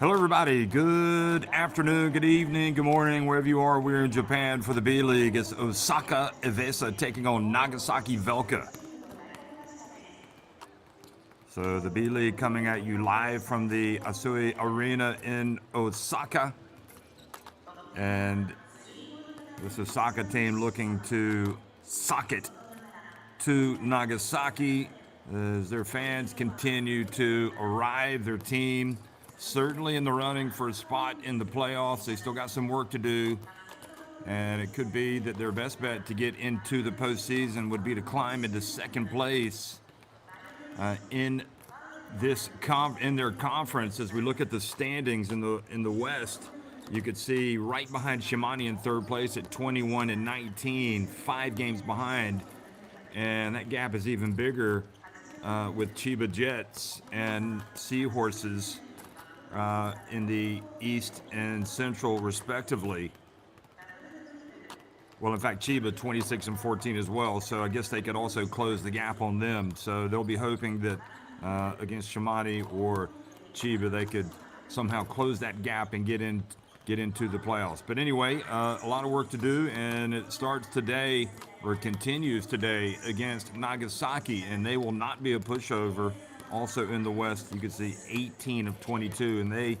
Hello, everybody. Good afternoon, good evening, good morning, wherever you are. We're in Japan for the B.LEAGUE. It's Osaka EVESSA taking on Nagasaki VELCA. So the B.LEAGUE coming at you live from the Asui Arena in Osaka. And this Osaka team looking to sock it to Nagasaki as their fans continue to arrive. Their team certainly in the running for a spot in the playoffs. They still got some work to do, and it could be that their best bet to get into the postseason would be to climb into second place in their conference. As we look at the standings in the West, you could see right behind Shimane in third place at 21 and 19, 5 games behind, and that gap is even bigger with Chiba Jets and Seahorses in the East and Central, respectively. Well, in fact, Chiba 26 and 14 as well, so I guess they could also close the gap on them. So they'll be hoping that against Shimane or Chiba, they could somehow close that gap and get into the playoffs. But anyway, a lot of work to do, and it starts today, or continues today, against Nagasaki, and they will not be a pushover. Also in the West, you can see 18 of 22, and they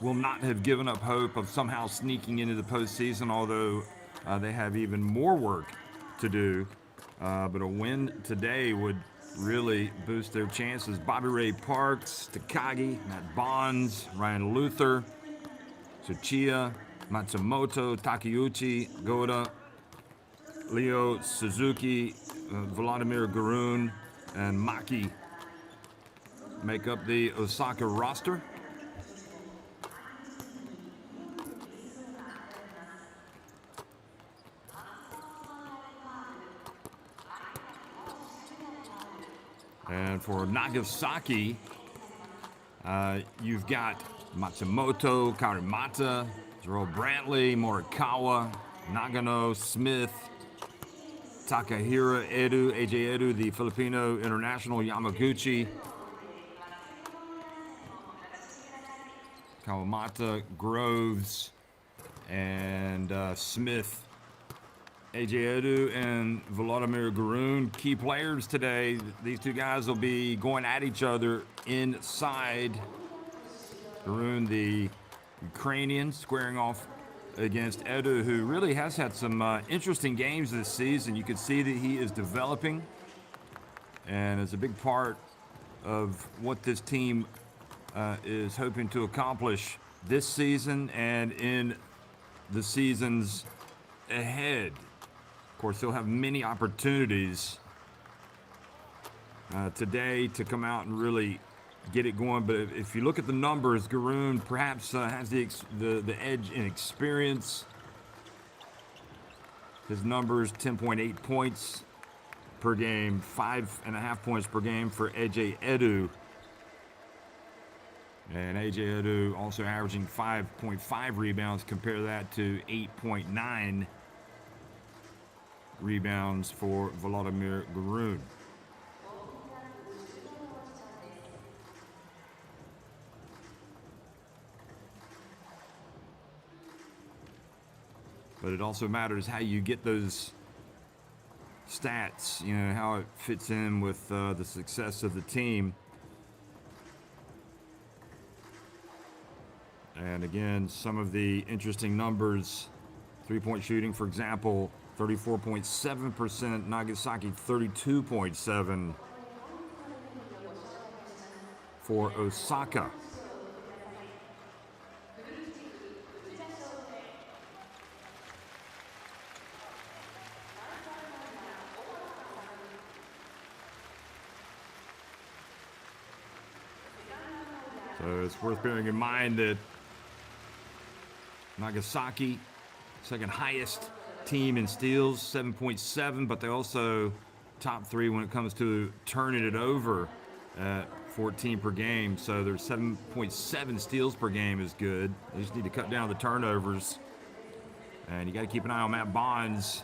will not have given up hope of somehow sneaking into the postseason, although they have even more work to do. But a win today would really boost their chances. Bobby Ray Parks, Takagi, Matt Bonds, Ryan Luther, Tsuchiya, Matsumoto, Takeuchi, Goda, Leo Suzuki, Vladimir Gurun, and Maki make up the Osaka roster. And for Nagasaki, you've got Matsumoto, Karimata, Jerome Brantley, Morikawa, Nagano, Smith, Takahira Edu, AJ Edu, the Filipino international, Yamaguchi, Kawamata, Groves, and Smith, AJ Edu, and Vladimir Gurun. Key players today. These two guys will be going at each other inside. Gurun, the Ukrainian, squaring off against Edu, who really has had some interesting games this season. You can see that he is developing and is a big part of what this team is hoping to accomplish this season and in the seasons ahead. Of course, he'll have many opportunities today to come out and really get it going. But if you look at the numbers, Gurun perhaps has the edge in experience. His numbers: 10.8 points per game, 5.5 points per game for AJ Edu. And AJ Edu also averaging 5.5 rebounds. Compare that to 8.9 rebounds for Vladimir Gurun. But it also matters how you get those stats, how it fits in with the success of the team. And again, some of the interesting numbers: 3-point shooting, for example, 34.7%, Nagasaki 32.7% for Osaka. So it's worth bearing in mind that Nagasaki, second highest team in steals, 7.7, but they also top 3 when it comes to turning it over at 14 per game. So their 7.7 steals per game is good. They just need to cut down the turnovers. And you got to keep an eye on Matt Bonds,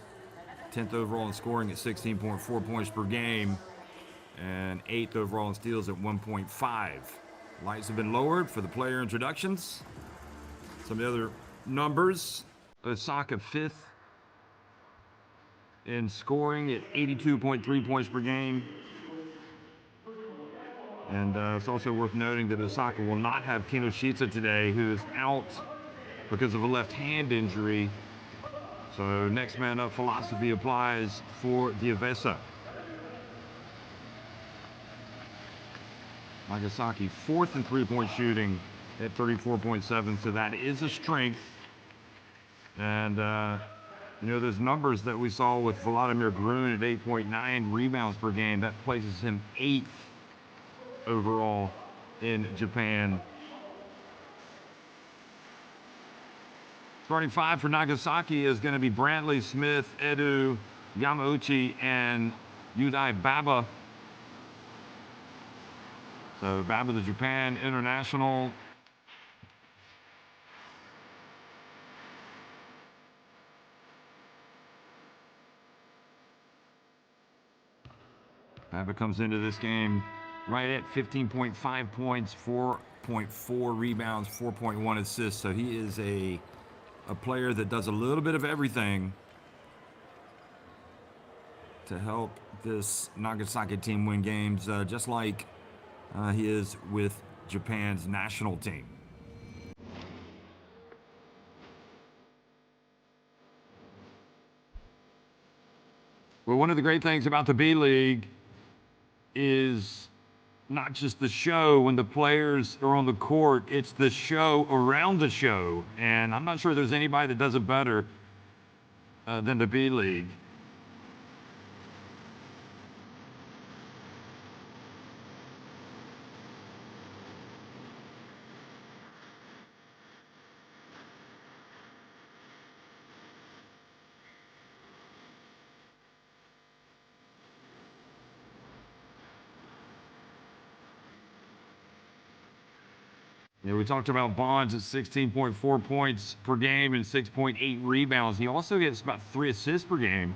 10th overall in scoring at 16.4 points per game, and 8th overall in steals at 1.5. Lights have been lowered for the player introductions. Some of the other numbers. Osaka 5th in scoring at 82.3 points per game. And it's also worth noting that Osaka will not have Kinoshita today, who is out because of a left hand injury. So next man up philosophy applies for the EVESSA. Nagasaki 4th in three-point shooting at 34.7, so that is a strength. And you know, those numbers that we saw with Vladimir Grun at 8.9 rebounds per game, that places him 8th overall in Japan. Starting 5 for Nagasaki is going to be Brantley, Smith, Edu, Yamauchi, and Yudai Baba. So Baba, the Japan international. Baba comes into this game right at 15.5 points, 4.4 rebounds, 4.1 assists. So he is a player that does a little bit of everything to help this Nagasaki team win games, just like he is with Japan's national team. Well, one of the great things about the B-League is not just the show when the players are on the court, it's the show around the show. And I'm not sure there's anybody that does it better than the B-League. Yeah, we talked about Bonds at 16.4 points per game and 6.8 rebounds. He also gets about 3 assists per game.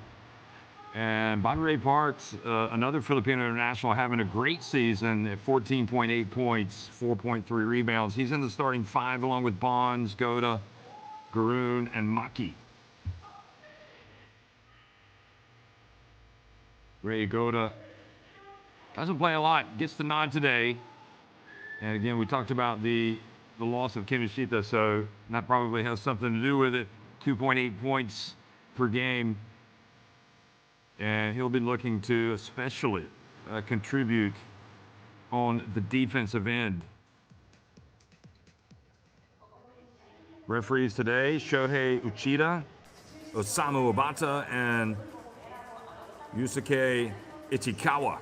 And Badre Parks, another Filipino international, having a great season at 14.8 points, 4.3 rebounds. He's in the starting 5 along with Bonds, Goda, Garoon, and Maki. Ray Goda doesn't play a lot, gets the nod today. And again, we talked about the loss of Kinoshita, so that probably has something to do with it. 2.8 points per game. And he'll be looking to especially contribute on the defensive end. Referees today, Shohei Uchida, Osamu Obata, and Yusuke Ichikawa.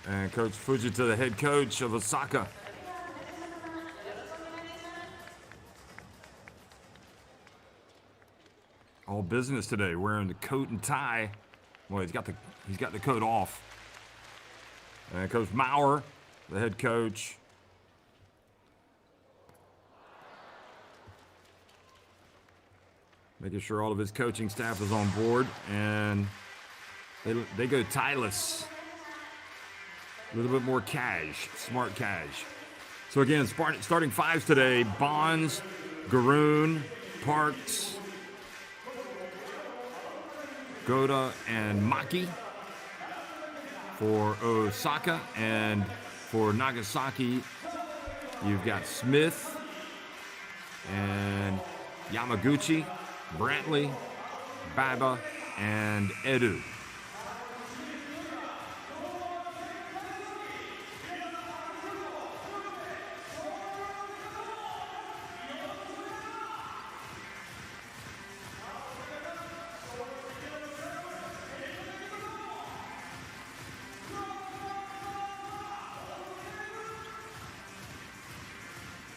And Coach Fujita, the head coach of Osaka. All business today, wearing the coat and tie. Well, he's got the coat off. And Coach Maurer, the head coach. Making sure all of his coaching staff is on board, and they go tieless. A little bit more cash, smart cash. So again, starting 5s today, Bonds, Garoon, Parks, Goda, and Maki for Osaka. And for Nagasaki, you've got Smith and Yamaguchi, Brantley, Baba, and Edu.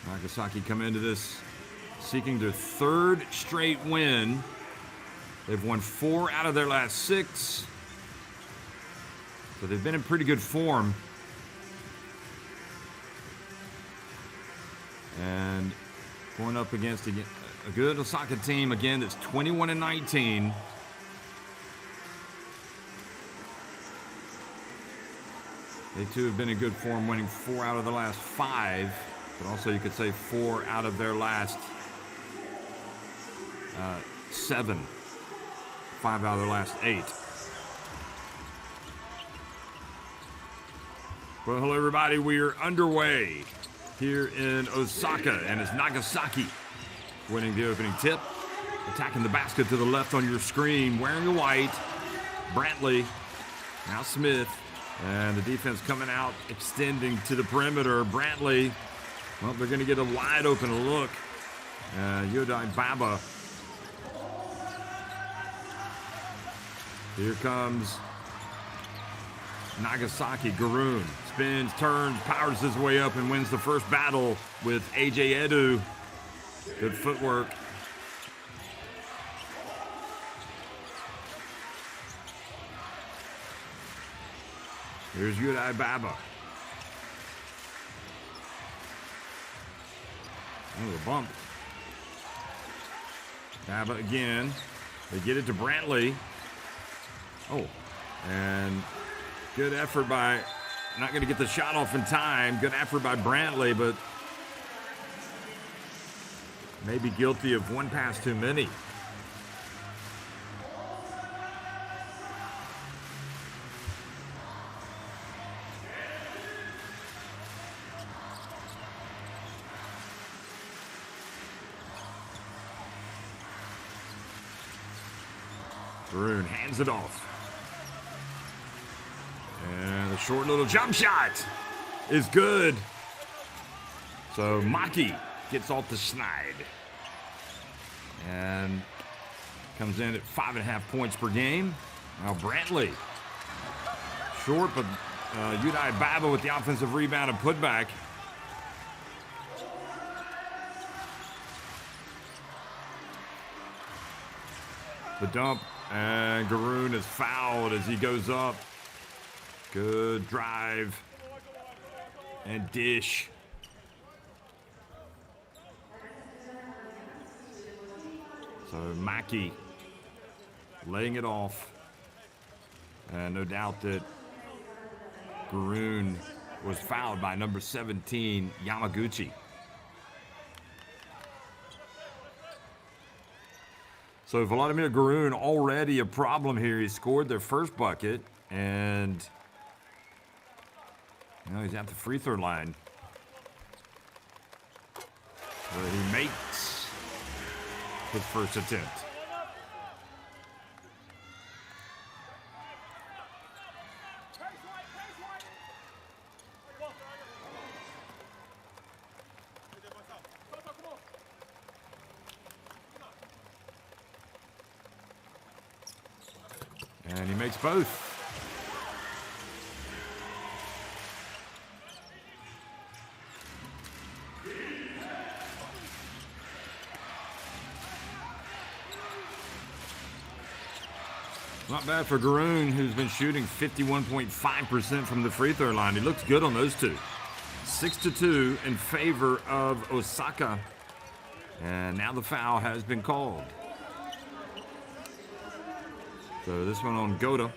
Nagasaki come into this seeking their 3rd straight win. They've won 4 out of their last 6. So they've been in pretty good form. And going up against a good Osaka team, again, that's 21-19. They too have been in good form, winning 4 out of the last 5, but also you could say 4 out of their last 7. 5 out of their last 8. Well, hello everybody. We are underway here in Osaka, and it's Nagasaki winning the opening tip. Attacking the basket to the left on your screen, wearing the white. Brantley, now Smith, and the defense coming out, extending to the perimeter. Brantley, well, they're going to get a wide open look. Yodai Baba. Here comes Nagasaki. Garoon spins, turns, powers his way up, and wins the first battle with AJ Edu. Good footwork. Here's Yodai Baba. Oh, the bump. Baba again. They get it to Brantley. Oh, and good effort by, not going to get the shot off in time. Good effort by Brantley, but maybe guilty of one pass too many. Garoon hands it off. And the short little jump shot is good. So Maki gets off the snide. And comes in at 5.5 points per game. Now Brantley. Short, but Yodai Baba with the offensive rebound and putback. The dump. And Garoon is fouled as he goes up. Good drive. And dish. So Maki laying it off. And no doubt that Garoon was fouled by number 17, Yamaguchi. So Vladimir Garoon already a problem here. He scored their first bucket, and he's at the free throw line. Where he makes his first attempt. And he makes both. Not bad for Garoon, who's been shooting 51.5% from the free throw line. He looks good on those two. 6-2 in favor of Osaka. And now the foul has been called. So this one on Goda.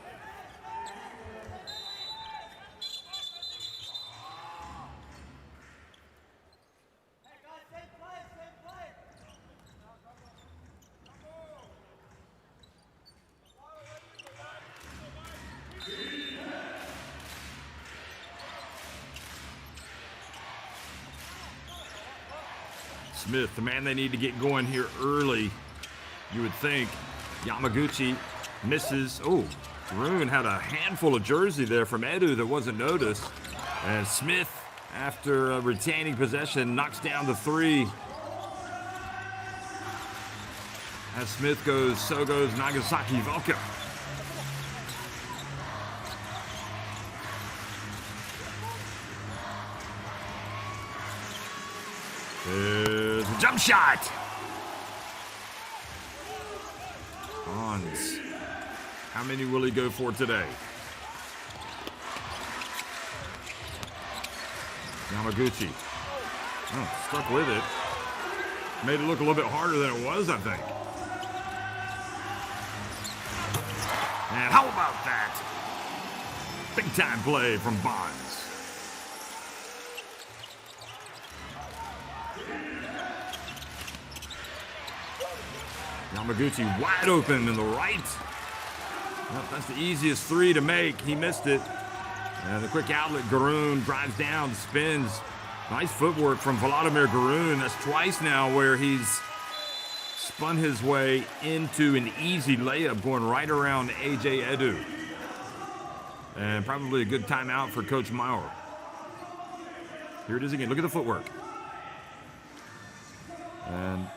Smith, the man they need to get going here early, you would think. Yamaguchi misses. Oh, Garoon had a handful of jersey there from Edu that wasn't noticed. And Smith, after retaining possession, knocks down the three. As Smith goes, so goes Nagasaki VELCA. There's a jump shot. Hans. How many will he go for today? Yamaguchi. Oh, stuck with it. Made it look a little bit harder than it was, I think. And how about that? Big time play from Bonds. Yamaguchi wide open in the right. Well, that's the easiest three to make. He missed it. And the quick outlet, Garoon drives down, spins. Nice footwork from Vladimir Garoon. That's twice now where he's spun his way into an easy layup going right around AJ Edu. And probably a good timeout for Coach Maurer. Here it is again. Look at the footwork. And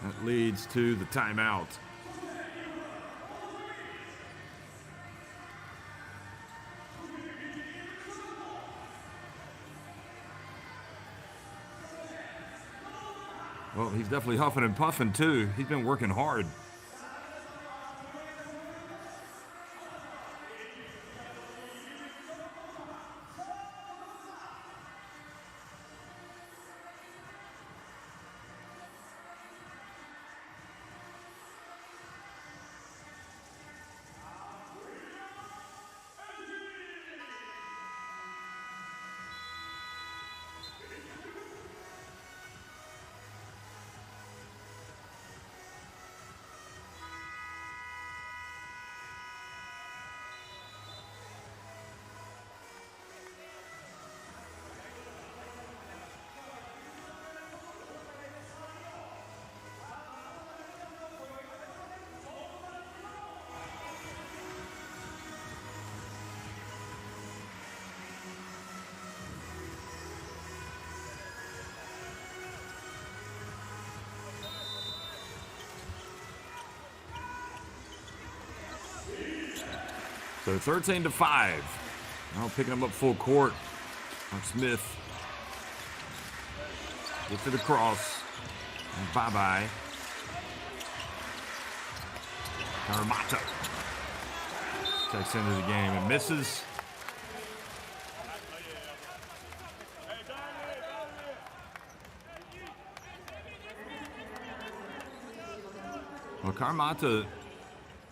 that leads to the timeout. Well, he's definitely huffing and puffing, too. He's been working hard. So 13-5. Now picking them up full court. Mark Smith gets to the cross. And bye-bye. Karamata checks into the game and misses. Well, Karamata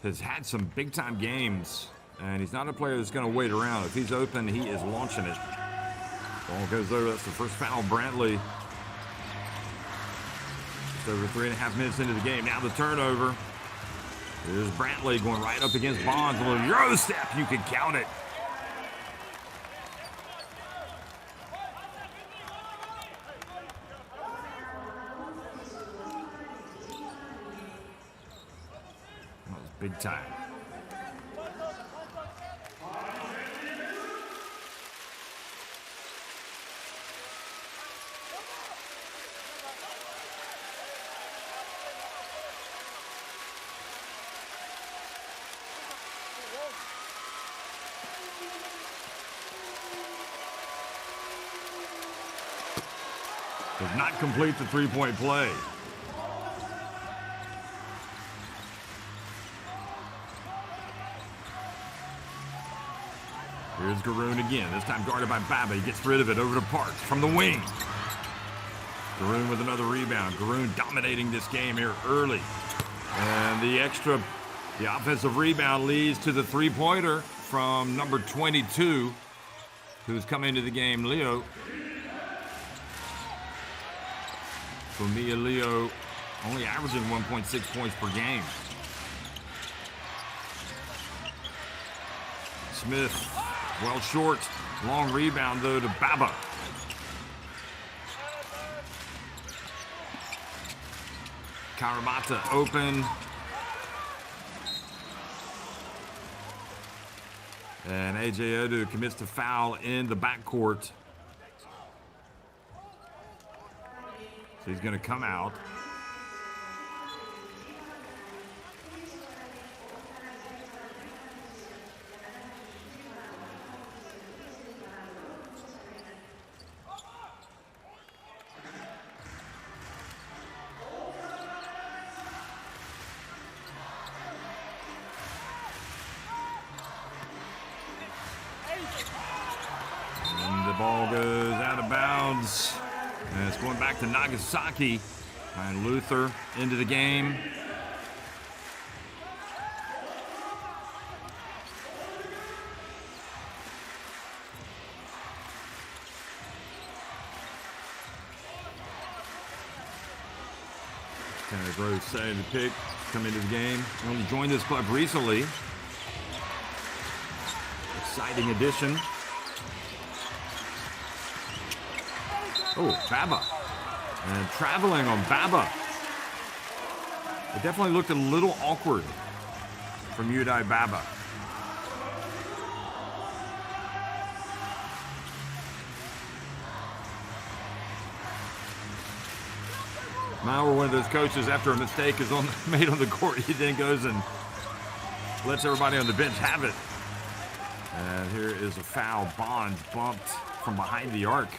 has had some big-time games. And he's not a player that's going to wait around. If he's open, he is launching it. Ball goes over. That's the first foul. Brantley. Just over 3.5 minutes into the game. Now the turnover. Here's Brantley going right up against Bonds. A little Euro step. You can count it. That was big time. Does not complete the three-point play. Here's Garoon again. This time guarded by Baba. He gets rid of it over to Parks from the wing. Garoon with another rebound. Garoon dominating this game here early. And the offensive rebound leads to the three-pointer from number 22, who's come into the game, Leo. Mia Leo only averaging 1.6 points per game. Smith, well short. Long rebound, though, to Baba. Karamata open. And AJ Odu commits to foul in the backcourt. So he's going to come out. And the ball goes out of bounds. And it's going back to Nagasaki. And Luther into the game. Tanner Groves setting the pick, come into the game. Only joined this club recently. Exciting addition. Oh, Baba. And traveling on Baba. It definitely looked a little awkward from Udai Baba. Now we're one of those coaches, after a mistake is made on the court, he then goes and lets everybody on the bench have it. And here is a foul. Bonds bumped from behind the arc.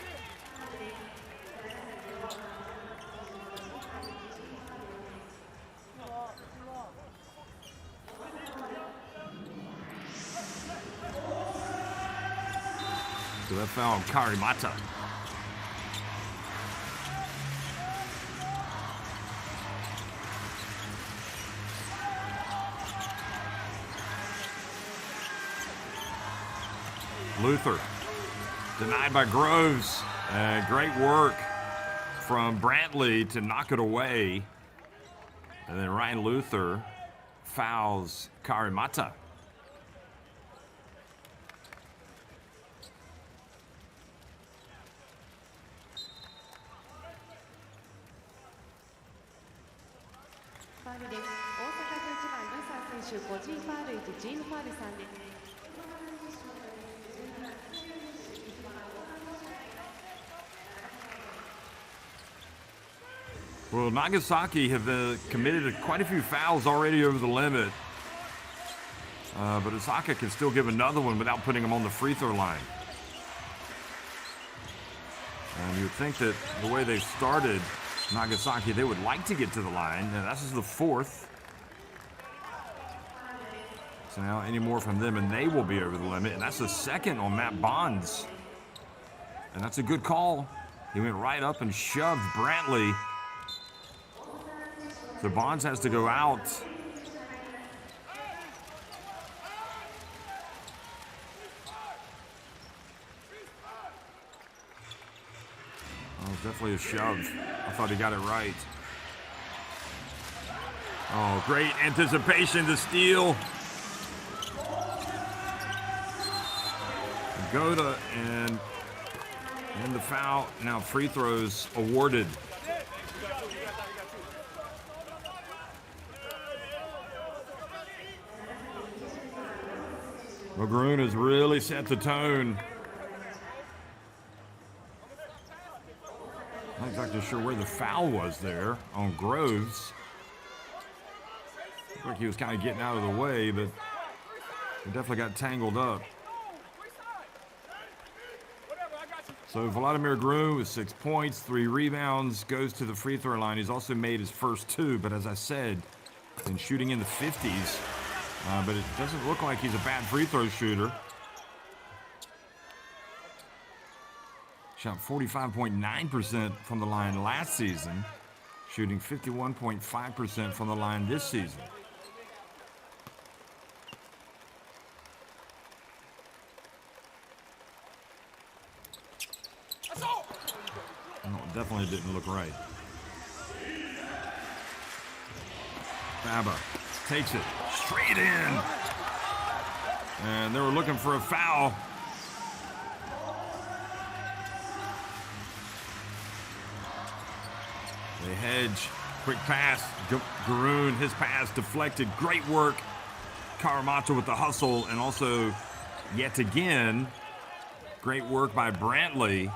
So that foul on Karimata. Luther denied by Groves. Great work from Brantley to knock it away. And then Ryan Luther fouls Karimata. Well, Nagasaki have committed quite a few fouls already over the limit. But Osaka can still give another one without putting them on the free throw line. And you would think that the way they've started Nagasaki, they would like to get to the line. And this is the fourth. So now any more from them and they will be over the limit. And that's the second on Matt Bonds. And that's a good call. He went right up and shoved Brantley. So Bonds has to go out. Oh, definitely a shove. I thought he got it right. Oh, great anticipation to steal. Goda and the foul. Now free throws awarded. Magroon has really set the tone. Not exactly sure where the foul was there on Groves. Looked like he was kind of getting out of the way, but he definitely got tangled up. So Vladimir Groom with 6 points, 3 rebounds, goes to the free throw line. He's also made his first 2, but as I said, been shooting in the 50s. But it doesn't look like he's a bad free throw shooter. Shot 45.9% from the line last season, shooting 51.5% from the line this season. No, it definitely didn't look right. Baba takes it straight in. And they were looking for a foul. They hedge. Quick pass. Garoon, his pass deflected. Great work. Karamata with the hustle. And also, yet again, great work by Brantley.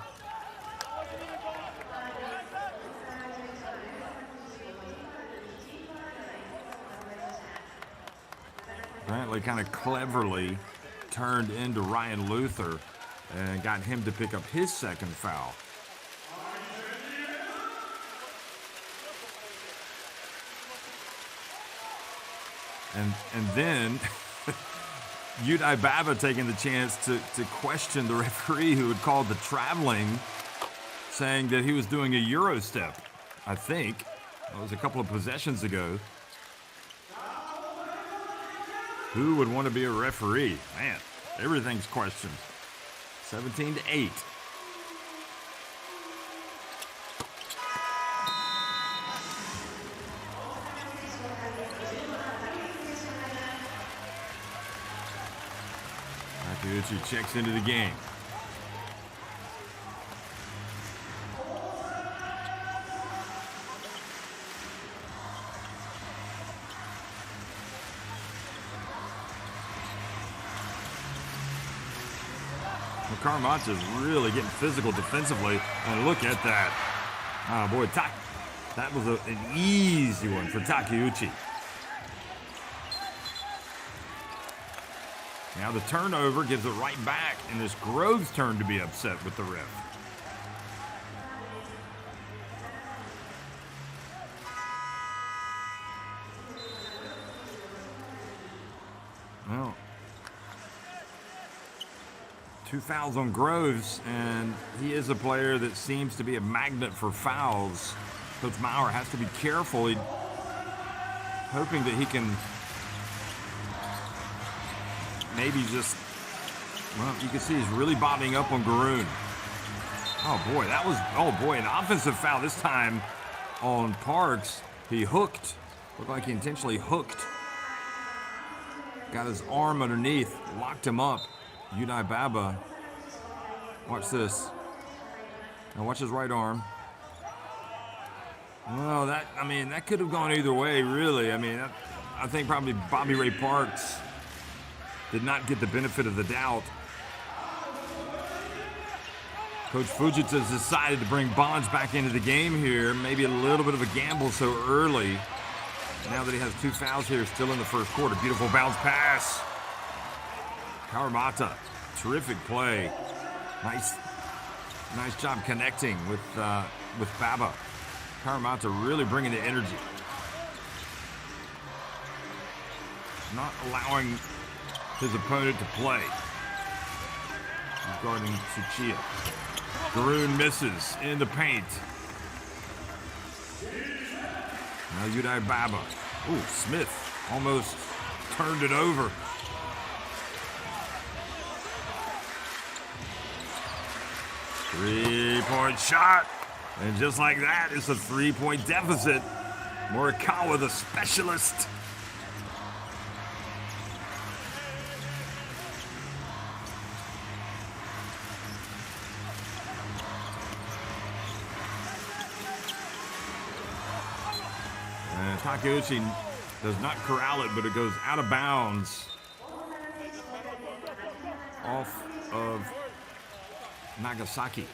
Brantley kind of cleverly turned into Ryan Luther and got him to pick up his second foul. And then Udai Baba taking the chance to question the referee who had called the traveling, saying that he was doing a Euro step, I think. That was a couple of possessions ago. Who would want to be a referee? Man, everything's questioned. 17-8. Takeuchi checks into the game. Karamata's really getting physical defensively, and look at that. Oh boy, that was an easy one for Takeuchi. Now the turnover gives it right back, and it's Grove's turn to be upset with the ref. Well, 2 fouls on Groves, and he is a player that seems to be a magnet for fouls. Coach Maurer has to be careful, hoping that he can maybe just, well, you can see he's really bobbing up on Garoon. Oh boy, an offensive foul this time on Parks. He hooked, looked like he intentionally hooked. Got his arm underneath, locked him up. Udai Baba, watch this. Now watch his right arm. Well, that could have gone either way, really. I think probably Bobby Ray Parks did not get the benefit of the doubt. Coach Fujita's decided to bring Bonds back into the game here. Maybe a little bit of a gamble so early. Now that he has 2 fouls here still in the first quarter. Beautiful bounce pass. Karamata, terrific play. Nice job connecting with Baba. Karamata really bringing the energy. Not allowing his opponent to play. He's guarding Tsuchiya. Garoon misses in the paint. Now Udai Baba. Ooh, Smith almost turned it over. Three-point shot. And just like that, it's a 3-point deficit. Morikawa, the specialist. And Takeuchi does not corral it, but it goes out of bounds. Off of Nagasaki.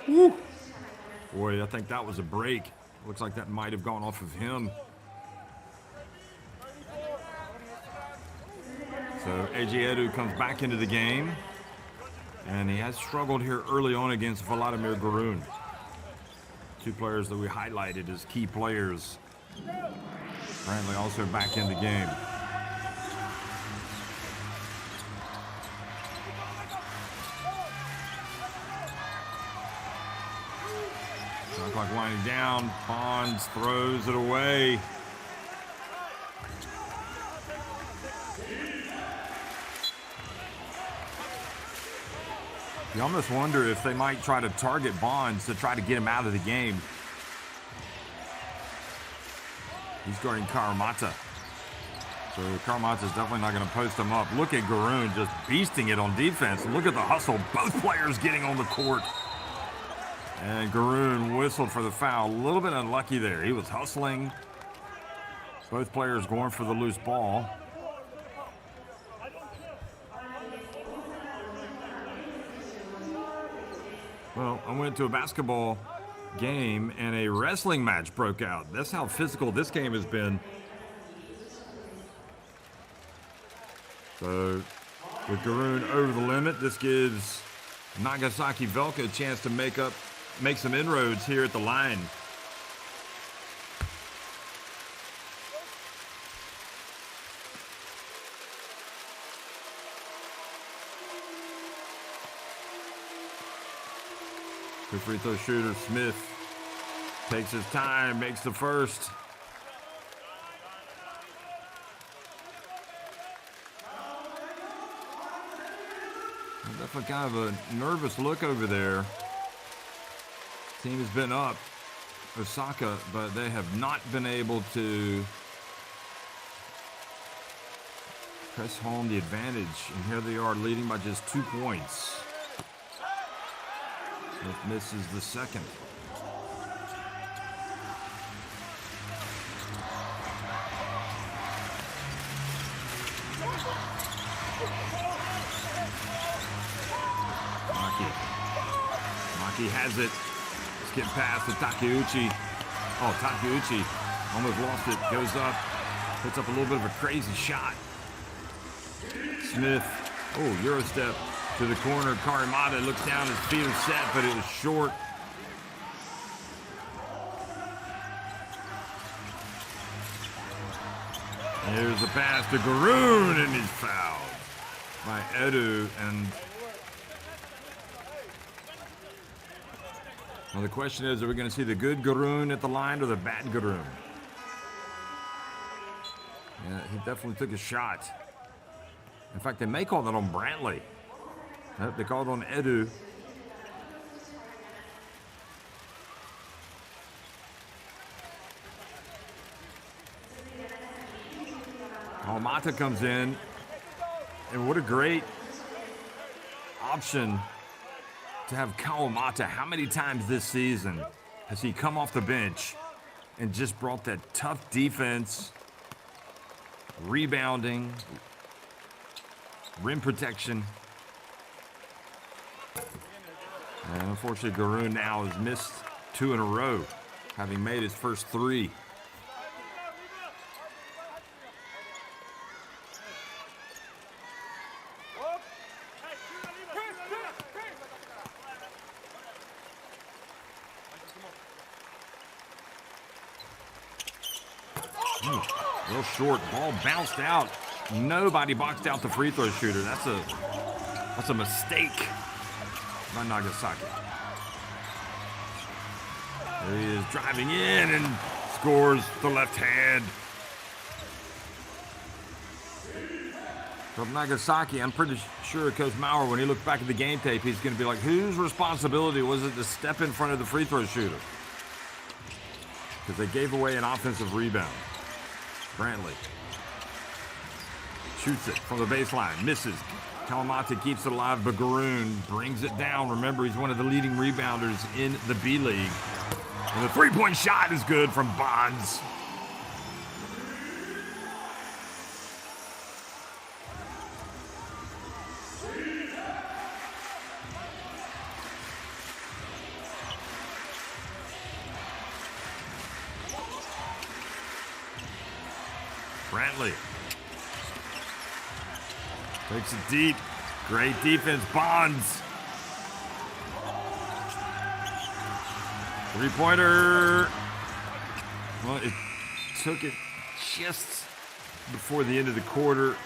Woo. Boy, I think that was a break. Looks like that might have gone off of him. So AJ Edu comes back into the game, and he has struggled here early on against Vladimir Garoon. 2 players that we highlighted as key players. Apparently also back in the game. Shot clock winding down. Bonds throws it away. You almost wonder if they might try to target Bonds to try to get him out of the game. He's guarding Karamata. So Karamata's definitely not going to post him up. Look at Garoon just beasting it on defense. Look at the hustle. Both players getting on the court. And Garoon whistled for the foul. A little bit unlucky there. He was hustling. Both players going for the loose ball. Well, I went to a basketball game and a wrestling match broke out. That's how physical this game has been. So with Garoon over the limit, this gives Nagasaki VELCA a chance to make some inroads here at the line. The free throw shooter Smith takes his time, makes the first. Definitely kind of a nervous look over there. Team has been up, Osaka, but they have not been able to press home the advantage, and here they are leading by just 2 points. Smith misses the second. Maki has it. Skip pass to Takeuchi. Oh, Takeuchi almost lost it. Goes up. Puts up a little bit of a crazy shot. Smith. Oh, Euro step to the corner. Karimata looks down. His feet are set, but it was short. Here's a pass to Garoon, and he's fouled by Edu. And now the question is, are we going to see the good Garoon at the line or the bad Garoon? Yeah, he definitely took a shot. In fact, they may call that on Brantley. Nope, they called on Edu. Kawamata comes in, and what a great option to have Kawamata. How many times this season has he come off the bench and just brought that tough defense, rebounding, rim protection? And unfortunately, Garoon now has missed 2 in a row, having made his first 3. Real short ball bounced out. Nobody boxed out the free throw shooter. That's a mistake by Nagasaki. There he is driving in and scores the left hand. From Nagasaki, I'm pretty sure Coach Maurer, when he looks back at the game tape, he's going to be like, whose responsibility was it to step in front of the free throw shooter? Because they gave away an offensive rebound. Brantley shoots it from the baseline, misses. Kawamata keeps it alive, but Garoon brings it down. Remember, he's one of the leading rebounders in the B-League. And the three-point shot is good from Bonds. Brantley takes it deep. Great defense, Bonds. Three-pointer. Well, it took it just before the end of the quarter.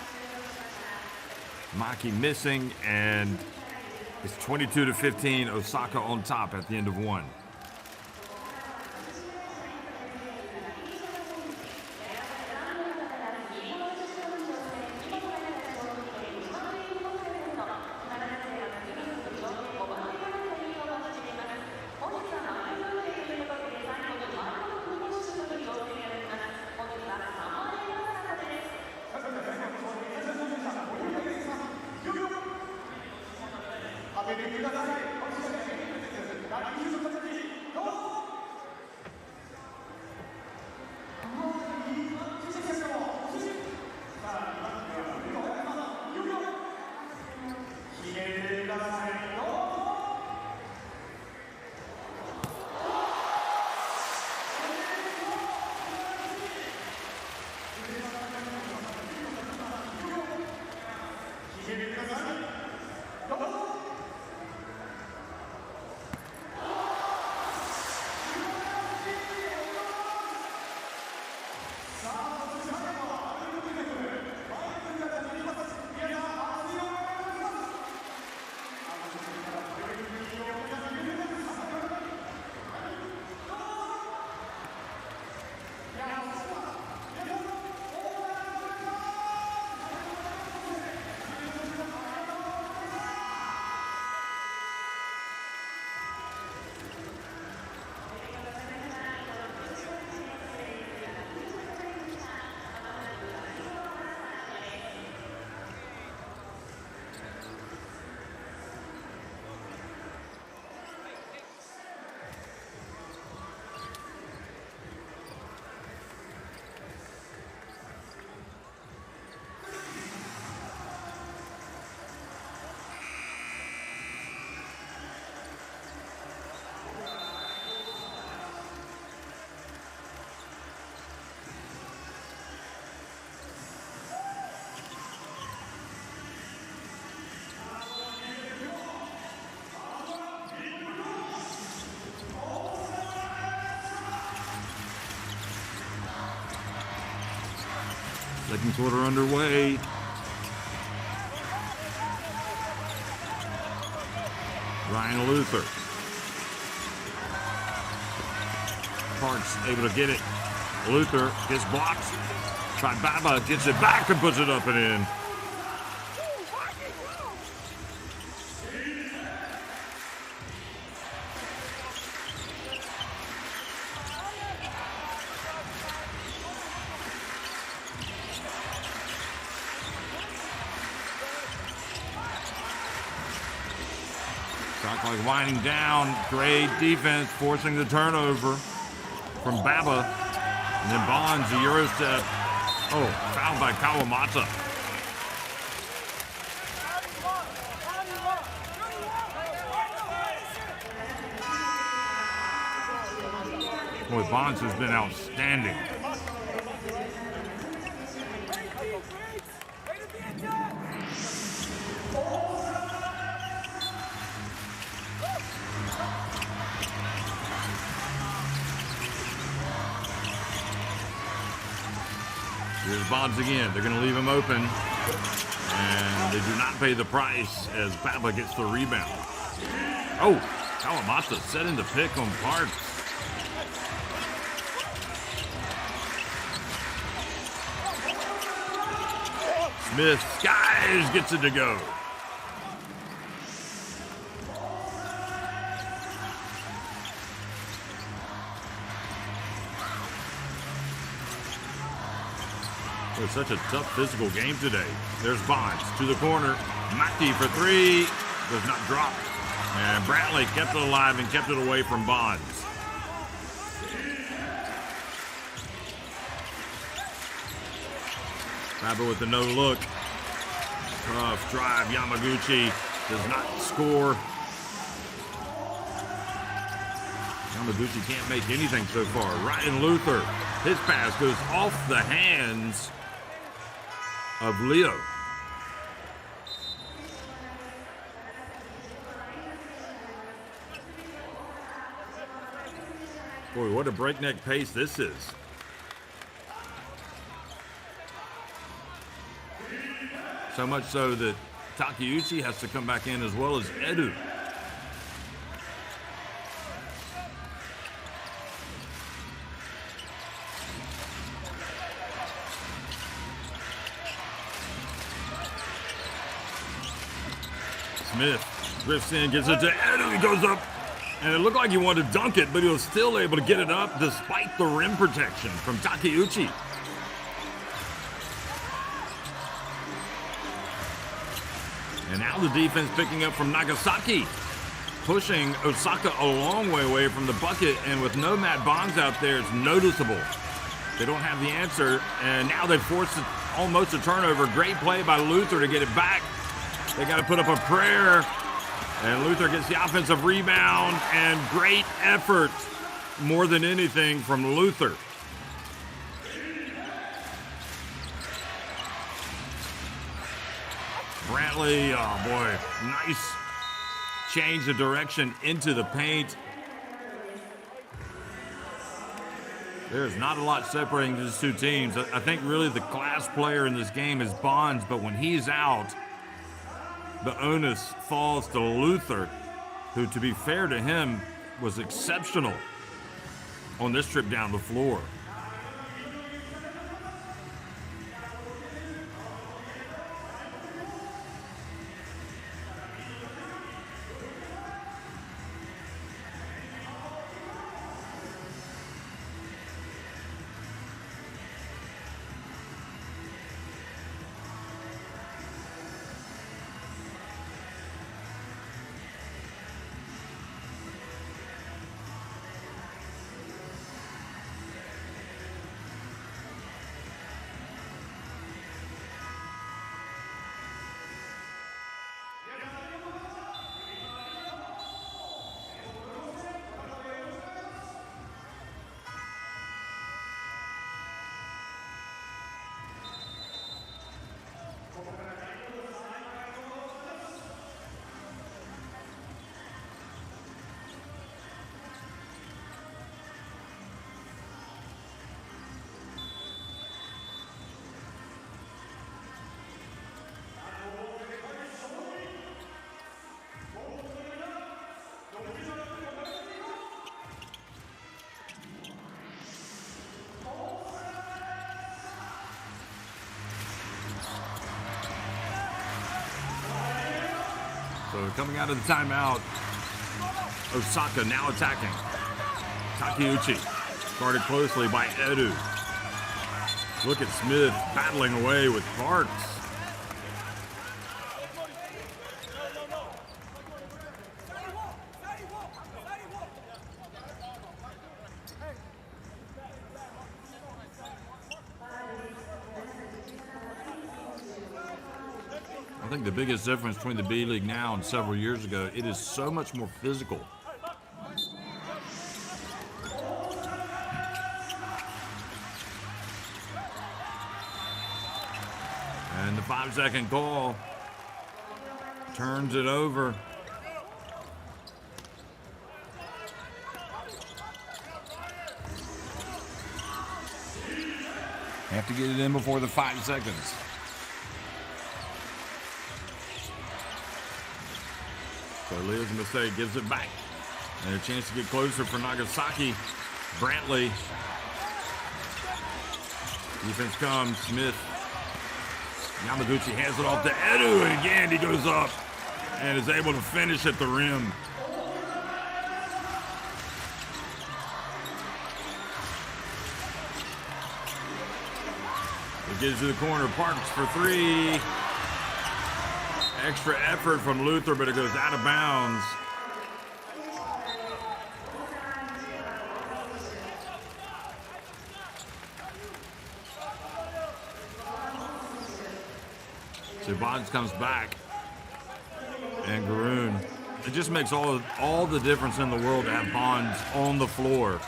Maki missing, and it's 22-15. Osaka on top at the end of 1. Second quarter underway. Ryan Luther. Parks able to get it. Luther gets blocked by Baba, gets it back and puts it up and in. Shot clock winding down. Great defense, forcing the turnover from Baba. And then Bonds, the Euro step. Oh, fouled by Kawamata. Boy, Bonds has been outstanding. Here's Bonds again. They're going to leave him open. And they do not pay the price as Baba gets the rebound. Oh, Kawamata setting the pick on Parks. Smith skies, gets it to go. It's such a tough physical game today. There's Bonds to the corner. Maki for three. Does not drop. And Brantley kept it alive and kept it away from Bonds. Baba with the no look. Tough drive. Yamaguchi does not score. Yamaguchi can't make anything so far. Ryan Luther. His pass goes off the hands of Leo. Boy, what a breakneck pace this is. So much so that Takeuchi has to come back in as well as Edu. Smith drifts in, gets it to Edu. He goes up, and it looked like he wanted to dunk it, but he was still able to get it up despite the rim protection from Takeuchi. And now the defense picking up from Nagasaki, pushing Osaka a long way away from the bucket, and with no Matt Bonds out there, it's noticeable. They don't have the answer, and now they've forced almost a turnover. Great play by Luther to get it back. They got to put up a prayer, and Luther gets the offensive rebound, and great effort more than anything from Luther. Brantley, oh boy, nice change of direction into the paint. There's not a lot separating these two teams. I think really the class player in this game is Bonds, but when he's out, the onus falls to Luther, who, to be fair to him, was exceptional on this trip down the floor. So coming out of the timeout, Osaka now attacking. Takeuchi guarded closely by Edu. Look at Smith battling away with Parks. I think the biggest difference between the B-League now and several years ago, it is so much more physical. And the 5-second call turns it over. Have to get it in before the 5 seconds. So Leah's mistake gives it back. And a chance to get closer for Nagasaki. Brantley. Defense comes. Smith. Yamaguchi hands it off to Edu. And again, he goes up and is able to finish at the rim. It gets to the corner. Parks for three. Extra effort from Luther, but it goes out of bounds. So Bonds comes back. And Garoon. It just makes all the difference in the world to have Bonds on the floor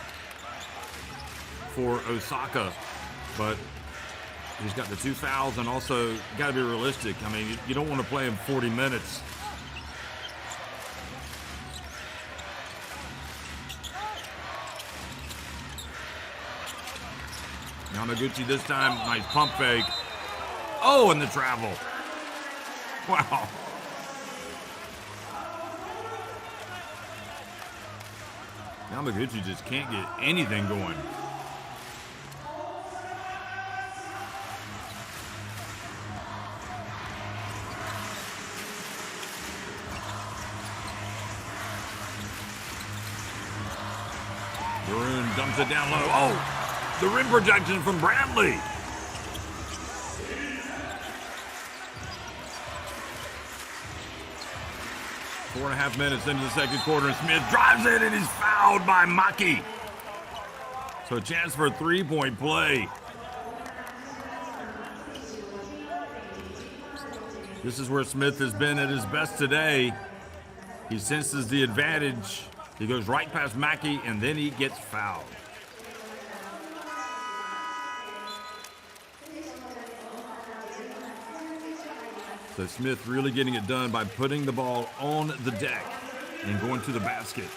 for Osaka. But he's got the 2 fouls, and also got to be realistic. I mean, you don't want to play him 40 minutes. Yamaguchi this time, nice pump fake. Oh, and the travel. Wow. Yamaguchi just can't get anything going. Garoon dumps it down low. Oh, the rim projection from Brantley. Four and a half minutes into the second quarter, and Smith drives it and is fouled by Maki. So a chance for a three-point play. This is where Smith has been at his best today. He senses the advantage. He goes right past Mackey, and then he gets fouled. So Smith really getting it done by putting the ball on the deck and going to the basket.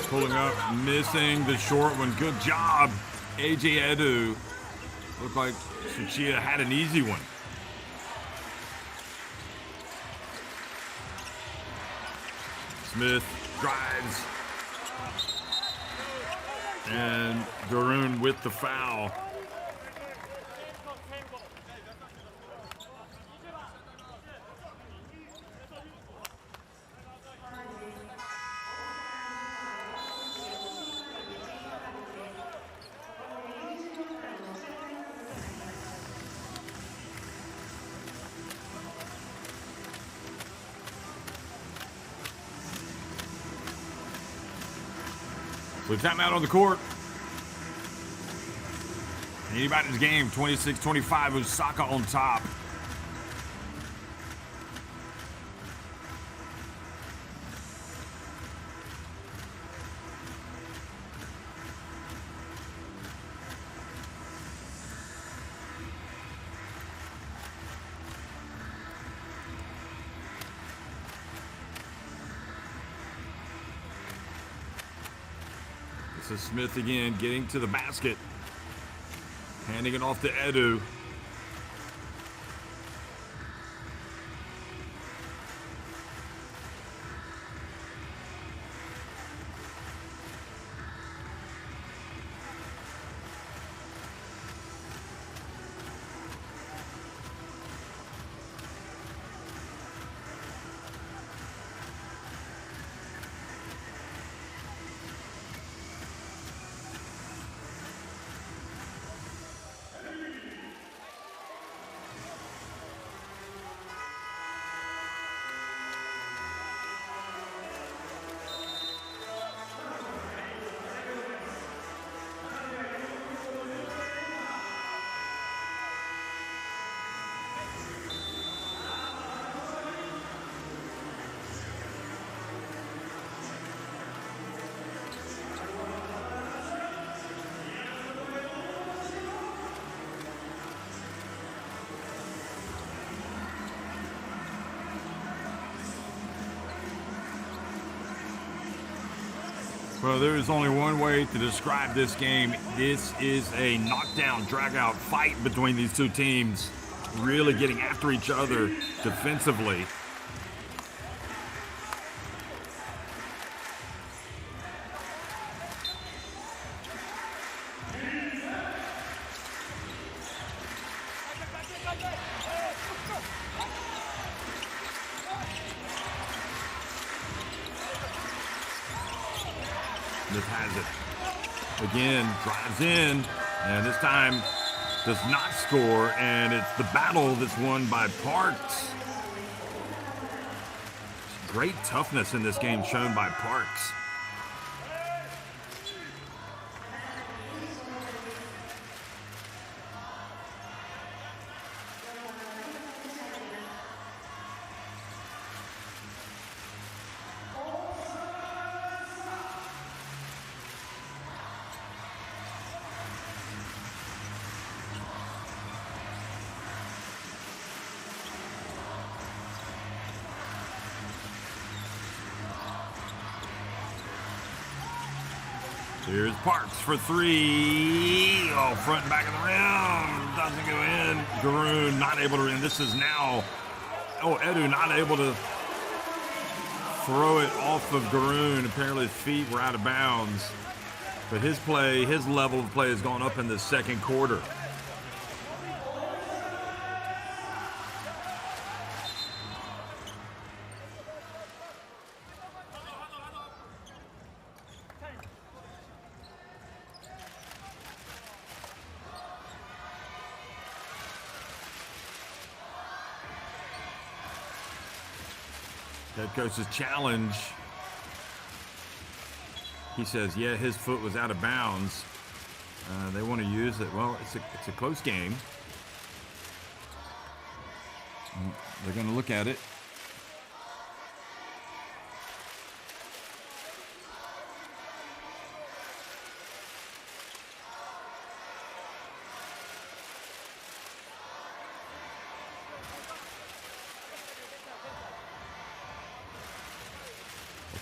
Pulling up, missing the short one. Good job, AJ Edu. Looked like Tsuchiya had an easy one. Smith drives. And Garoon with the foul. So timeout on the court. Anybody's game, 26-25, Osaka on top. This is Smith again, getting to the basket. Handing it off to Edu. Well, there is only one way to describe this game. This is a knockdown, drag-out fight between these two teams, really getting after each other defensively. Smith has it. Again, drives in, and this time does not score, and it's the battle that's won by Parks. Great toughness in this game shown by Parks. Here's Parks for three. Oh, front and back of the rim. Doesn't go in. Garoon not able to win. This is now, Edu not able to throw it off of Garoon. Apparently his feet were out of bounds. But his play, his level of play has gone up in the second quarter. Head coach's challenge. He says, yeah, his foot was out of bounds. They want to use it. Well, it's a close game. They're going to look at it.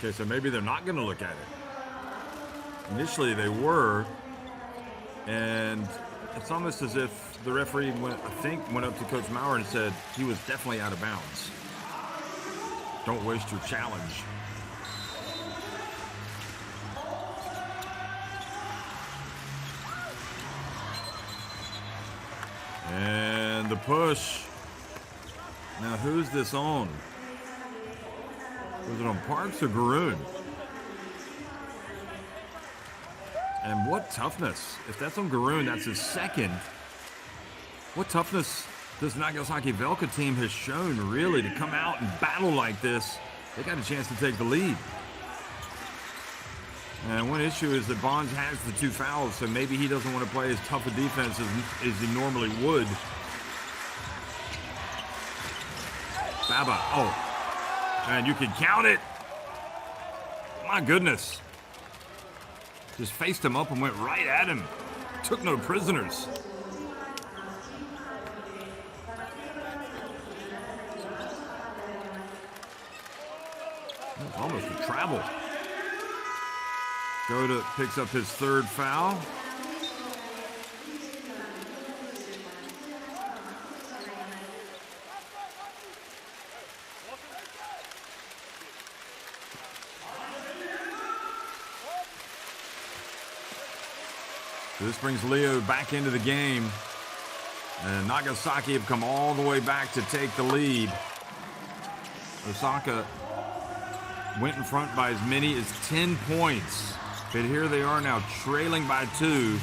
Okay, so maybe they're not going to look at it. Initially, they were, and it's almost as if the referee went up to Coach Maurer and said he was definitely out of bounds. Don't waste your challenge. And the push. Now, who's this on? Was it on Parks or Garoon? And what toughness. If that's on Garoon, that's his second. What toughness this Nagasaki VELCA team has shown, really, to come out and battle like this. They got a chance to take the lead. And one issue is that Bonds has the 2 fouls, so maybe he doesn't want to play as tough a defense as he normally would. Baba, oh. And you can count it. My goodness. Just faced him up and went right at him. Took no prisoners. That was almost a travel. Goda picks up his third foul. This brings Leo back into the game. And Nagasaki have come all the way back to take the lead. Osaka went in front by as many as 10 points. But here they are now trailing by 2,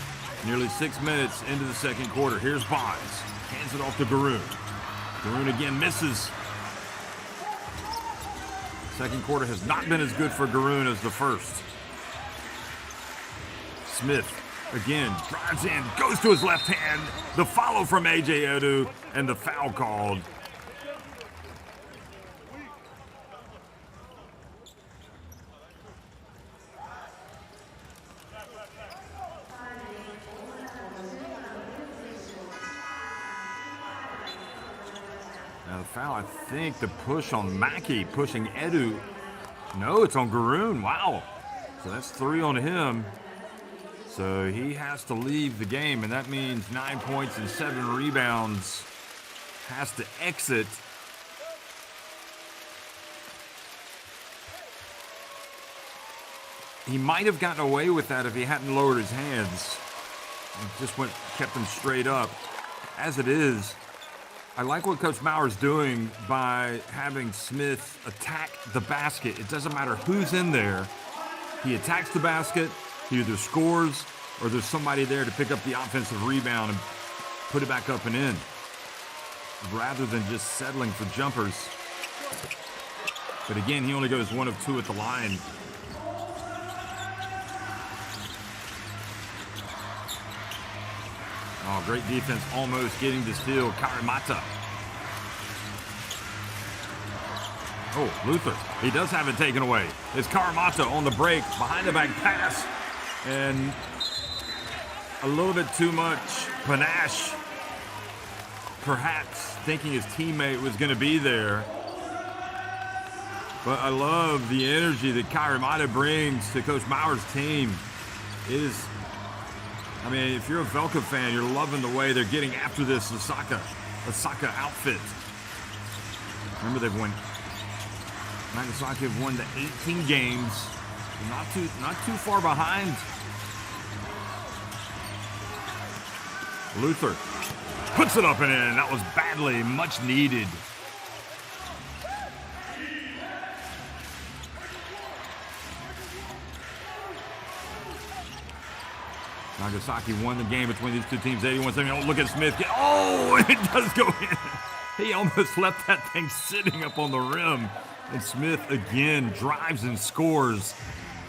nearly 6 minutes into the second quarter. Here's Bonds. Hands it off to Garoon. Garoon again misses. Second quarter has not been as good for Garoon as the first. Smith again drives in, goes to his left hand. The follow from A.J. Edu and the foul called. Now the foul, I think, the push on Mackey, pushing Edu. No, it's on Garoon. Wow. So that's 3 on him. So he has to leave the game, and that means 9 points and 7 rebounds. Has to exit. He might have gotten away with that if he hadn't lowered his hands. It just kept him straight up. As it is, I like what Coach Mauer's doing by having Smith attack the basket. It doesn't matter who's in there. He attacks the basket. He either scores or there's somebody there to pick up the offensive rebound and put it back up and in, rather than just settling for jumpers. But again, he only goes 1 of 2 at the line. Oh, great defense, almost getting the steal. Karimata. Oh, Luther. He does have it taken away. It's Karimata on the break, behind the back pass. And a little bit too much panache. Perhaps thinking his teammate was going to be there. But I love the energy that Karimata brings to Coach Mauer's team. It is, I mean, if you're a VELCA fan, you're loving the way they're getting after this Osaka outfit. Remember, they've won. Nagasaki have won the 18 games. Not too far behind. Luther puts it up and in. That was badly, much needed. Nagasaki won the game between these two teams, 81-70. Oh, look at Smith. Oh, it does go in. He almost left that thing sitting up on the rim. And Smith again drives and scores,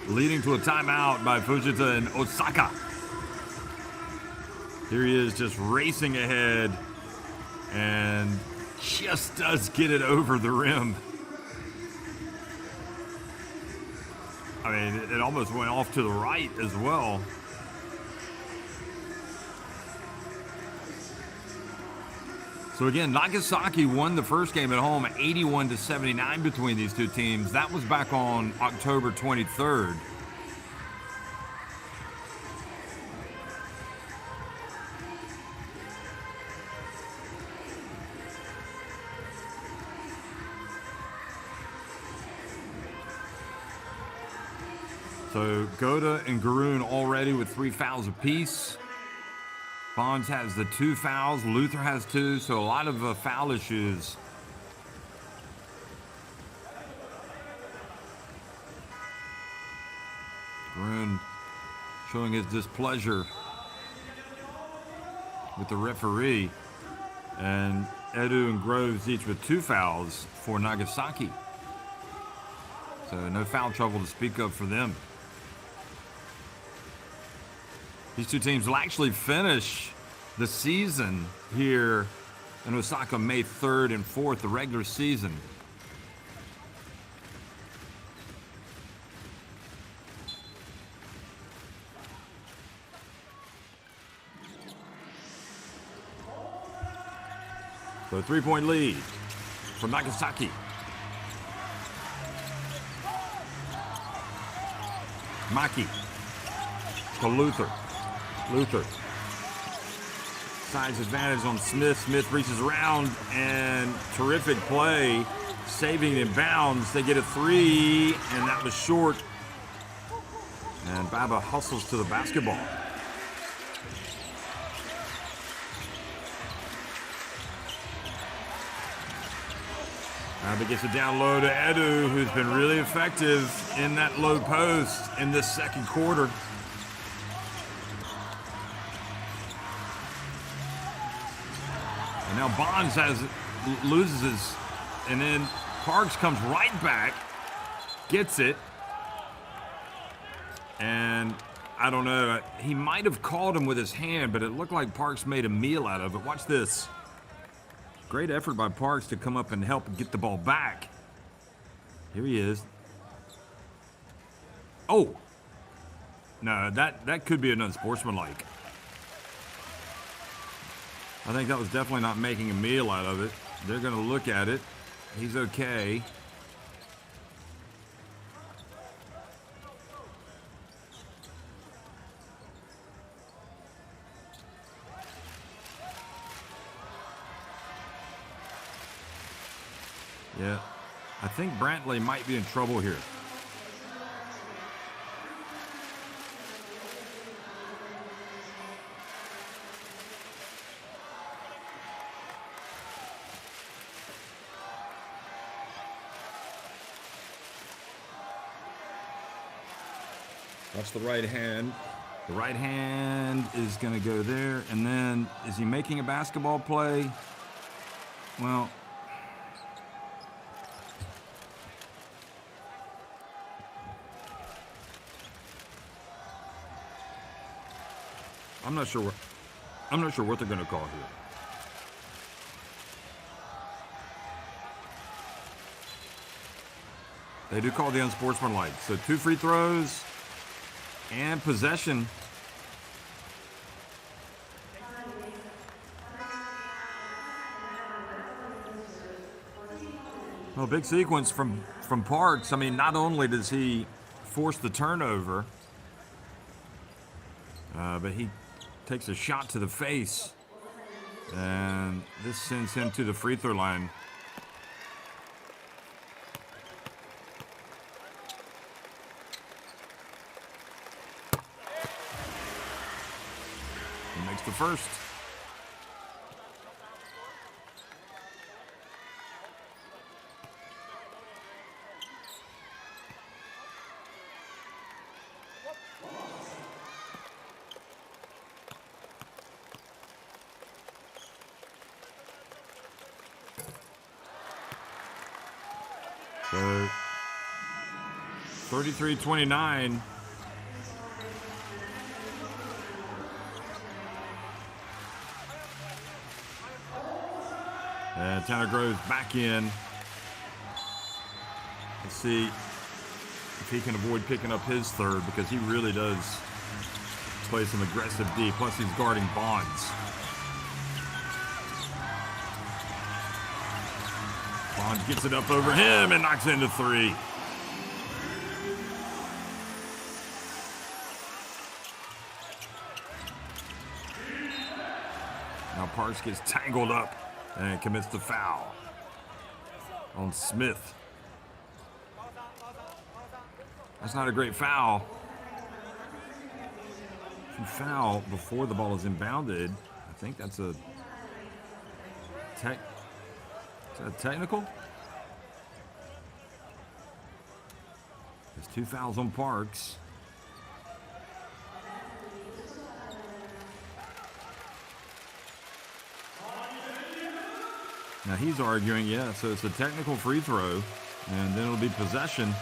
leading to a timeout by Fujita and Osaka. Here he is just racing ahead and just does get it over the rim. I mean, it almost went off to the right as well. So again, Nagasaki won the first game at home, 81-79 between these two teams. That was back on October 23rd. So Goda and Garoon already with 3 fouls apiece. Bonds has the 2 fouls. Luther has 2, so a lot of foul issues. Garoon showing his displeasure with the referee. And Edu and Groves each with 2 fouls for Nagasaki. So no foul trouble to speak of for them. These two teams will actually finish the season here in Osaka May 3rd and 4th, the regular season. So a 3-point lead for Nagasaki. Maki to Luther. Luther. Size advantage on Smith. Smith reaches around and terrific play. Saving in bounds. They get a 3, and that was short. And Baba hustles to the basketball. Baba gets it down low to Edu, who's been really effective in that low post in this second quarter. And now Bonds loses his, and then Parks comes right back, gets it, and I don't know, he might have caught him with his hand, but it looked like Parks made a meal out of it. Watch this. Great effort by Parks to come up and help get the ball back. Here he is. Oh! No, that could be an unsportsmanlike. I think that was definitely not making a meal out of it. They're going to look at it. He's okay. Yeah, I think Brantley might be in trouble here. That's the right hand. The right hand is going to go there. And then, is he making a basketball play? Well, I'm not sure what they're going to call here. They do call the unsportsmanlike. So 2 free throws and possession. Well, big sequence from Parks. I mean, not only does he force the turnover, but he takes a shot to the face, and this sends him to the free throw line. He makes the first. So 33-29. And Tanner Groves back in. Let's see if he can avoid picking up his third, because he really does play some aggressive D. Plus he's guarding Bonds. Bonds gets it up over him and knocks into 3. Now Parks gets tangled up and commits the foul on Smith. That's not a great foul. If you foul before the ball is inbounded, I think that's a is that technical? There's 2 fouls on Parks. Now he's arguing, yeah, so it's a technical free throw, and then it'll be possession.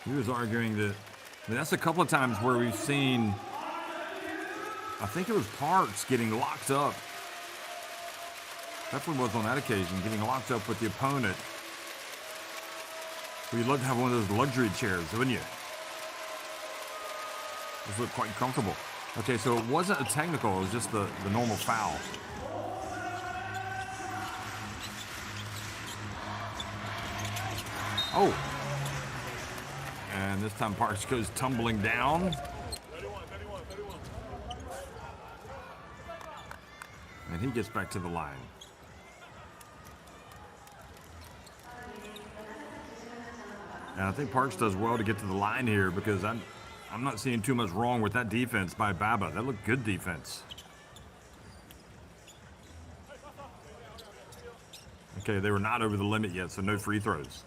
He was arguing that, I mean, that's a couple of times where we've seen, I think it was Parks getting locked up. Definitely was on that occasion, getting locked up with the opponent. Well, you'd love to have one of those luxury chairs, wouldn't you? Those look quite comfortable. Okay, so it wasn't a technical, it was just the normal foul. Oh. And this time Parks goes tumbling down. And he gets back to the line. And I think Parks does well to get to the line here because I'm not seeing too much wrong with that defense by Baba. That looked good defense. Okay, they were not over the limit yet, so no free throws.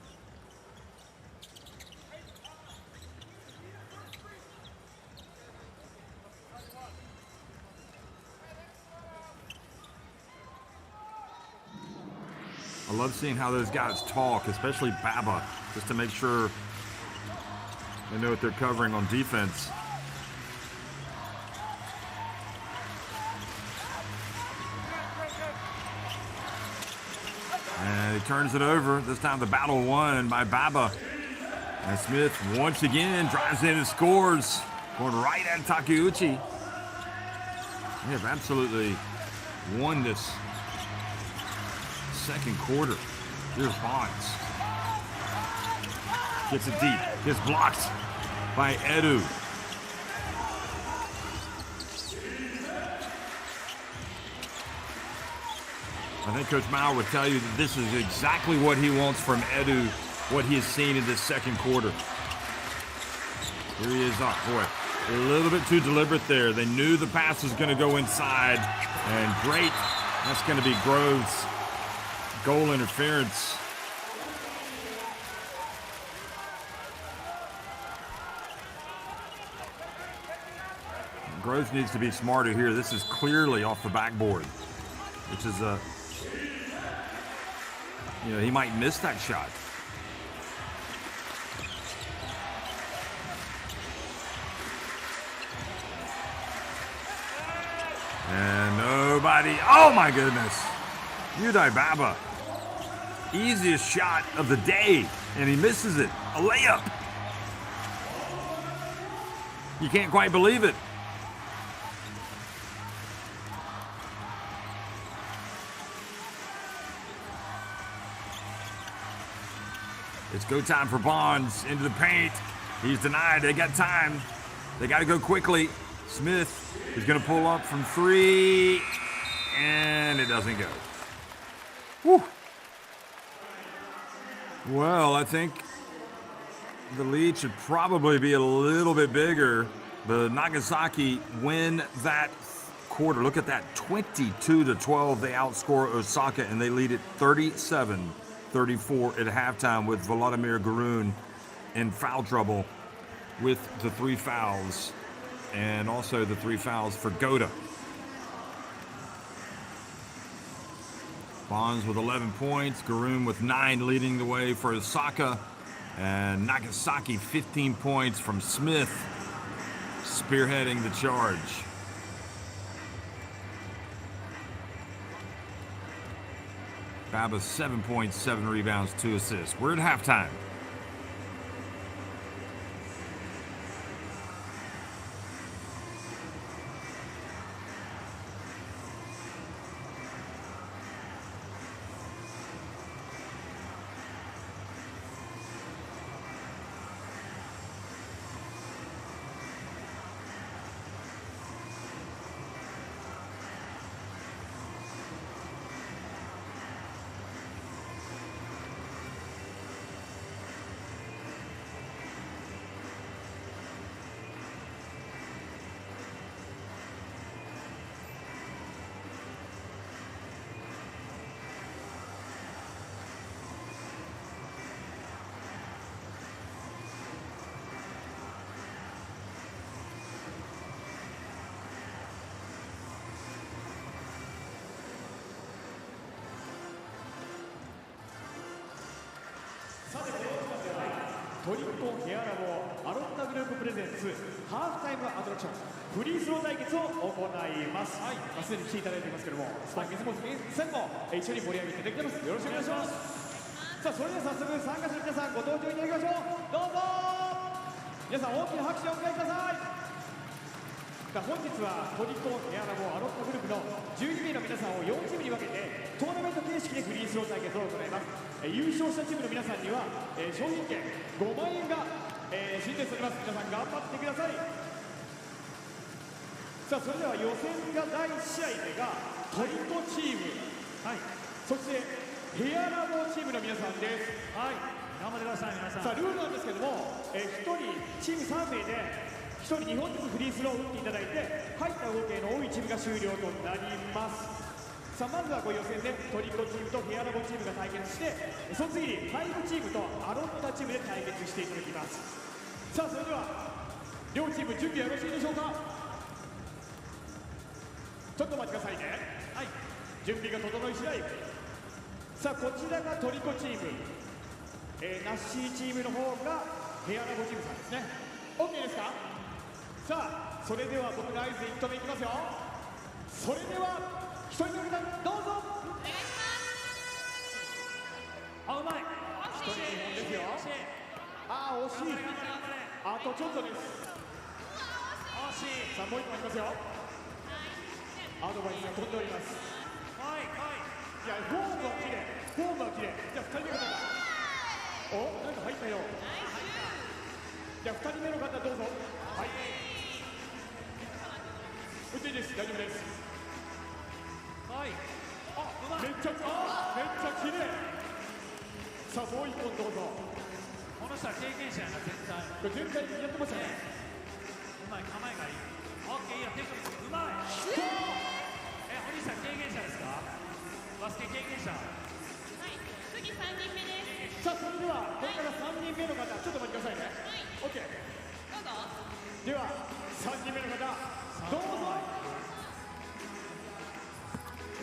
I love seeing how those guys talk, especially Baba, just to make sure they know what they're covering on defense. And he turns it over. This time the battle won by Baba. And Smith once again drives in and scores. Going right at Takeuchi. They have absolutely won this second quarter. Here's Bonds. Gets it deep. Gets blocked by Edu. I think Coach Mao would tell you that this is exactly what he wants from Edu, what he has seen in this second quarter. Here he is up, boy. A little bit too deliberate there. They knew the pass was going to go inside, and great. That's going to be Groves' goal interference. Groves needs to be smarter here. This is clearly off the backboard, which is a, he might miss that shot. And nobody, oh my goodness. Udai Baba, easiest shot of the day, and he misses it. A layup. You can't quite believe it. It's go time for Bonds into the paint. He's denied. They got time. They got to go quickly. Smith is going to pull up from three, and it doesn't go. Whew. Well, I think the lead should probably be a little bit bigger. The Nagasaki win that quarter. Look at that, 22-12. They outscore Osaka, and they lead it 37-34 at halftime with Vladimir Garun in foul trouble with the 3 fouls, and also the 3 fouls for Goda. Bonds with 11 points, Garun with 9 leading the way for Osaka, and Nagasaki 15 points from Smith spearheading the charge. Baba 7 points, 7 rebounds, 2 assists. We're at halftime.トリッコヘアラボアロッタグループプレゼンツハーフタイムアトラクションフリースロー対決を行います。すでに来ていただいていますけども、スパイクスポーツ戦も一緒に盛り上げていただきます。よろしくお願いします。さあ、それでは早速参加する皆さんご登場いただきましょう。どうぞ皆さん大きな拍手をお願いください。本日はトリコンヘアラボアロッタグループの12名の皆さんを4チームに分けてトーナメント形式でフリースロー対決を行います。優勝したチームの皆さんには商品券5万円が進呈されます。皆さん頑張ってください。さあそれでは予選が第1試合目がトリコチーム、はい、そしてヘアラボチームの皆さんです。はい、頑張ってください皆さん。さあルールなんですけども、1人チーム3名で1人2本ずつフリースローを打っていただいて入った合計の多いチームが終了となります。さあまずは予選でトリコチームとヘアラボチームが対決して、その次に5チームとアロッタチームで対決していただきます。さあそれでは両チーム準備はよろしいでしょうか。ちょっとお待ちくださいね。はい、準備が整い次第、さあこちらがトリコチーム、ナッシーチームの方がヘアラボチームさんですね。 OK ですか。さあそれでは僕の合図で1投目いきますよ。それでは1人の方どうぞ。お願いします。あ、うまい。1人2本ですよ。あー惜しい。あとちょっとです。惜しい。さあもう1本いきますよ。アドバイスが飛んでおります。はいはい。いやフォームは綺麗、フォームは綺麗。じゃあ2人目の方、お、なんか入ったよ。じゃあ2人目の方どうぞ。はい、打っていいです。大丈夫です。はい。あ、めっちゃ綺麗。さあもう1本どうぞ。この人は経験者やな。これ全体やってましたね。うまい、構えがいい。オッケー、いいや、テンションです。うまい。堀さん経験者ですか。バスケ経験者。はい、次3人目です。さあそれではこれから3人目の方、ちょっと待ってくださいね。はい、オッケー、どうぞ。では3人目の方どうぞ。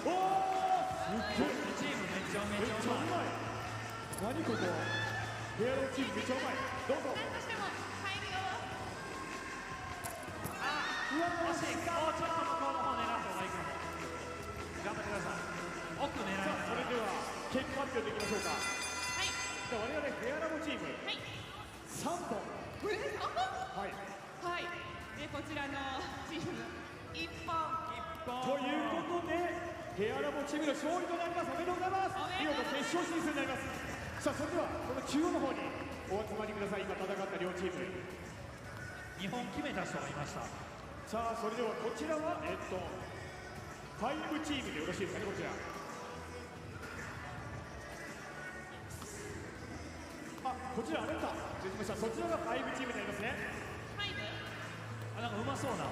おお、すっげえ。チームめちゃめちゃうまい。何ここ、ヘアローチームめっちゃうまい。どうぞ。何としても入るよ。あ、うわ惜しい。もうちょっと向こうの方狙った方がいいかも。頑張ってください。奥狙い。さあそれでは結果発表でいきましょうか。はい、じゃあ我々ヘアラボチーム、はい、3本。はいはい、でこちらのチーム1本ということでヘアラボチームの勝利となります。おめでとうございます。見事決勝進出になります。さあそれではこの中央の方にお集まりください。今戦った両チーム2本決めた人がいました。さあそれではこちらは5チームでよろしいですかね。こちら、あ、こちらあれか、出てました。そちらが5チームになりますね。5？あ、なんかうまそうな。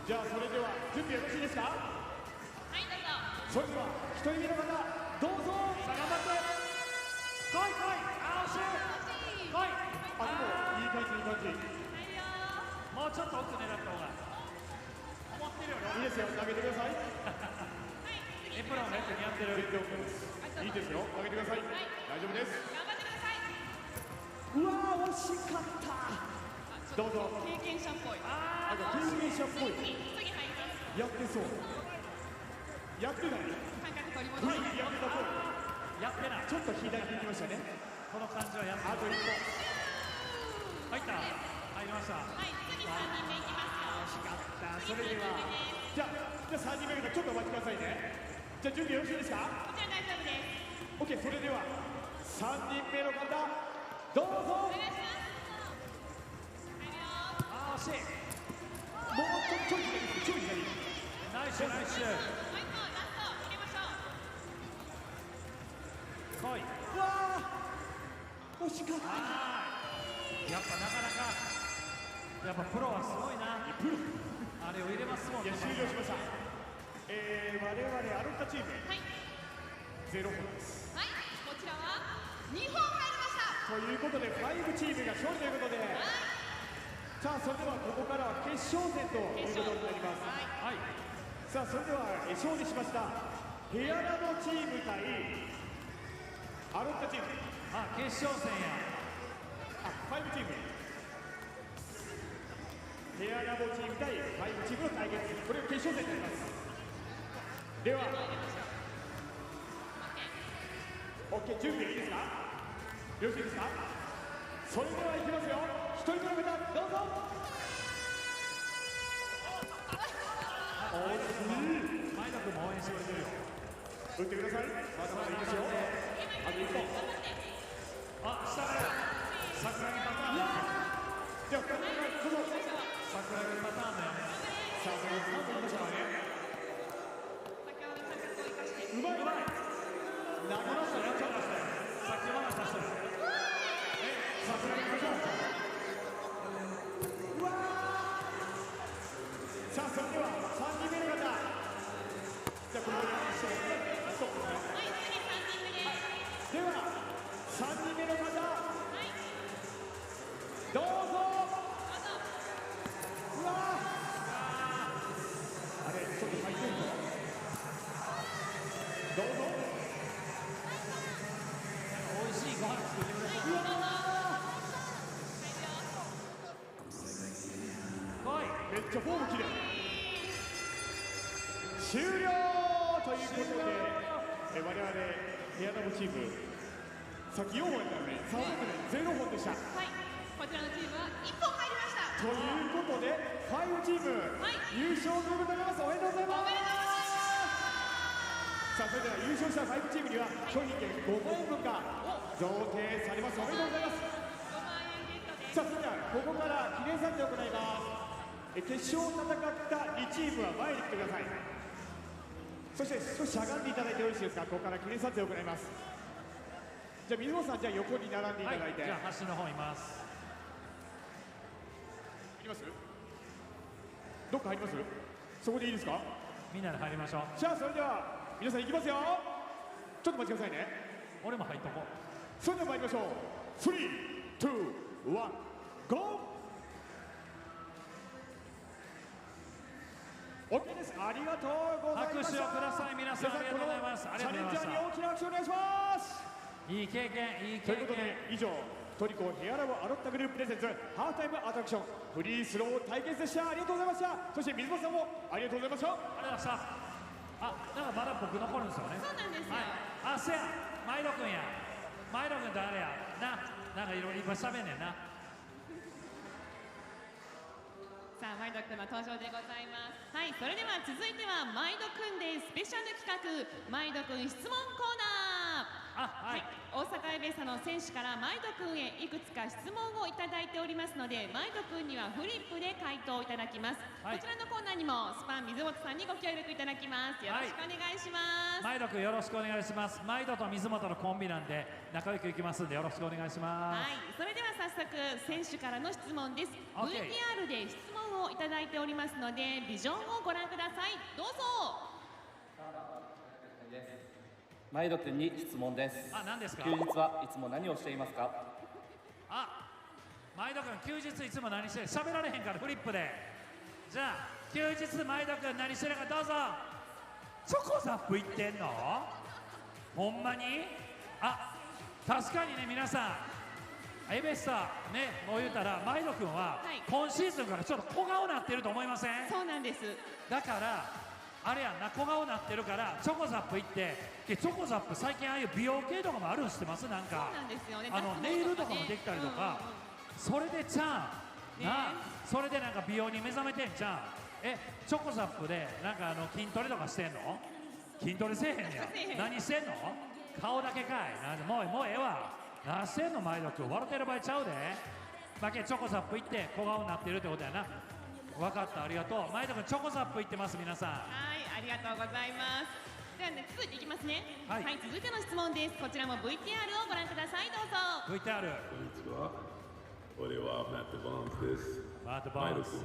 じゃあそれでは準備よろしいですか。はい、どうぞ。それでは1人目の方どうぞ。さあ頑張って来い来い。あ、惜しい。来い。あ、でもいい感じいい感じ。もうちょっと奥狙った方が思ってるよりいいですよ。投げてください。エプロンめっちゃ似合ってる。全然 OK です。いいですよ、投げてください。大丈夫です。頑張ってください。うわー惜しかった。どうぞ。経験者っぽい。あ、経験者っぽい。次入ります。やってそう。やってない。感覚取り戻し。やってたそう。やってない。ちょっと左に行きましたね。この感じはやってない。あと1個。入った。入りました。はい、次3人目いきますよ。惜しかった。それではじゃあ3人目の方ちょっとお待ちくださいね。じゃあ準備よろしいですか。こちら大丈夫です。 OK、 それでは3人目の方どうぞ。お願いします。あー惜しい。もうちょい左、ちょい左。ナイスナイス。もう一個ラスト入れましょう。来い。うわー惜しかった。やっぱなかなかやっぱプロはすごいな。プロあれを入れますもんね。いや終了しました。我々アロッタチーム、はい、0本です。はい、こちらは2本入りました。ということで5チームが勝利ということで、はい、さあそれではここからは決勝戦ということになります。はい、さあそれでは勝利しましたヘアラボチーム対アロッタチーム、あ、決勝戦や。あ、5チーム、ヘアラボチーム対5チームの対決、これが決勝戦になります。では OK、 準備はいいですか。よろしいですか。それではいきますよ。1人目の方どうぞ。にしてくれてるよ。打ってください。まだまだいいですよ。あと1本。あ、下から桜木パターンだ。じゃあ、どうぞ。桜木パターンだよね。さあ、その3本いきましたからね。うまい。投げましたね。ちょっとさっきまださしてる。桜木パターン。うわー。さあ、それでは3人目の方。じゃあ、これをしてストップですね。では、3人目の方。どうぞ。うわー。あれ、ちょっと入ってるの。どうぞ。美味しいご飯作ってくれた。うわ来い。めっちゃフォームきれい。終了ということで、我々ヘアダブチーム、さっき4本やったのね、3本で0本でした。はい、こちらのチームは1本入りました。ということで、5チーム、はい優勝ということになります。おめでとうございます。おめでとうございます。さあ、それでは優勝した5チームには商品券5万円分が贈呈されます。おめでとうございます。5万円ゲットです。さあ、それではここから記念撮影を行います。決勝を戦った2チームは前に来てください。そして少ししゃがんでいただいてよろしいですか。ここから記念撮影を行います。じゃあ水本さん、じゃあ横に並んでいただいて、じゃあ端の方います。いきます。どっか入ります。そこでいいですか。みんなで入りましょう。じゃあそれでは皆さんいきますよ。ちょっと待ってくださいね。俺も入っとこう。それでは参りましょう。3、2、1、GO。 OK です。ありがとうございました。拍手をください。皆さんありがとうございます。ありチャがとうございまレンジャーに大きな拍手をお願いします。いい経験、いい経ということで験。以上、トリコヘアラボアロッタグループプレゼンツハーフタイムアトラクションフリースロー対決でした。ありがとうございました。そして水本さんもありがとうございました。ありがとうございました。あ、なんかまだ僕残るんですよね。そうなんですよ。はい。あ、せや、マイド君や。マイド君とあれや。なんかいろいろいっぱい喋んねんな。さあ、マイドくんの登場でございます。はい、それでは続いてはマイドくんでスペシャル企画マイドくん質問コーナー。あ、はい。大阪エベッサの選手からマイドくんへいくつか質問をいただいておりますので、マイドくんにはフリップで回答いただきます。はい、こちらのコーナーにもスパン水本さんにご協力いただきます。よろしくお願いします。マイド君よろしくお願いします。マイドと水本のコンビなんで仲良くいきますんでよろしくお願いします。はい、それでは早速選手からの質問です。OK VTR で質問をいただいておりますので、ビジョンをご覧ください。どうぞ。マイド君に質問です。あ、何ですか。休日はいつも何をしていますか。あ、マイド君休日いつも何してる。喋られへんからフリップで。じゃあ休日マイド君何してるかどうぞ。チョコザップ行ってんの？ほんまに？あ、確かにね、皆さんエベッサね、もう言うたらマイド君ははい今シーズンからちょっと小顔なってると思いません？そうなんです。だからあれやんな、小顔なってるからチョコザップ行って、チョコザップ最近ああいう美容系とかもあるん知ってます？なんかそうなんですよね。ネイルとかもできたりとか、それでちゃん、な、それでなんか美容に目覚めてんじゃん。チョコザップでなんか筋トレとかしてんの？筋トレせえへんねや。何してんの？顔だけかい。なんでもうええわ。何してんのマイド君、笑ってる場合ちゃうで。だけチョコザップ行って小顔になってるってことやな。分かった、ありがとう。マイド君チョコザップ行ってます。皆さん、はい、ありがとうございます。ではね、続いていきますね。はい続いての質問です。こちらも VTR をご覧ください。どうぞ。 VTR。こんにちは。俺はマット・バーンズです。マットバマイドーンズ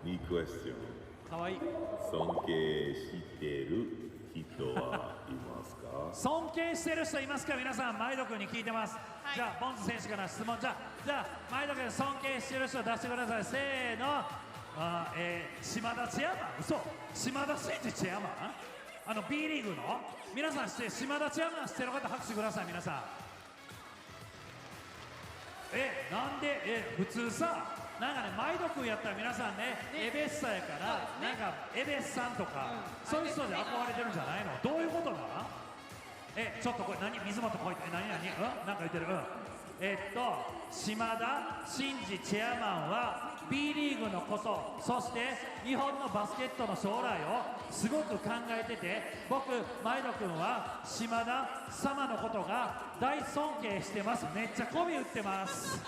君、いいクエスチョン。かわいい。尊敬してる人はいますか？尊敬してる人いますか？皆さん、マイド君に聞いてます。いじゃあボンズ選手から質問。じゃあマイド君尊敬してる人出してください。せーの。島田チェアマン。嘘。島田真二チェアマン、B リーグの皆さん知って、島田チェアマン知ってる方拍手ください。皆さん、なんで普通さ、なんかね、マイド君やったら皆さんね、エベッサやから、なんかエベッサンとか、そういう人で憧れてるんじゃないの？どういうことな？ちょっとこれ何？水本こいて何？なんか言ってる。島田真二チェアマンは B リーグのこと、そして日本のバスケットの将来をすごく考えてて、僕マイド君は島田様のことが大尊敬してます。めっちゃ媚び打ってます。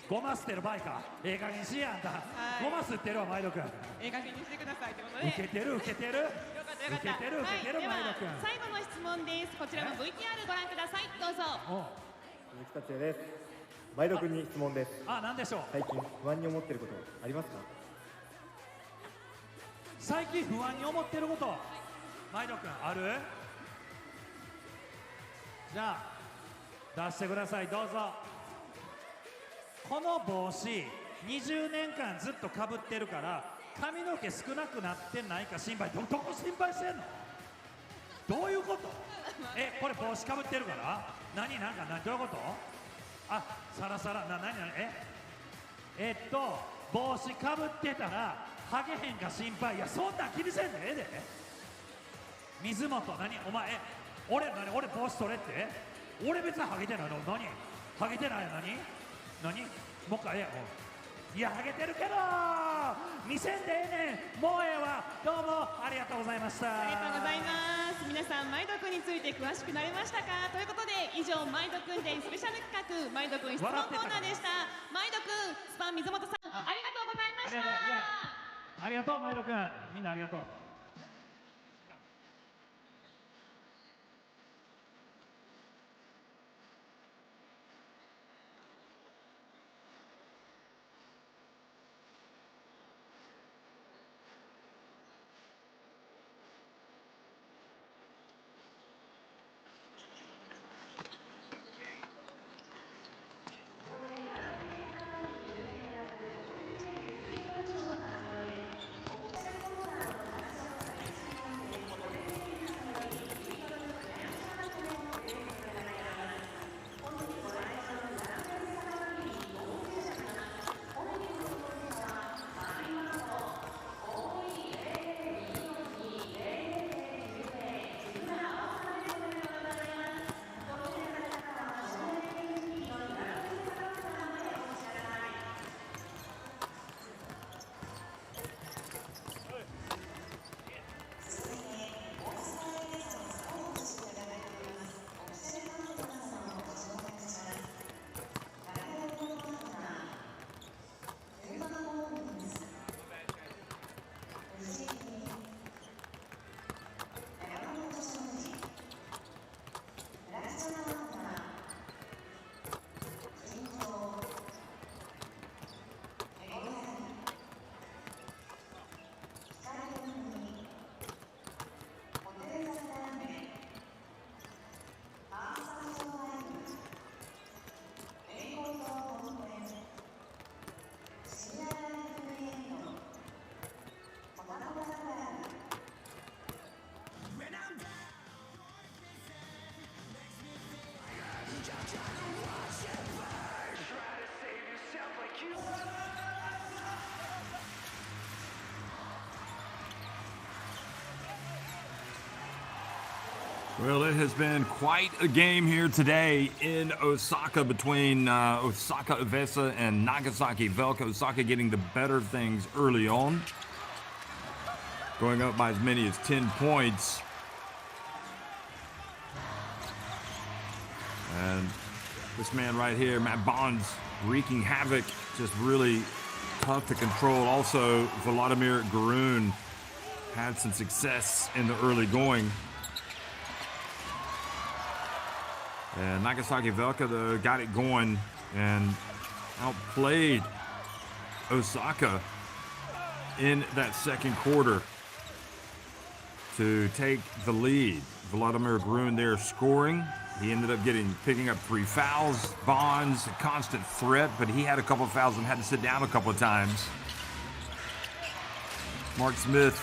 ごますってる場合か。ええ加減しやあんた。ごますってるわマイド君。ええ加減にしてくださいということで。受けてる受けてる。よかったよかった。受けてる受けてる、ではマイド君。最後の質問です。こちらの VTR ご覧ください。どうぞ。鈴木達也です。前田君に質問です。あ、なんでしょう。最近不安に思っていることありますか？最近不安に思ってること、マイド君ある？じゃあ出してください、どうぞ。この帽子20年間ずっとかぶってるから髪の毛少なくなってないか心配。どこ心配してんの？どういうこと？これ帽子かぶってるから？どういうこと？あ、サラサラ帽子かぶってたらハゲへんか心配。いや、そんなん気にせんでええで。水本お前俺帽子取れって？俺別にハゲてないの？ハゲてない？もう一回いや、ハゲてるけど見せんでええねん。もうええわ。どうもありがとうございました。ありがとうございます。皆さん、マイド君について詳しくなれましたか？ということで、以上、マイド君でスペシャル企画、マイド君質問コーナーでした。マイド君、スパン水本さん、ありがとうございました。ありがとう、マイド君。みんなありがとう。Well, it has been quite a game here today in Osaka between Osaka EVESSA and Nagasaki VELCA. Osaka getting the better things early on, going up by as many as 10 points. And this man right here, Matt Bonds, wreaking havoc, just really tough to control. Also, Vladimir Garoon had some success in the early going. And Nagasaki VELCA, though, got it going and outplayed Osaka in that second quarter to take the lead. Vladimir Garoon there scoring. He ended up picking up 3 fouls. Bonds, a constant threat, but he had a couple of fouls and had to sit down a couple of times. Mark Smith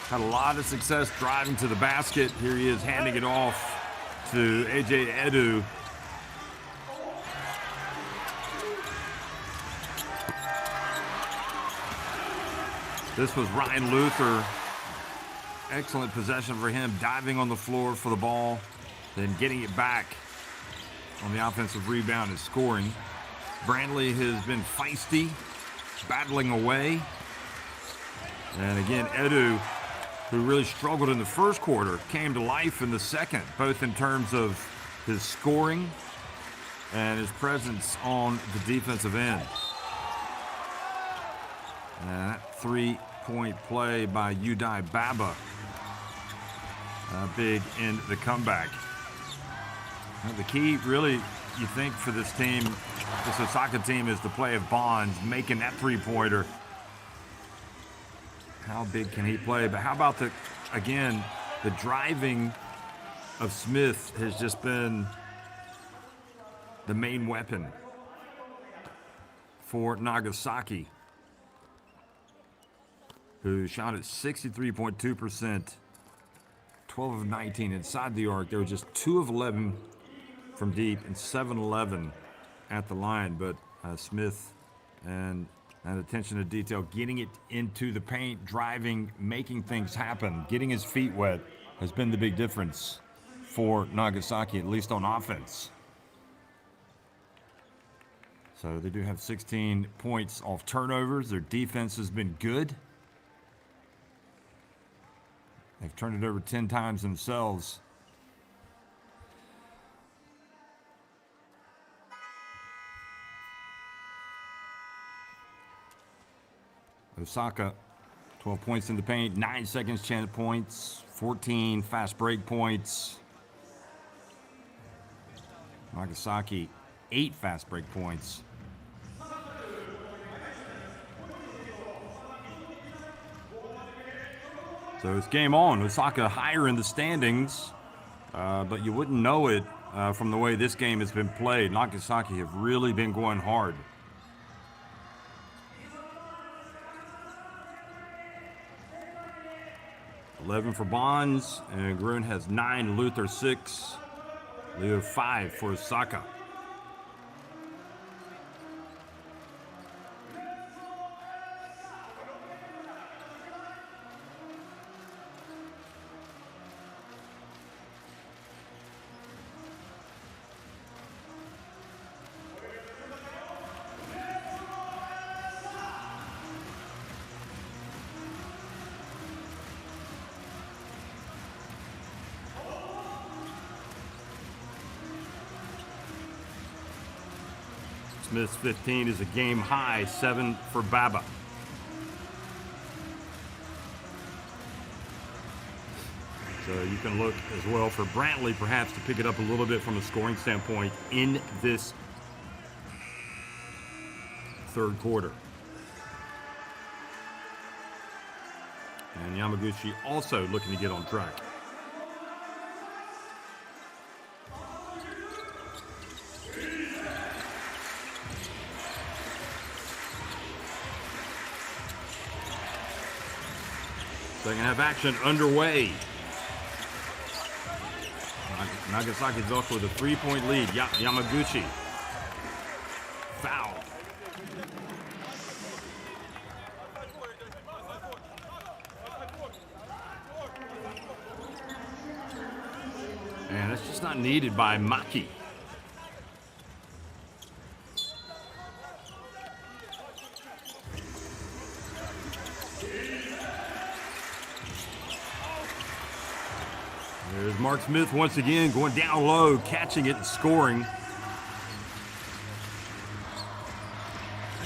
had a lot of success driving to the basket. Here he is handing it off to AJ Edu. This was Ryan Luther. Excellent possession for him, diving on the floor for the ball, then getting it back on the offensive rebound and scoring. Brantley has been feisty battling away. And again, Edu, who really struggled in the first quarter, came to life in the second, both in terms of his scoring and his presence on the defensive end. And that 3-point play by Udai Baba, big in the comeback. Now, the key, really, you think, for this team, this Osaka team, is the play of Bonds, making that three-pointer. How big can he play? But how about the driving of Smith has just been the main weapon for Nagasaki, who shot at 63.2%, 12 of 19 inside the arc. They were just 2 of 11 from deep and 7-11 at the line. But Smith and attention to detail, getting it into the paint, driving, making things happen, getting his feet wet has been the big difference for Nagasaki, at least on offense. So they do have 16 points off turnovers. Their defense has been good. They've turned it over 10 times themselves. Osaka, 12 points in the paint, 9 seconds chance points, 14 fast break points. Nagasaki, 8 fast break points. So it's game on. Osaka higher in the standings, but you wouldn't know it from the way this game has been played. Nagasaki have really been going hard. $11 for Bonds, and Grun has 9, Luther 6, Leo 5 for Osaka. Smith's 15 is a game high, 7 for Baba. So you can look as well for Brantley perhaps to pick it up a little bit from a scoring standpoint in this third quarter. And Yamaguchi also looking to get on track. Second half action underway. Nagasaki's off with a 3-point lead. Yamaguchi. Foul. And that's just not needed by Maki. There's Mark Smith once again going down low, catching it and scoring.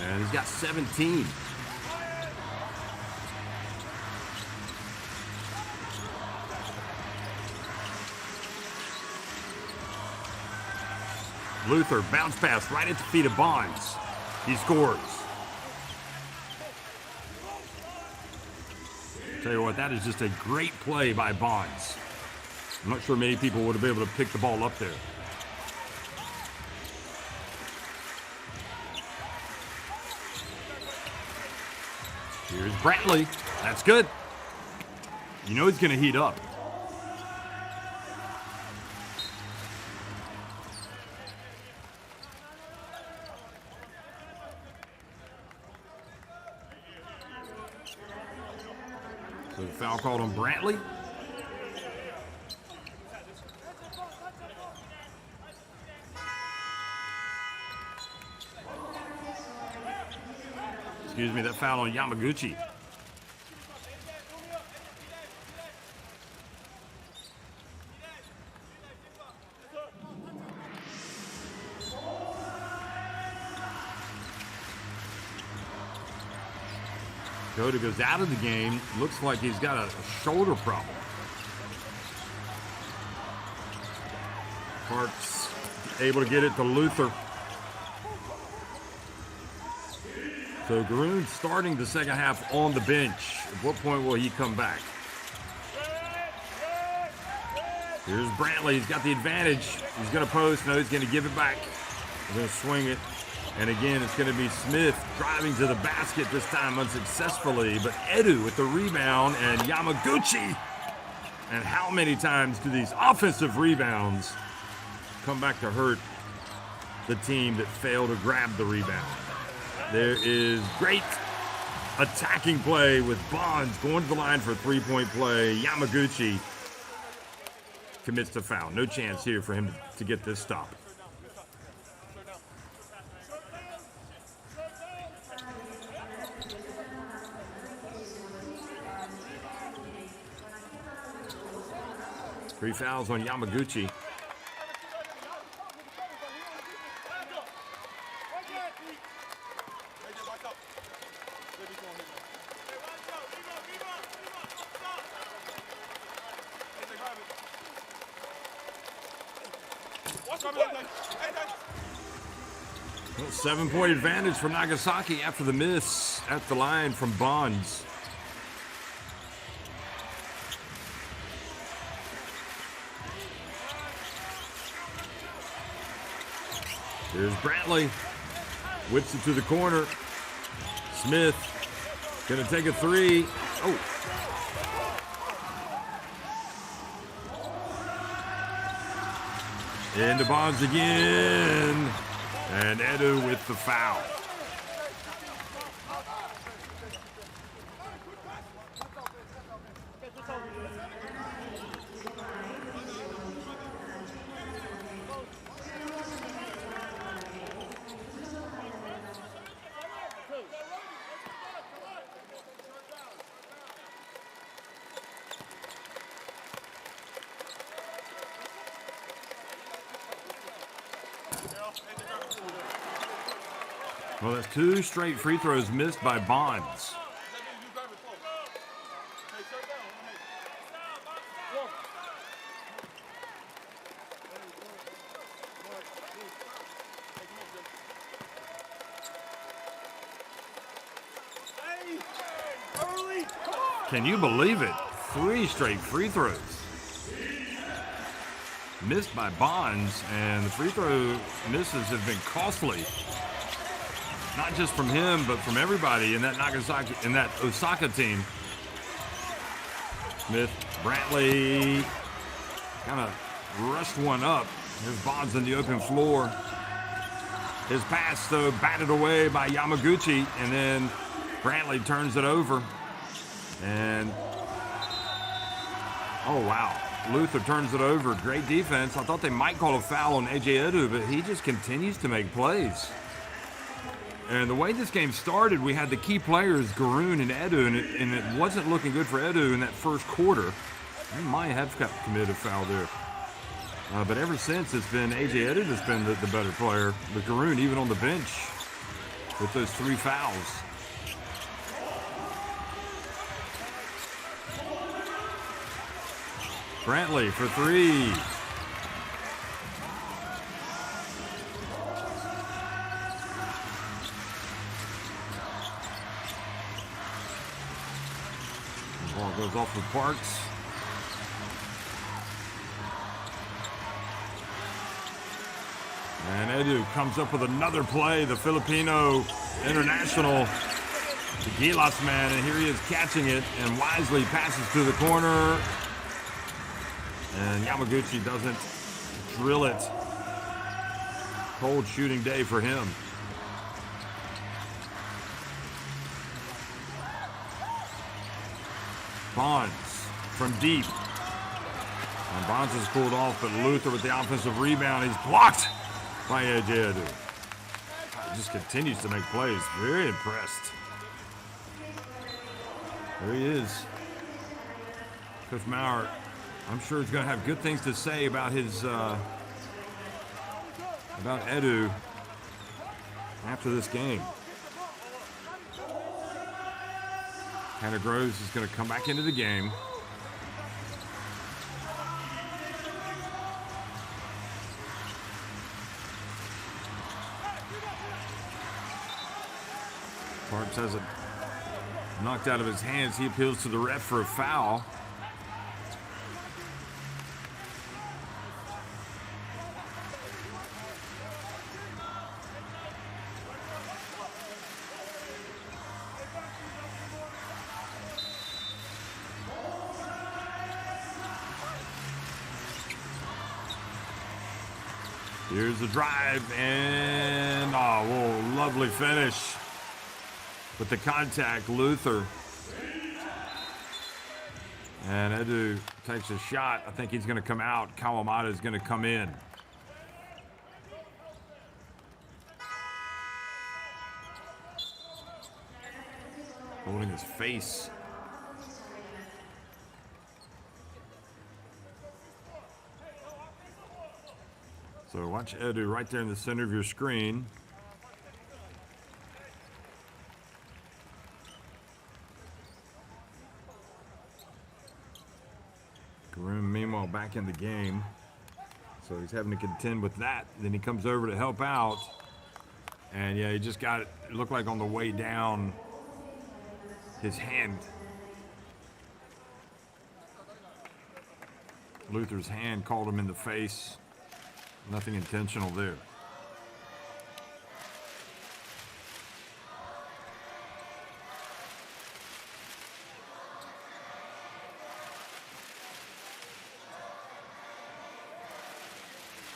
And he's got 17. Luther, bounce pass right at the feet of Bonds. He scores. Tell you what, that is just a great play by Bonds. I'm not sure many people would have been able to pick the ball up there. Here's Brantley. That's good. You know he's going to heat up. So the foul called on Brantley. excuse me, that foul on Yamaguchi. Kota goes out of the game. Looks like he's got a shoulder problem. Parks able to get it to Luther. So Garoon starting the second half on the bench. At what point will he come back? Here's Brantley. He's got the advantage. He's going to post. No, he's going to give it back. He's going to swing it. And again, it's going to be Smith driving to the basket, this time unsuccessfully. But Edu with the rebound and Yamaguchi. And how many times do these offensive rebounds come back to hurt the team that failed to grab the rebound? There is great attacking play with Bonds going to the line for a three-point play. Yamaguchi commits the foul. No chance here for him to get this stop. Three fouls on Yamaguchi. Well, 7-point advantage for Nagasaki after the miss at the line from Bonds. Here's Brantley, whips it to the corner. Smith gonna take a three. Oh. Into Bonds again. And Edu with the foul. Well, that's 2 straight free throws missed by Bonds. Can you believe it? 3 straight free throws missed by Bonds, and the free throw misses have been costly. Not just from him, but from everybody in that Nagasaki, in that Osaka team. Smith, Brantley, kind of rushed one up. There's Bonds on the open floor. His pass, though, batted away by Yamaguchi, and then Brantley turns it over. And, oh, wow. Luther turns it over. Great defense. I thought they might call a foul on AJ Edu, but he just continues to make plays. And the way this game started, we had the key players, Garoon and Edu, and it wasn't looking good for Edu in that first quarter. He might have committed a foul there. But ever since, it's been AJ Edu that's been the better player. But Garoon, even on the bench, with those 3 fouls. Brantley for 3. Ball goes off with Parks. And Edu comes up with another play. The Filipino international, the Gilas man, and here he is catching it, and wisely passes to the corner. And Yamaguchi doesn't drill it. Cold shooting day for him. Bonds from deep. And Bonds is cooled off, but Luther with the offensive rebound. He's blocked by AJ Edu. He just continues to make plays. Very impressed There he is. Coach Maurer, I'm sure he's going to have good things to say about his about Edu after this game. Tanner Groves is going to come back into the game. Parks has it knocked out of his hands. He appeals to the ref for a foul. Here's the drive, and oh, whoa, lovely finish. With the contact, Luther. And Edu takes a shot. I think he's going to come out. Kawamata is going to come in. Holding his face. So watch Edu right there in the center of your screen. Karoom, meanwhile, back in the game. So he's having to contend with that. Then he comes over to help out. And yeah, he just got it. It looked like on the way down, his hand. Luther's hand called him in the face. Nothing intentional there.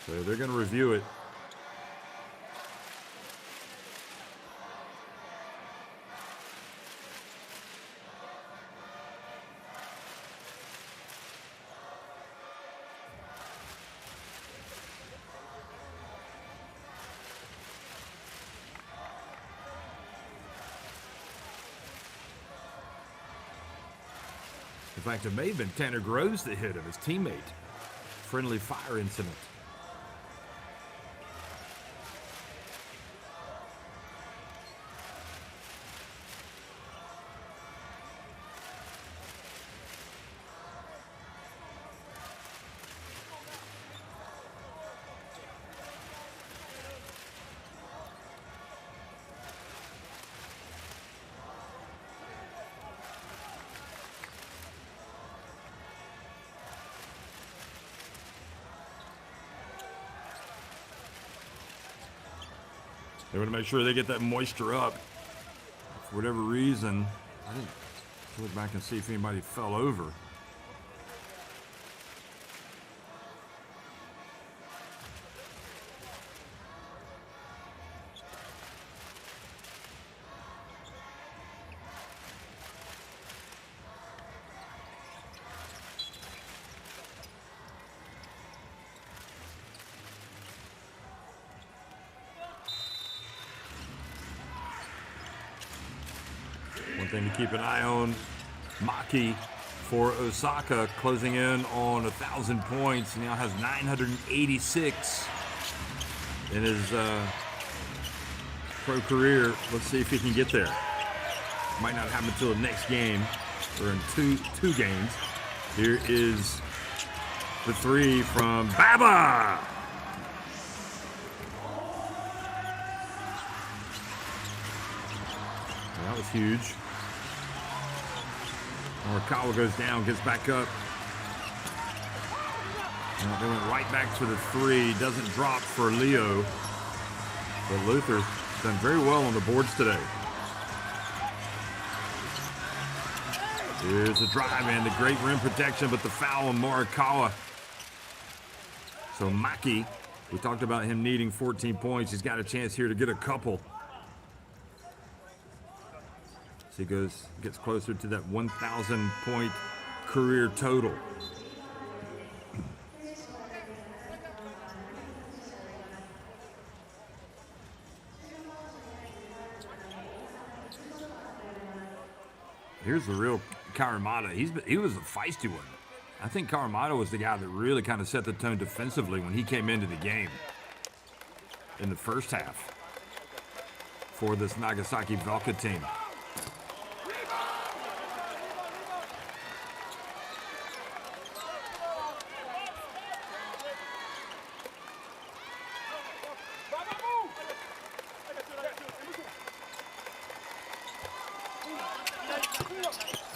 So they're going to review it. In fact, it may have been Tanner Groves that hit him, his teammate. Friendly fire incident. They want to make sure they get that moisture up. For whatever reason, I didn't look back and see if anybody fell over. One thing to keep an eye on, Maki for Osaka closing in on 1,000 points. He now has 986 in his pro career. Let's see if he can get there. Might not happen until the next game, or in two games. Here is the three from Baba. That was huge. Morikawa goes down, gets back up. And they went right back to the three. Doesn't drop for Leo. But Luther's done very well on the boards today. Here's the drive and the great rim protection, but the foul on Morikawa. So Maki, we talked about him needing 14 points. He's got a chance here to get a couple. So he gets closer to that 1,000 point career total. Here's the real Karamata. He was a feisty one. I think Karamata was the guy that really kind of set the tone defensively when he came into the game in the first half for this Nagasaki VELCA team.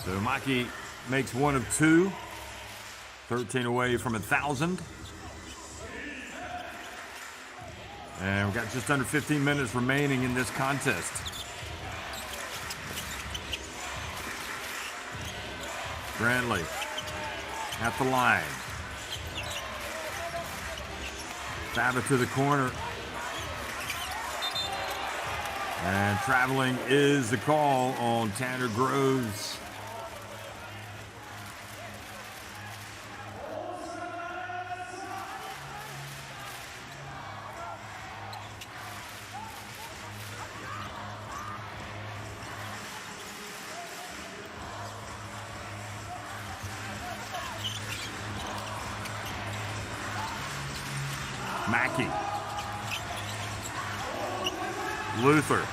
So Maki makes one of two, 13 away from 1,000. And we've got just under 15 minutes remaining in this contest. Brantley at the line. Faba to the corner. And traveling is the call on Tanner Groves. Mackey. Luther.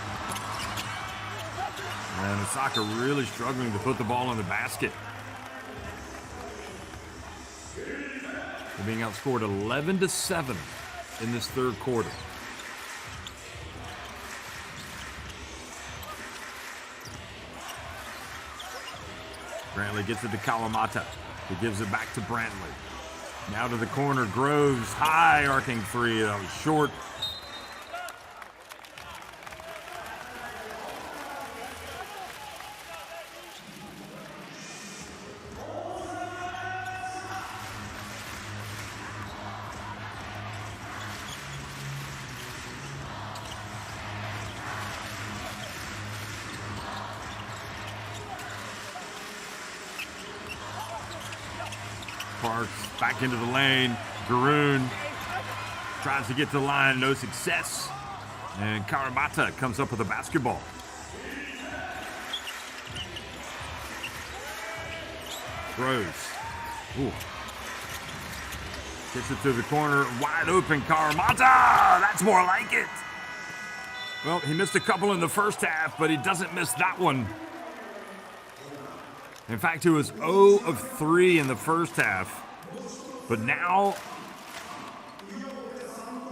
And Osaka really struggling to put the ball in the basket. They're being outscored 11-7 in this third quarter. Brantley gets it to Kalamata, who gives it back to Brantley. Now to the corner, Groves, high arcing three, that was short. Parks back into the lane. Garoon tries to get to the line, no success. And Karamata comes up with a basketball. Groves. Ooh. Gets it to the corner, wide open Karamata! That's more like it! Well, he missed a couple in the first half, but he doesn't miss that one. In fact, he was 0 of 3 in the first half. But now,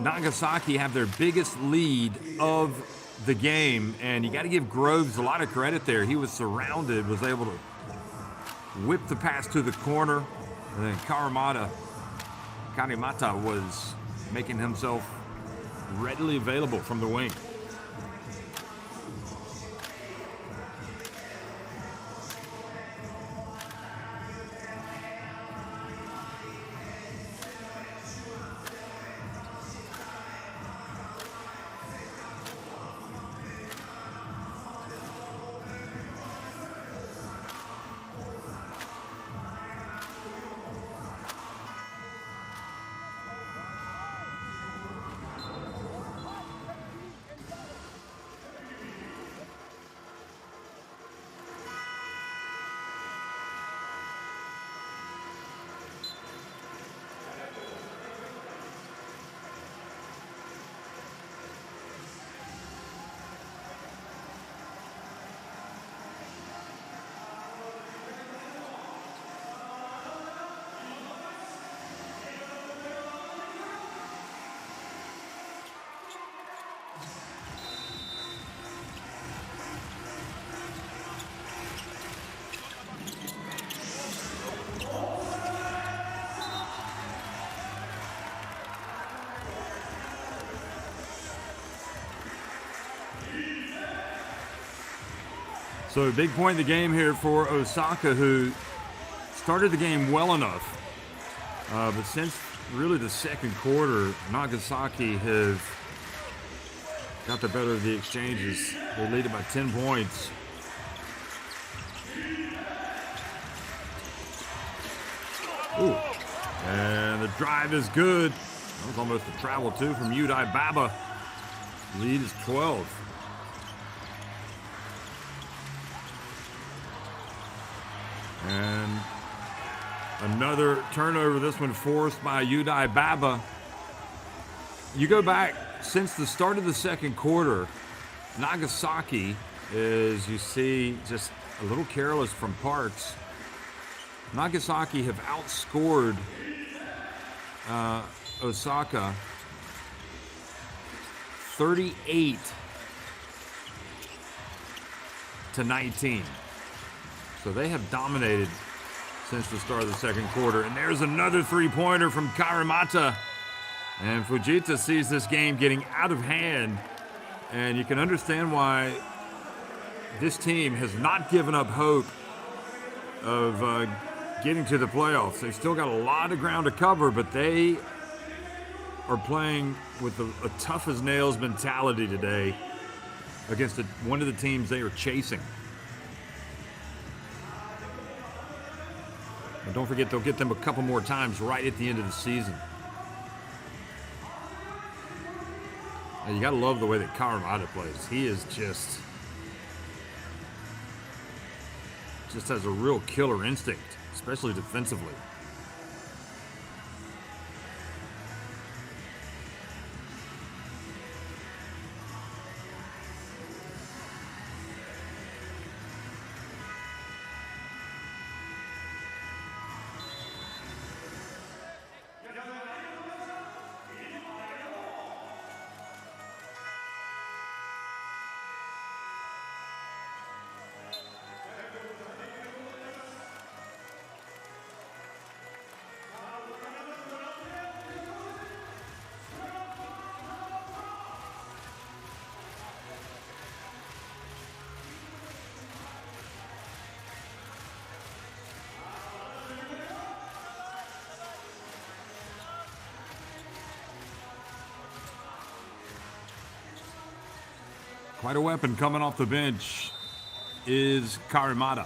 Nagasaki have their biggest lead of the game. And you got to give Groves a lot of credit there. He was surrounded, was able to whip the pass to the corner. And then Karamata was making himself readily available from the wing. So a big point in the game here for Osaka, who started the game well enough. But since really the second quarter, Nagasaki have got the better of the exchanges. They lead it by 10 points. Ooh. And the drive is good. That was almost a travel too from Udai Baba. Lead is 12. And another turnover, this one forced by Udai Baba. You go back, since the start of the second quarter, Nagasaki, as you see, just a little careless from Parks. Nagasaki have outscored Osaka 38-19. So they have dominated since the start of the second quarter. And there's another three-pointer from Karimata. And Fujita sees this game getting out of hand. And you can understand why this team has not given up hope of getting to the playoffs. They've still got a lot of ground to cover, but they are playing with a tough as nails mentality today against one of the teams they are chasing. And don't forget, they'll get them a couple more times right at the end of the season. Now, you got to love the way that Karamata plays. He is just has a real killer instinct, especially defensively. Quite a weapon coming off the bench is Karimata.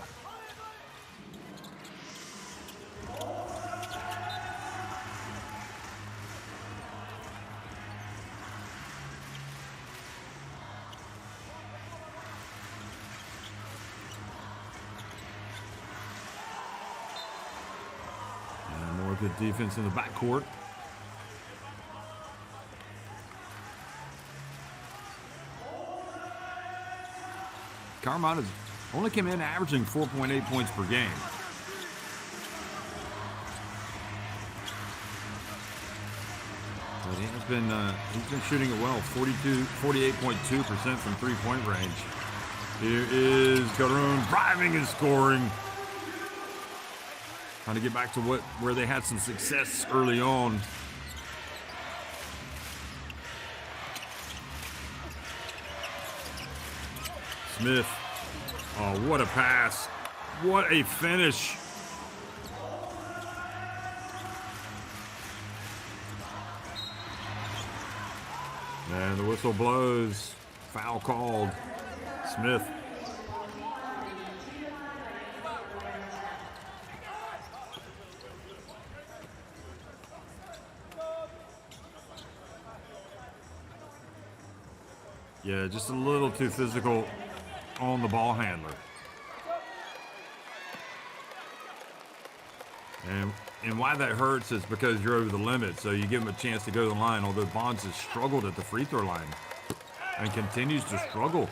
And more good defense in the backcourt. Karimata only came in averaging 4.8 points per game. But he's been shooting it well, 48.2% from three-point range. Here is Karun driving and scoring. Trying to get back to where they had some success early on. Smith. Oh, what a pass. What a finish. And the whistle blows. Foul called. Smith. Yeah, just a little too physical on the ball handler. And why that hurts is because you're over the limit, so you give him a chance to go to the line, although Bonds has struggled at the free throw line and continues to struggle.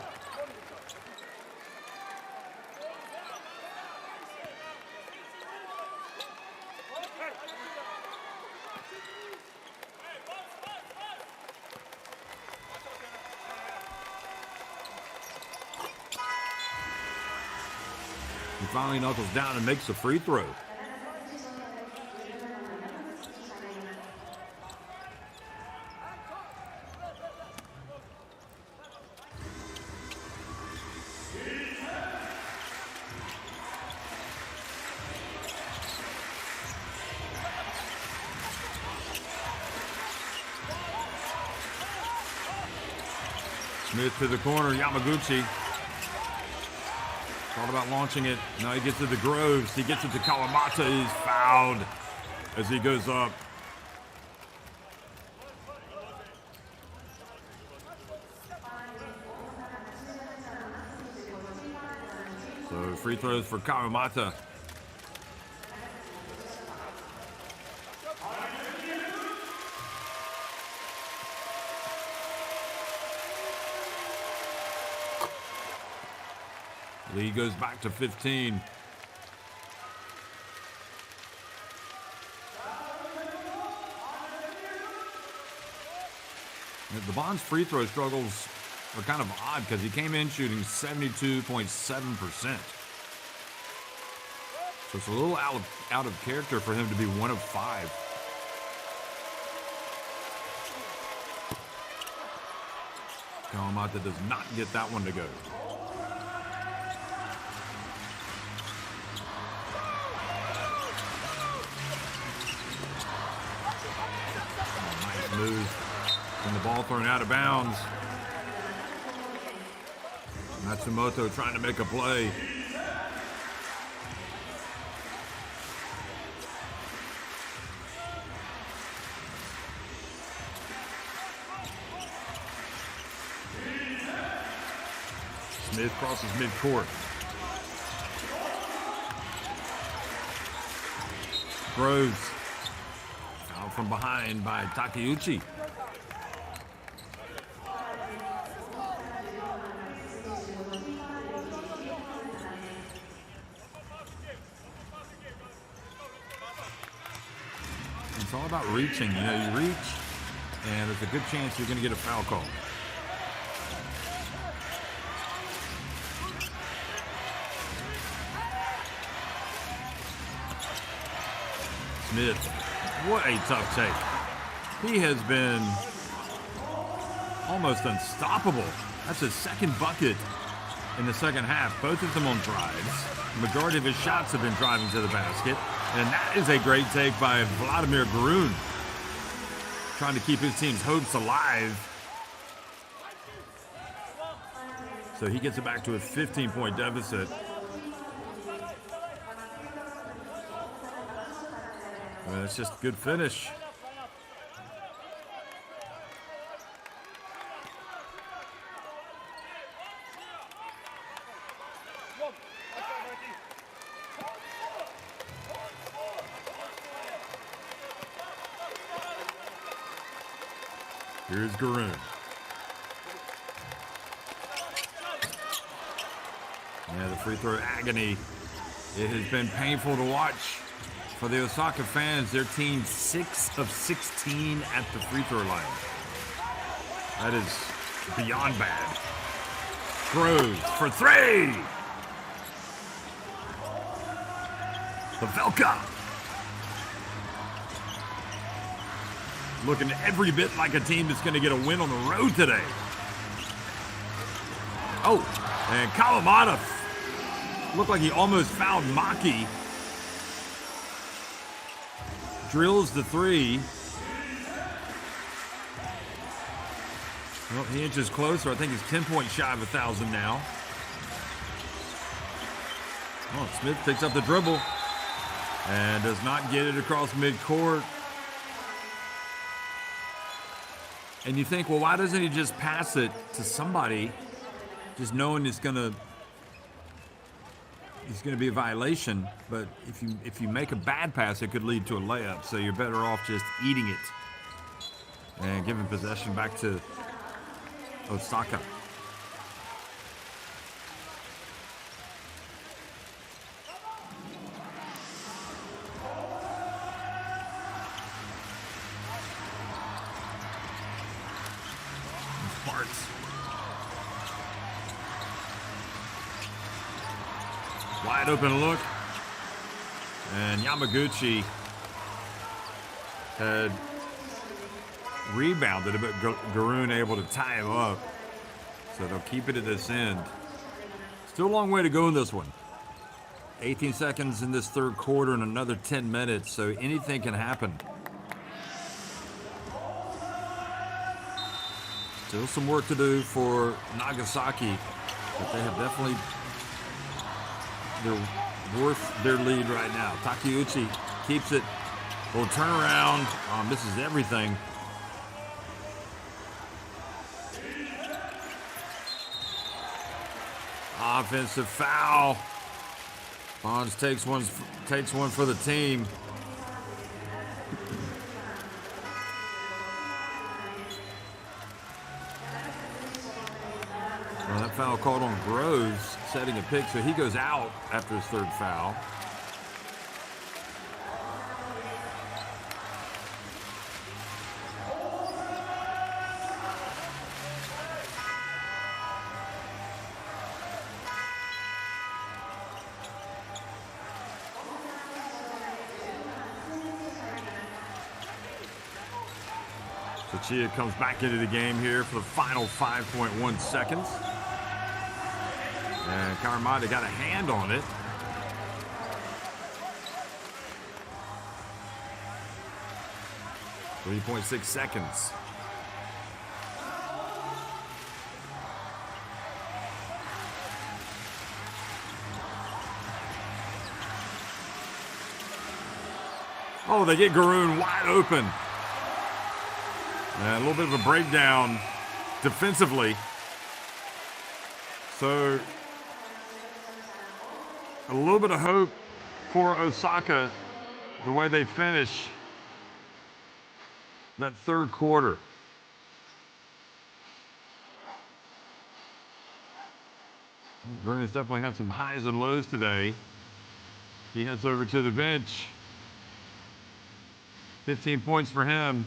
He finally knuckles down and makes a free throw. Smith to the corner, Yamaguchi. Thought about launching it. Now he gets to the Groves. He gets it to Kawamata. He's fouled as he goes up. So free throws for Kawamata. Lead goes back to 15. The Bond's free throw struggles are kind of odd because he came in shooting 72.7%. So it's a little out of character for him to be 1 of 5. Kawamata does not get that one to go. Nice move. And the ball thrown out of bounds. Matsumoto trying to make a play. Smith crosses midcourt. Throws. Foul from behind by Takeuchi. It's all about reaching. You know, you reach, and there's a good chance you're going to get a foul call. Smith, what a tough take. He has been almost unstoppable. That's his second bucket in the second half, both of them on drives. The majority of his shots have been driving to the basket. And that is a great take by Vladimir Garun, trying to keep his team's hopes alive. So he gets it back to a 15-point deficit. Well, it's just a good finish. Here's Garun. Yeah, the free throw agony. It has been painful to watch for the Osaka fans. Their team 6 of 16 at the free throw line. That is beyond bad. Throws for 3. The VELCA. Looking every bit like a team that's going to get a win on the road today. Oh, and Kawamata looked like he almost fouled Maki. Drills the 3. Well, he inches closer. I think he's 10 points shy of 1,000 now. Oh, Smith picks up the dribble and does not get it across midcourt. And you think, well, why doesn't he just pass it to somebody, just knowing it's gonna be a violation? But if you make a bad pass, it could lead to a layup. So you're better off just eating it and giving possession back to Osaka. Wide open look, and Yamaguchi had rebounded it, but Garun able to tie him up. So they'll keep it at this end. Still a long way to go in this one. 18 seconds in this third quarter and another 10 minutes, so anything can happen. Still some work to do for Nagasaki, but they have definitely, they're worth their lead right now. Takeuchi keeps it. Will turn around. Misses everything. Offensive foul. Bonds takes one for the team. Well, that foul called on Groves, setting a pick, so he goes out after his third foul. So Chia comes back into the game here for the final 5.1 seconds. And Karamata got a hand on it. .6 seconds. Oh, they get Garoon wide open. And a little bit of a breakdown defensively. So a little bit of hope for Osaka the way they finish that third quarter. Garoon's definitely had some highs and lows today. He heads over to the bench. 15 points for him.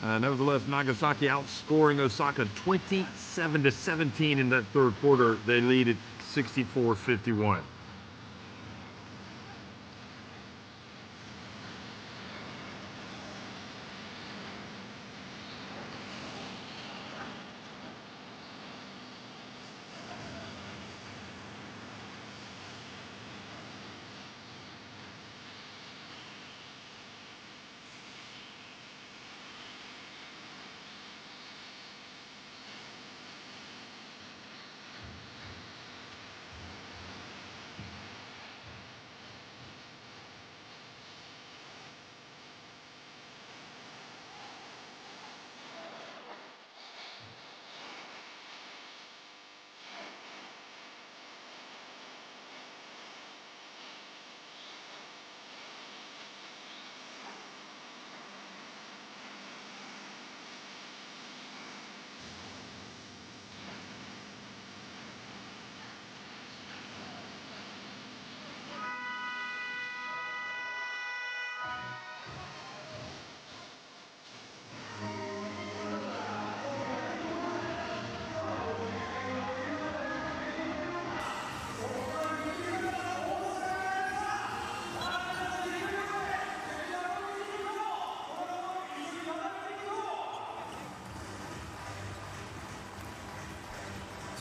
Nevertheless, Nagasaki outscoring Osaka 27-17 in that third quarter. They lead at 64-51.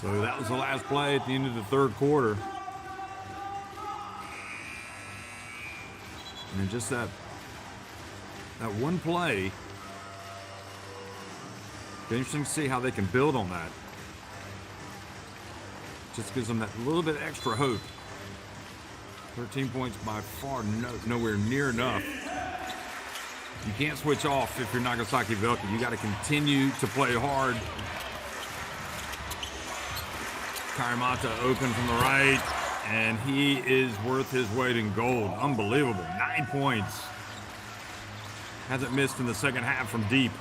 So that was the last play at the end of the third quarter. And just that one play, be interesting to see how they can build on that. Just gives them that little bit extra hope. 13 points by far nowhere near enough. You can't switch off if you're Nagasaki VELCA. You got to continue to play hard. Karamata open from the right, and he is worth his weight in gold. Unbelievable. 9 points. Hasn't missed in the second half from deep.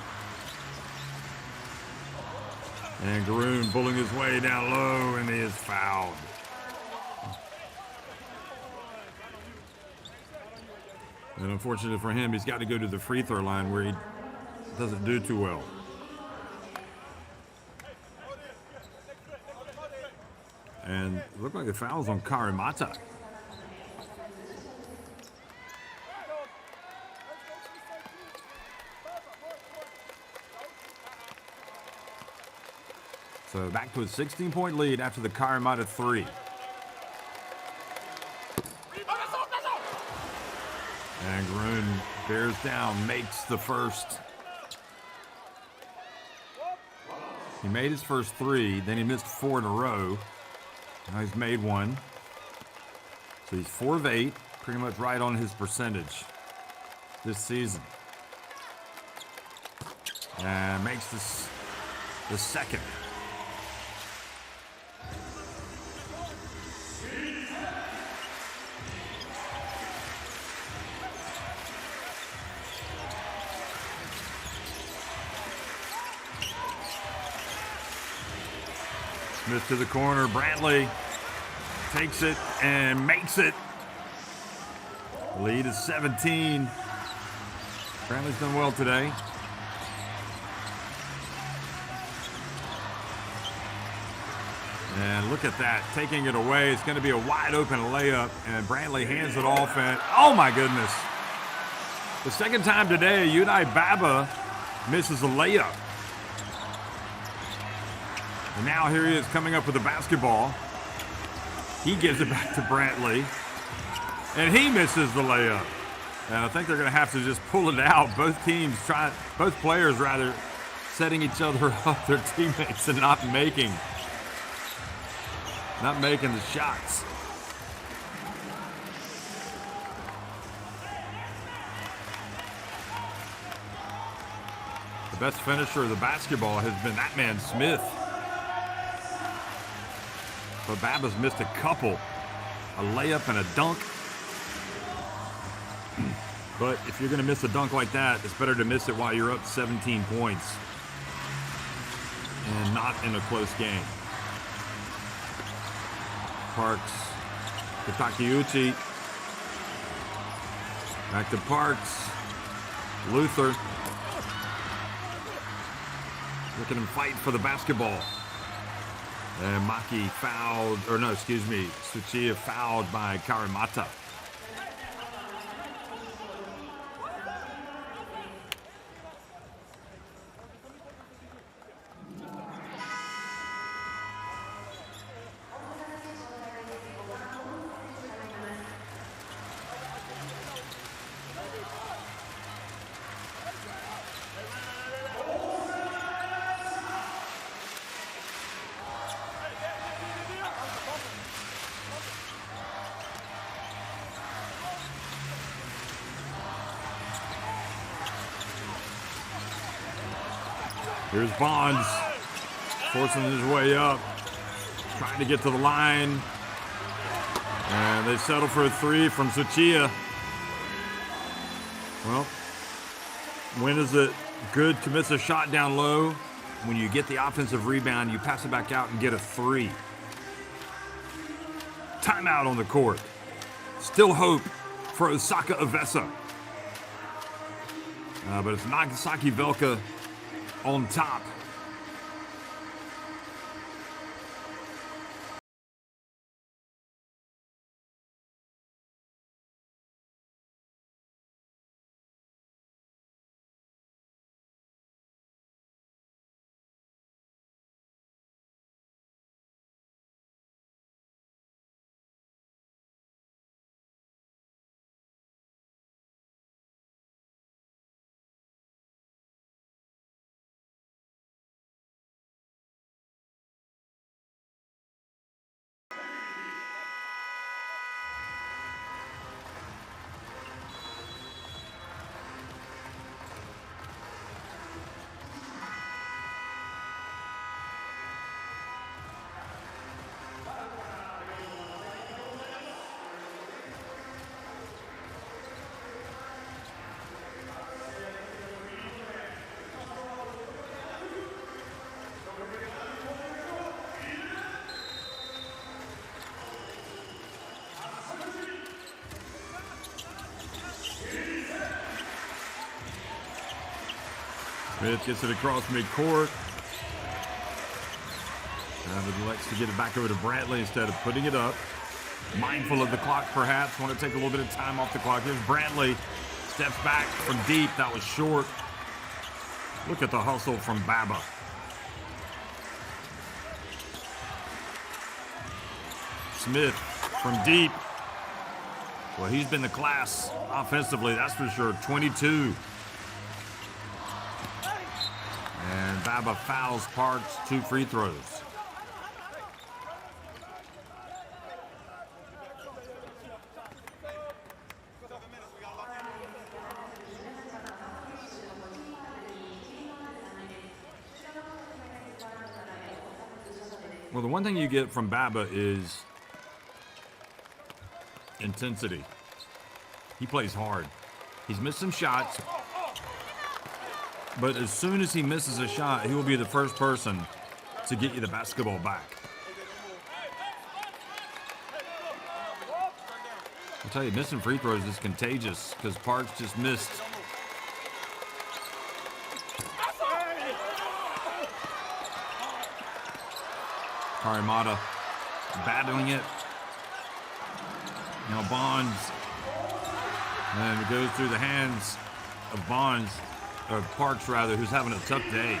And Garoon pulling his way down low, and he is fouled. And unfortunately for him, he's got to go to the free throw line where he doesn't do too well. And it looked like the foul's on Karamata. So back to a 16-point lead after the Karamata three. And Garoon bears down, makes the first. He made his first three, then he missed 4 in a row. Now he's made one. So he's 4 of 8, pretty much right on his percentage this season. And makes this the second. Smith to the corner. Brantley takes it and makes it. The lead is 17. Brantley's done well today. And look at that, taking it away. It's going to be a wide open layup, and Brantley hands it off, and oh my goodness. The second time today, Unai Baba misses a layup. And now here he is coming up with the basketball. He gives it back to Brantley, and he misses the layup. And I think they're going to have to just pull it out. Both players rather, setting each other up, their teammates, and not making the shots. The best finisher of the basketball has been that man Smith. But Baba's missed a couple. A layup and a dunk. But if you're going to miss a dunk like that, it's better to miss it while you're up 17 points. And not in a close game. Parks to Takeuchi. Back to Parks. Luther. Look at him fight for the basketball. And Maki fouled, or no, excuse me, Tsuchiya fouled by Karimata. Here's Bonds, forcing his way up, trying to get to the line. And they settle for a three from Tsuchiya. Well, when is it good to miss a shot down low? When you get the offensive rebound, you pass it back out and get a three. Timeout on the court. Still hope for Osaka EVESSA. But it's Nagasaki VELCA on top. Smith gets it across midcourt. And elects to get it back over to Brantley instead of putting it up. Mindful of the clock, perhaps. Want to take a little bit of time off the clock. Here's Brantley. Steps back from deep. That was short. Look at the hustle from Baba. Smith from deep. Well, he's been the class offensively, that's for sure. 22. And Baba fouls Parks, 2 free throws. Well, the one thing you get from Baba is intensity. He plays hard. He's missed some shots, but as soon as he misses a shot, he will be the first person to get you the basketball back. I'll tell you, missing free throws is contagious because Parks just missed. Karimata battling it. Now Bonds. And it goes through the hands of Bonds, or Parks rather, who's having a tough day.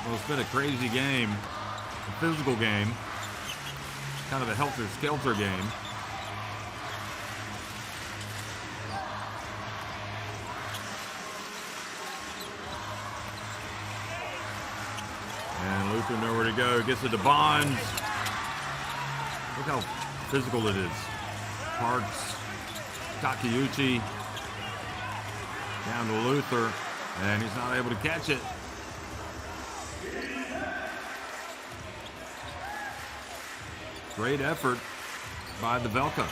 Well, it's been a crazy game, a physical game, kind of a helter-skelter game. And Luther nowhere to go, gets it to Bonds. Look how physical it is. Parks, Takeuchi, down to Luther, and he's not able to catch it. Great effort by the VELCA.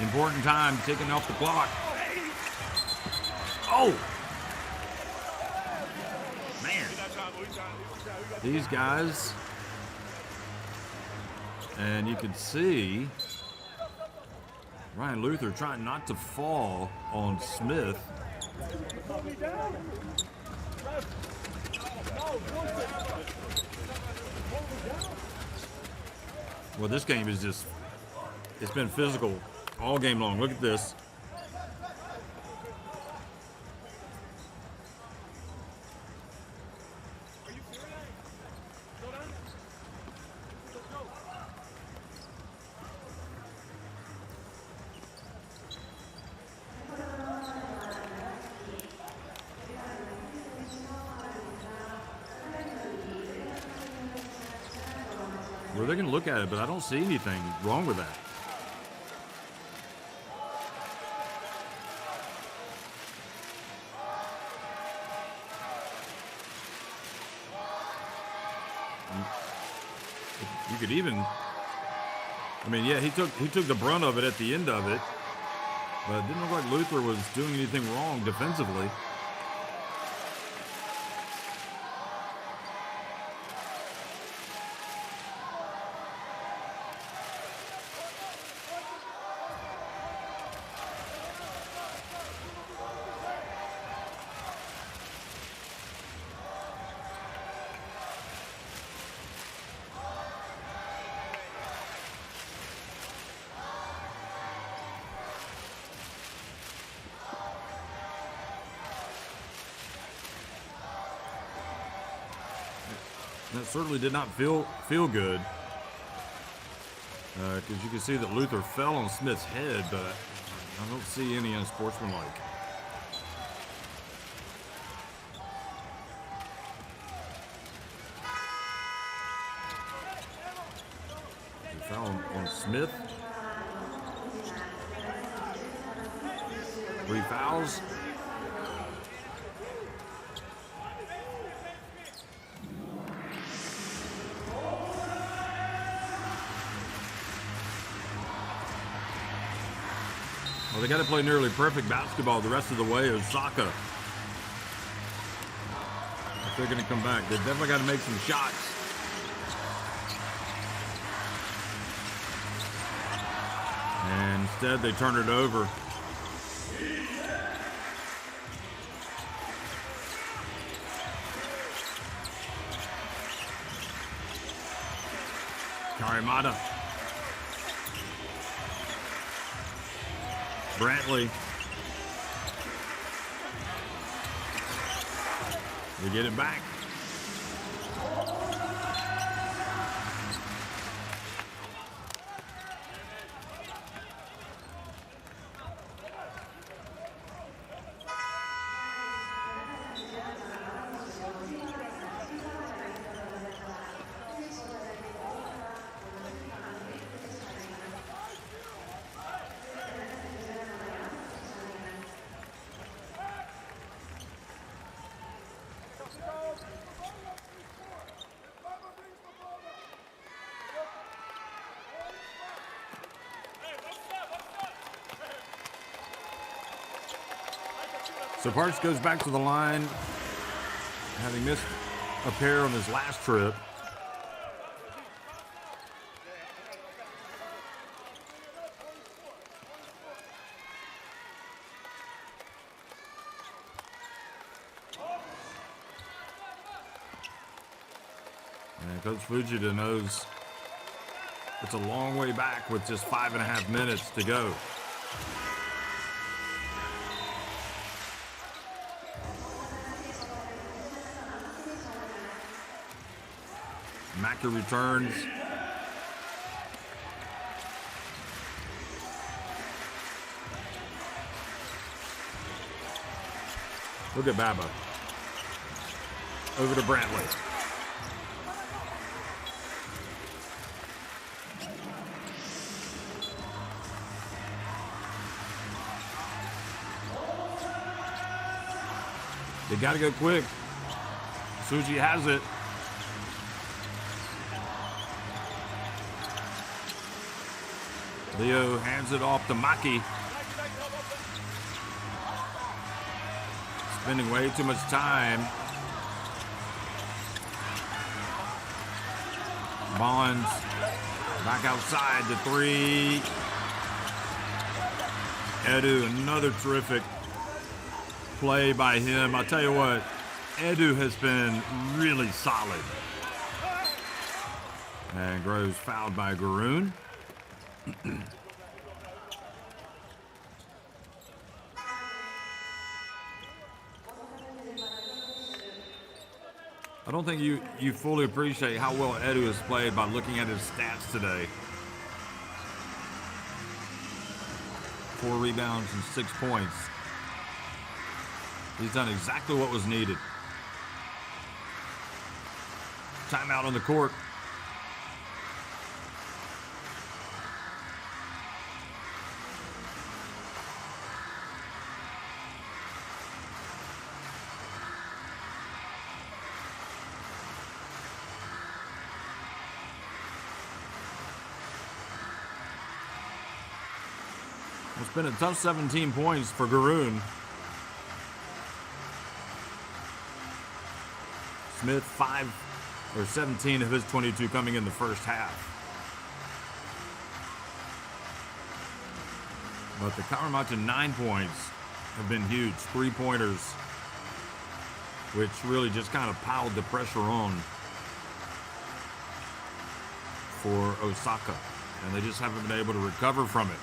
Important time, taking off the clock. Oh! Man. These guys, and you can see Ryan Luther trying not to fall on Smith. Well, this game is just, it's been physical all game long. Look at this. Well, they're going to look at it, but I don't see anything wrong with that. You could even, I mean, yeah, he took the brunt of it at the end of it, but it didn't look like Luther was doing anything wrong defensively. That certainly did not feel good, because you can see that Luther fell on Smith's head, but I don't see any unsportsmanlike. He fell on Smith. 3 fouls. Well, they got to play nearly perfect basketball the rest of the way, Osaka. If they're going to come back, they definitely got to make some shots. And instead, they turn it over. Karimata. Brantley. We get it back. So Parks goes back to the line, having missed a pair on his last trip. And Coach Fujita knows it's a long way back with just 5.5 minutes to go. Maki returns. Look at Baba. Over to Brantley. They got to go quick. Suji has it. Leo hands it off to Maki. Spending way too much time. Bonds back outside the three. Edu, another terrific play by him. I'll tell you what, Edu has been really solid. And Groves fouled by Garoon. I don't think you fully appreciate how well Edu has played by looking at his stats today. 4 rebounds and 6 points. He's done exactly what was needed. Timeout on the court. It's been a tough 17 points for Garoon. Smith 17 of his 22 coming in the first half. But the Kawamatsu 9 points have been huge. 3-pointers, which really just kind of piled the pressure on for Osaka. And they just haven't been able to recover from it.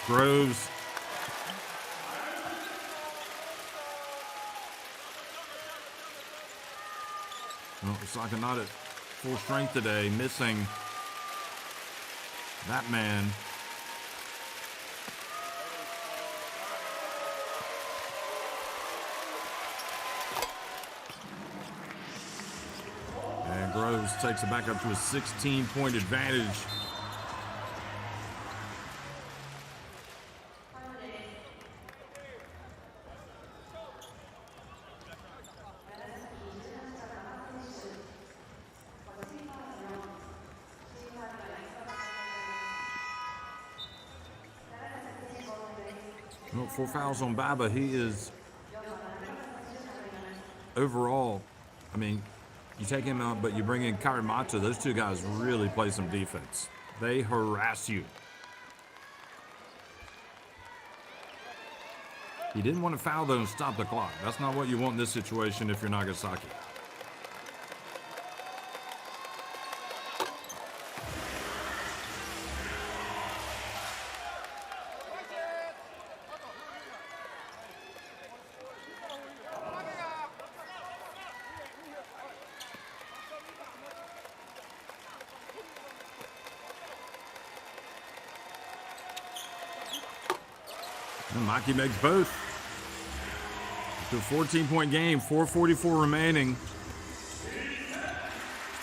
Groves. Well, Osaka not at full strength today, missing that man. And Groves takes it back up to a 16-point advantage. Well, 4 fouls on Baba. He is overall, I mean, you take him out, but you bring in Kawamatsu. Those two guys really play some defense. They harass you. He didn't want to foul, though, and stop the clock. That's not what you want in this situation if you're Nagasaki. And Maki makes both. It's a 14-point game, 4:44 remaining.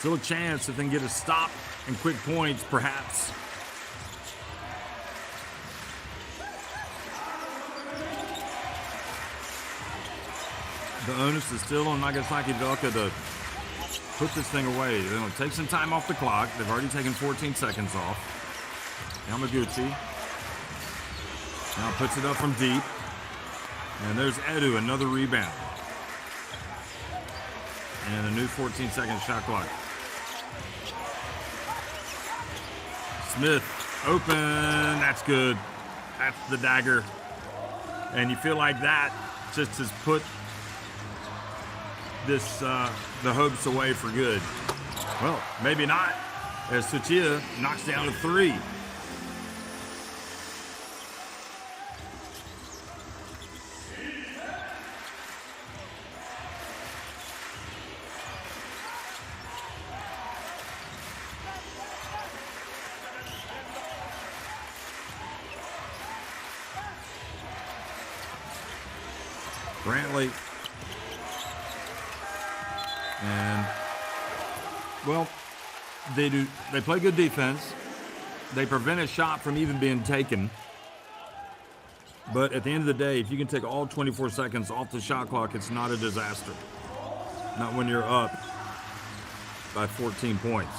Still a chance if they can get a stop and quick points, perhaps. The onus is still on Nagasaki VELCA to put this thing away. They're going to take some time off the clock. They've already taken 14 seconds off. Yamaguchi now puts it up from deep. And there's Edu, another rebound. And a new 14-second shot clock. Smith, open, that's good. That's the dagger. And you feel like that just has put this, the hopes away for good. Well, maybe not, as Tsuchiya knocks down a three. Brantley, and well, they play good defense. They prevent a shot from even being taken. But at the end of the day, if you can take all 24 seconds off the shot clock, it's not a disaster. Not when you're up by 14 points.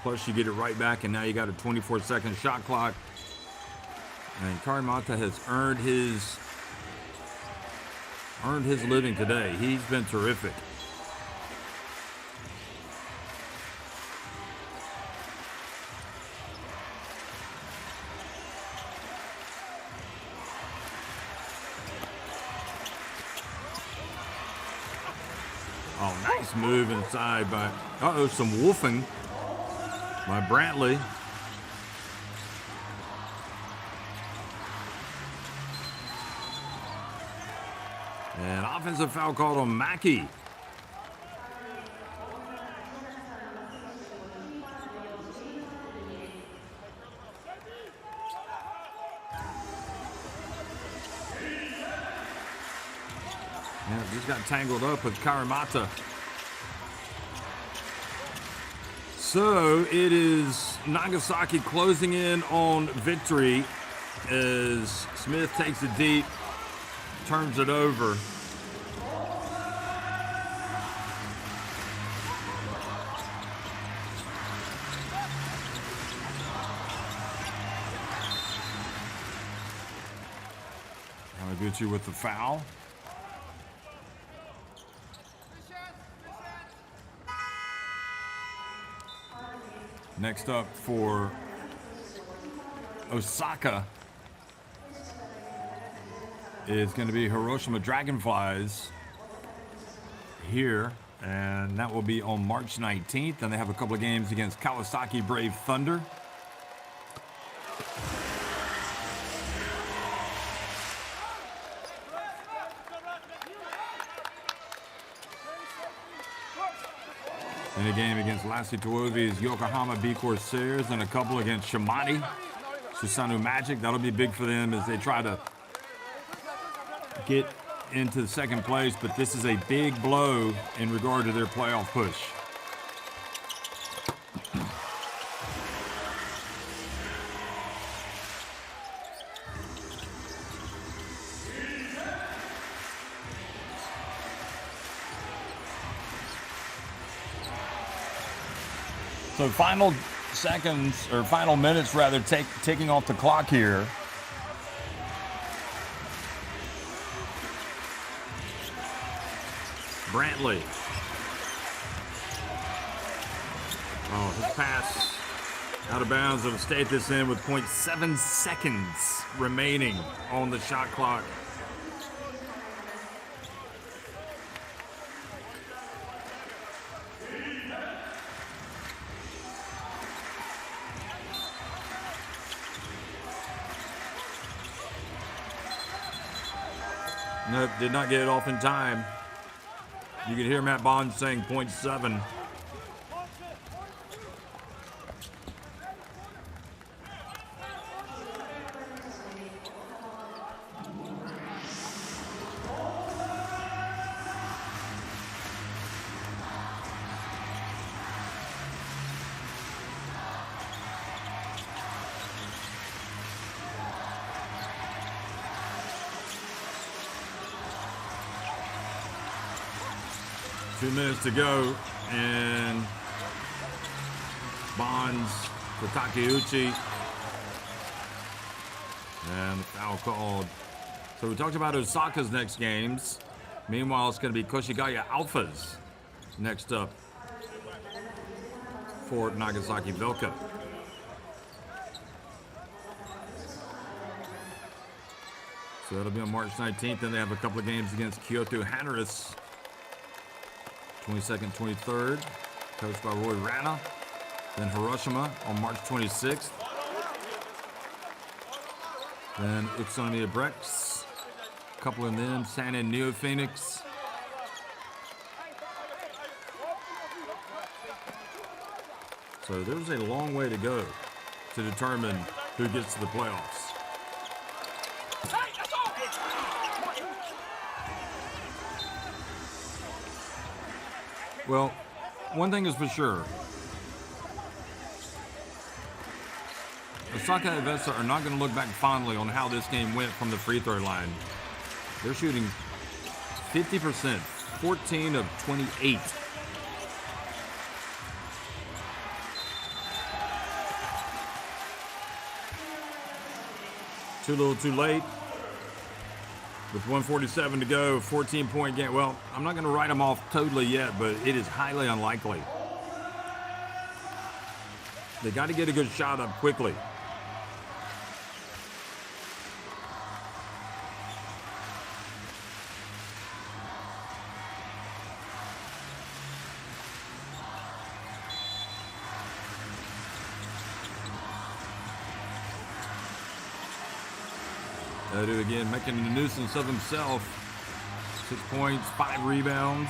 Plus, you get it right back, and now you got a 24-second shot clock. And Karimata has earned his living today. He's been terrific. Oh, nice move inside by, some wolfing by Brantley. And offensive foul called on Mackey. Yeah, just got tangled up with Karimata. So it is Nagasaki closing in on victory as Smith takes it deep, turns it over. Yamaguchi with the foul. Next up for Osaka is going to be Hiroshima Dragonflies here, and that will be on March 19th. And they have a couple of games against Kawasaki Brave Thunder. In a game against Lassie Tuovi's Yokohama B Corsairs, and a couple against Shimane, Susanoo Magic. That'll be big for them as they try to get into the second place, but this is a big blow in regard to their playoff push. So final seconds, or final minutes rather, ticking off the clock here. Brantley. Oh, his pass out of bounds. It'll stay at this end with 0.7 seconds remaining on the shot clock. Nope, did not get it off in time. You could hear Matt Bond saying 0.7. Two minutes to go, and Bonds for Takeuchi, and the foul called. So we talked about Osaka's next games. Meanwhile, it's going to be Koshigaya Alphas next up for Nagasaki VELCA. So that'll be on March 19th. Then they have a couple of games against Kyoto Hanris, 22nd, 23rd, coached by Roy Rana. Then Hiroshima on March 26th. Then Utsunomiya Brex, a couple of them, San and Neo Phoenix. So there's a long way to go to determine who gets to the playoffs. Well, one thing is for sure. Osaka and EVESSA are not going to look back fondly on how this game went from the free throw line. They're shooting 50%, 14 of 28. Too little, too late. With 1:47 to go, 14-point game. Well, I'm not going to write them off totally yet, but it is highly unlikely. They got to get a good shot up quickly. Odu again making a nuisance of himself. 6 points, 5 rebounds.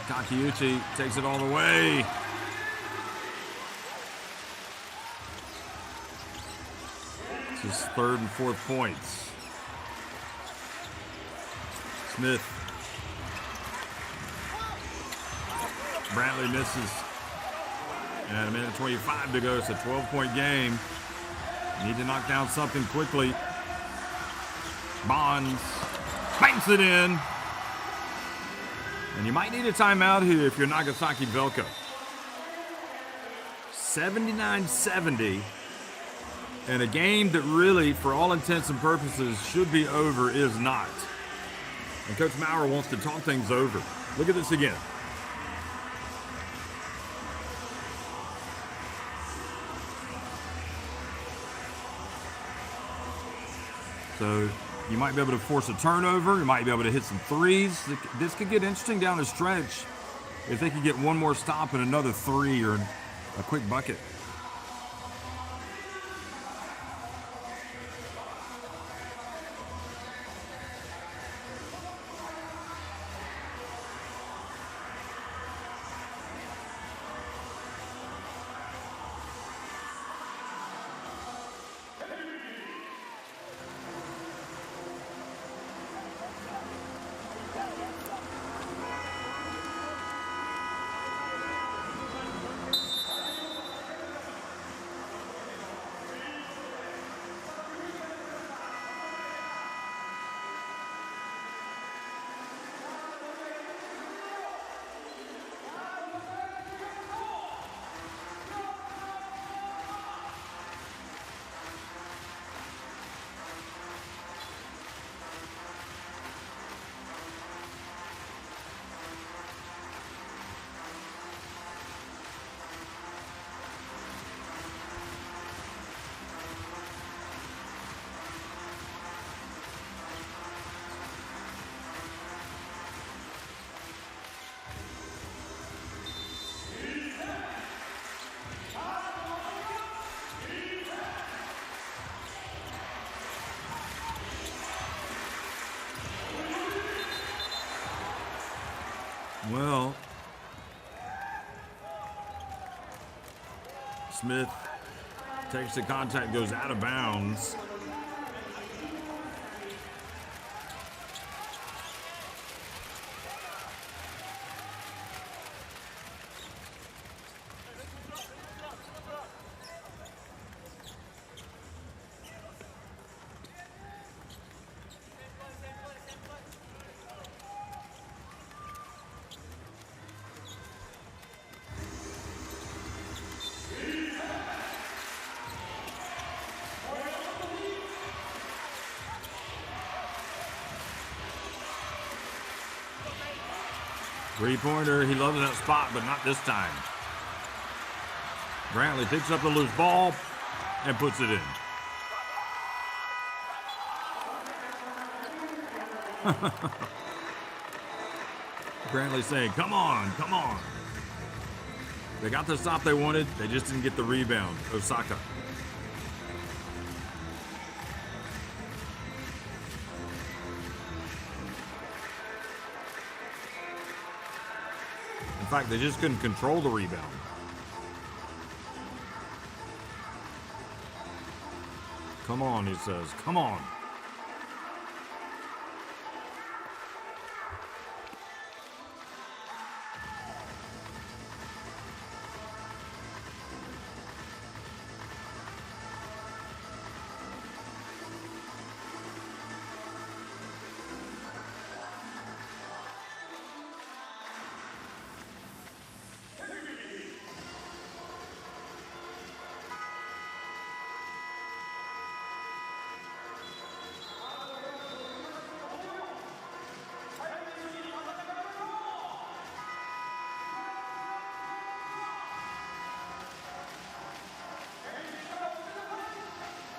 Takeuchi takes it all the way. It's his third and fourth points. Smith. Brantley misses. And a minute 25 to go. It's a 12-point game. Need to knock down something quickly. Bonds banks it in. And you might need a timeout here if you're Nagasaki VELCA. 79-70. And a game that really, for all intents and purposes, should be over is not. And Coach Maurer wants to talk things over. Look at this again. So you might be able to force a turnover. You might be able to hit some threes. This could get interesting down the stretch if they could get one more stop and another three or a quick bucket. Well, Smith takes the contact, goes out of bounds. Three-pointer, he loves that spot, but not this time. Brantley picks up the loose ball and puts it in. Brantley saying, come on, come on. They got the stop they wanted, they just didn't get the rebound. Osaka. In fact, they just couldn't control the rebound. Come on, he says. Come on.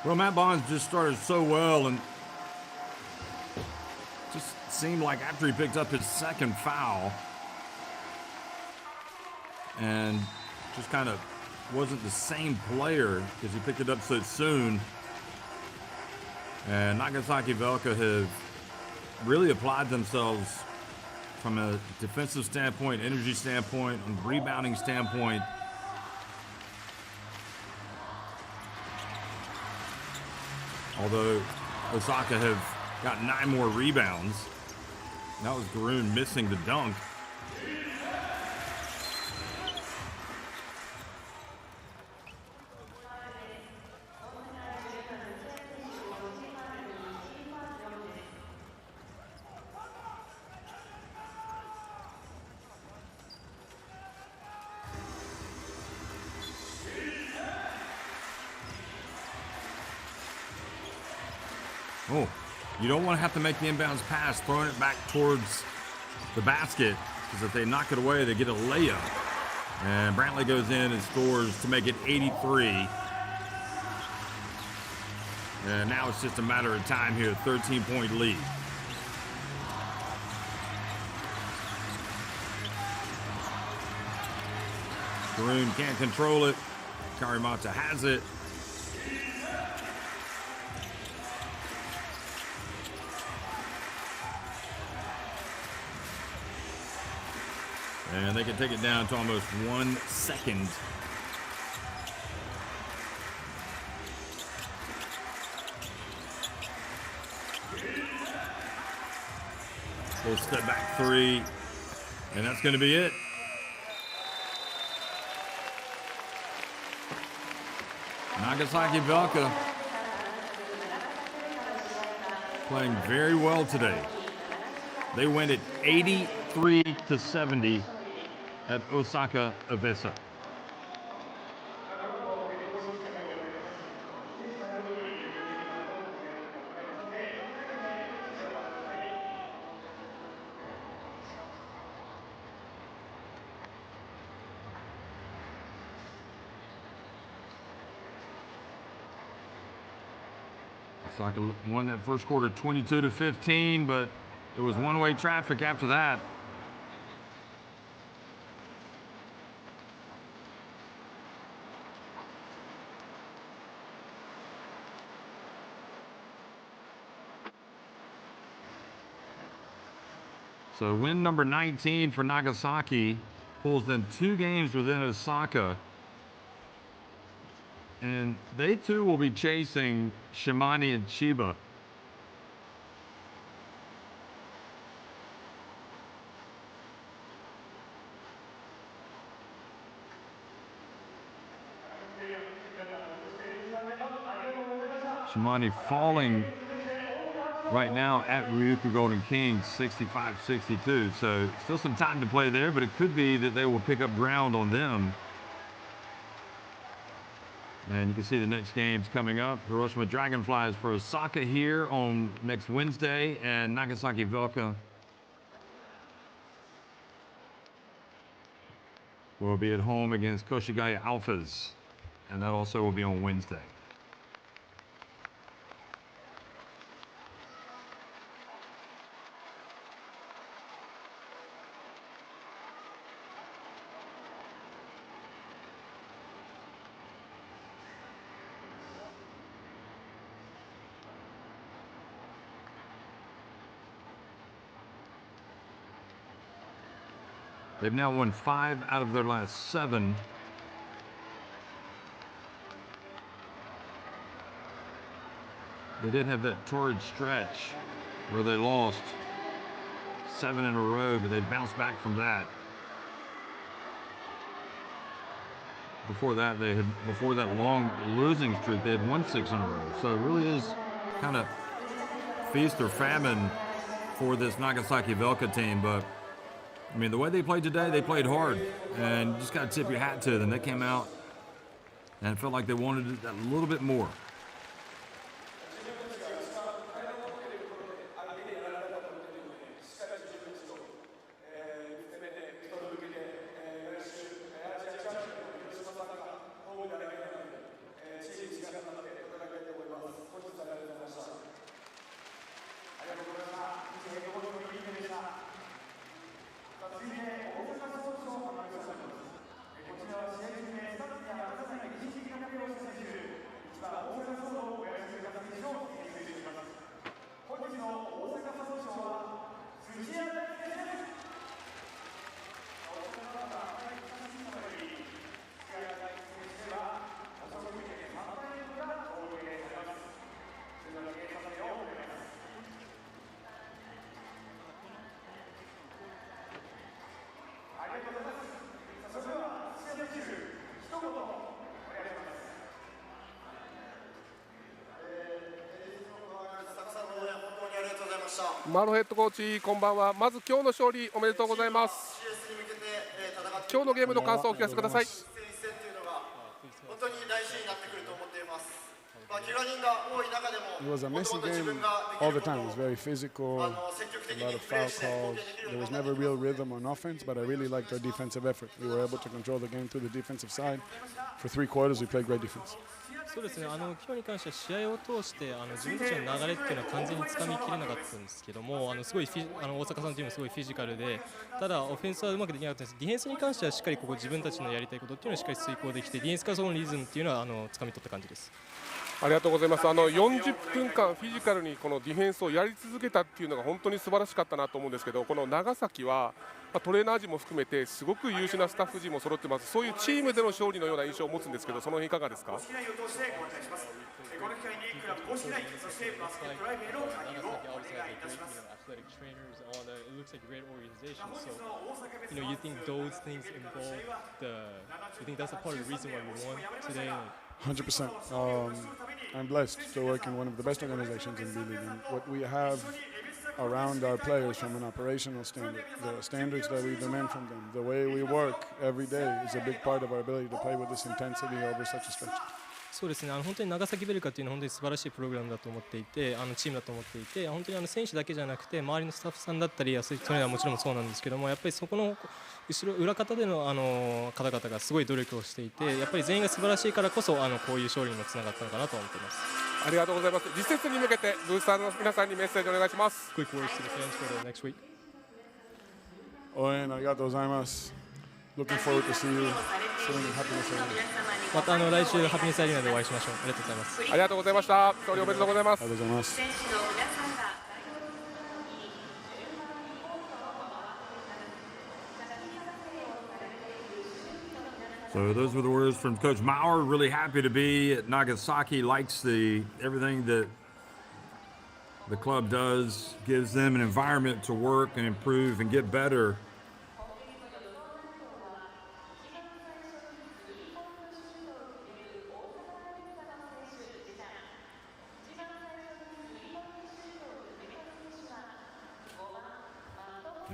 Well, Matt Bonds just started so well, and just seemed like after he picked up his second foul, and just kind of wasn't the same player because he picked it up so soon. And Nagasaki VELCA have really applied themselves from a defensive standpoint, energy standpoint, and rebounding standpoint. Although Osaka have got 9 more rebounds. That was Garoon missing the dunk. Oh, you don't want to have to make the inbounds pass, throwing it back towards the basket, because if they knock it away, they get a layup. And Brantley goes in and scores to make it 83. And now it's just a matter of time here, 13-point lead. Garoon can't control it. Karimata has it. And they can take it down to almost 1 second. Little step back 3, and that's going to be it. Nagasaki VELCA playing very well today. They win it 83-70 at Osaka EVESSA. Osaka won that first quarter 22-15, but it was one-way traffic after that. So win number 19 for Nagasaki pulls them 2 games within Osaka. And they too will be chasing Shimane and Chiba. Shimane falling right now at Ryukyu Golden Kings 65-62. So still some time to play there, but it could be that they will pick up ground on them. And you can see the next games coming up. Hiroshima Dragonflies for Osaka here on next Wednesday, and Nagasaki VELCA will be at home against Koshigaya Alphas, and that also will be on Wednesday. They've now won 5 out of their last 7. They did have that torrid stretch where they lost 7 in a row, but they bounced back from that. Before that, before that long losing streak, they had won 6 in a row. So it really is kind of feast or famine for this Nagasaki VELCA team. But I mean, the way they played today, they played hard, and you just got to tip your hat to them. They came out and it felt like they wanted it a little bit more.マロヘッドコーチ、こんばんは。まず今日の勝利おめでとうございます。今日のゲームの感想をお聞かせください。本当に大事になってくると思っています。怪我人が多い中でも、It was a messy game all the time. It was very physical, a lot of foul calls. There was never real rhythm on offense, but I really liked our defensive effort. We were able to control the game through the defensive side. For 3 quarters, we played great defense. そうですね、今日に関しては試合を通して自分たちの流れっていうのは完全につかみきれなかったんですけども、すごい大阪さんのチームすごいフィジカルで、ただオフェンスはうまくできなかったんです。ディフェンスに関してはしっかり自分たちのやりたいことっていうのをしっかり遂行できて、ディフェンスからそのリズムっていうのはつかみ取った感じです。ありがとうございます。40分間フィジカルにこのディフェンスをやり続けたっていうのが本当に素晴らしかったなと思うんですけど、この長崎はトレーナー陣も含めてすごく優秀なスタッフ陣も揃ってます。そういうチームでの勝利のような印象を持つんですけど、その辺いかがですか？この機会にクラブ公式LINE、そしてバスケットライブへの加入をお願いいたします。You think those things involve you think that's a part of the reason why we won today? 100%. I'm blessed to work in one of the best organizations in B.LEAGUE, and what we have around our players from an operational standard, the standards that we demand from them, the way we work every day is a big part of our ability to play with this intensity over such a stretch. そうですね、本当に長崎ベルカっていうのは本当に素晴らしいプログラムだと思っていて、チームだと思っていて、本当に選手だけじゃなくて周りのスタッフさんだったり、それはもちろんそうなんですけども、やっぱりそこの裏方での方々がすごい努力をしていて、やっぱり全員が素晴らしいからこそこういう勝利にもつながったのかなと思っています。ありがとうございます。次節に向けてブースターの皆さんにメッセージお願いします。Quick words to the fans for the next week. 応援ありがとうございます。Looking forward to see you soon in Happiness Arena. また来週ハピネスアリーナでお会いしましょう。ありがとうございます。ありがとうございました。勝利おめでとうございます。ありがとうございます。So those were the words from Coach Maurer. Really happy to be at Nagasaki. Likes everything that the club does. Gives them an environment to work and improve and get better.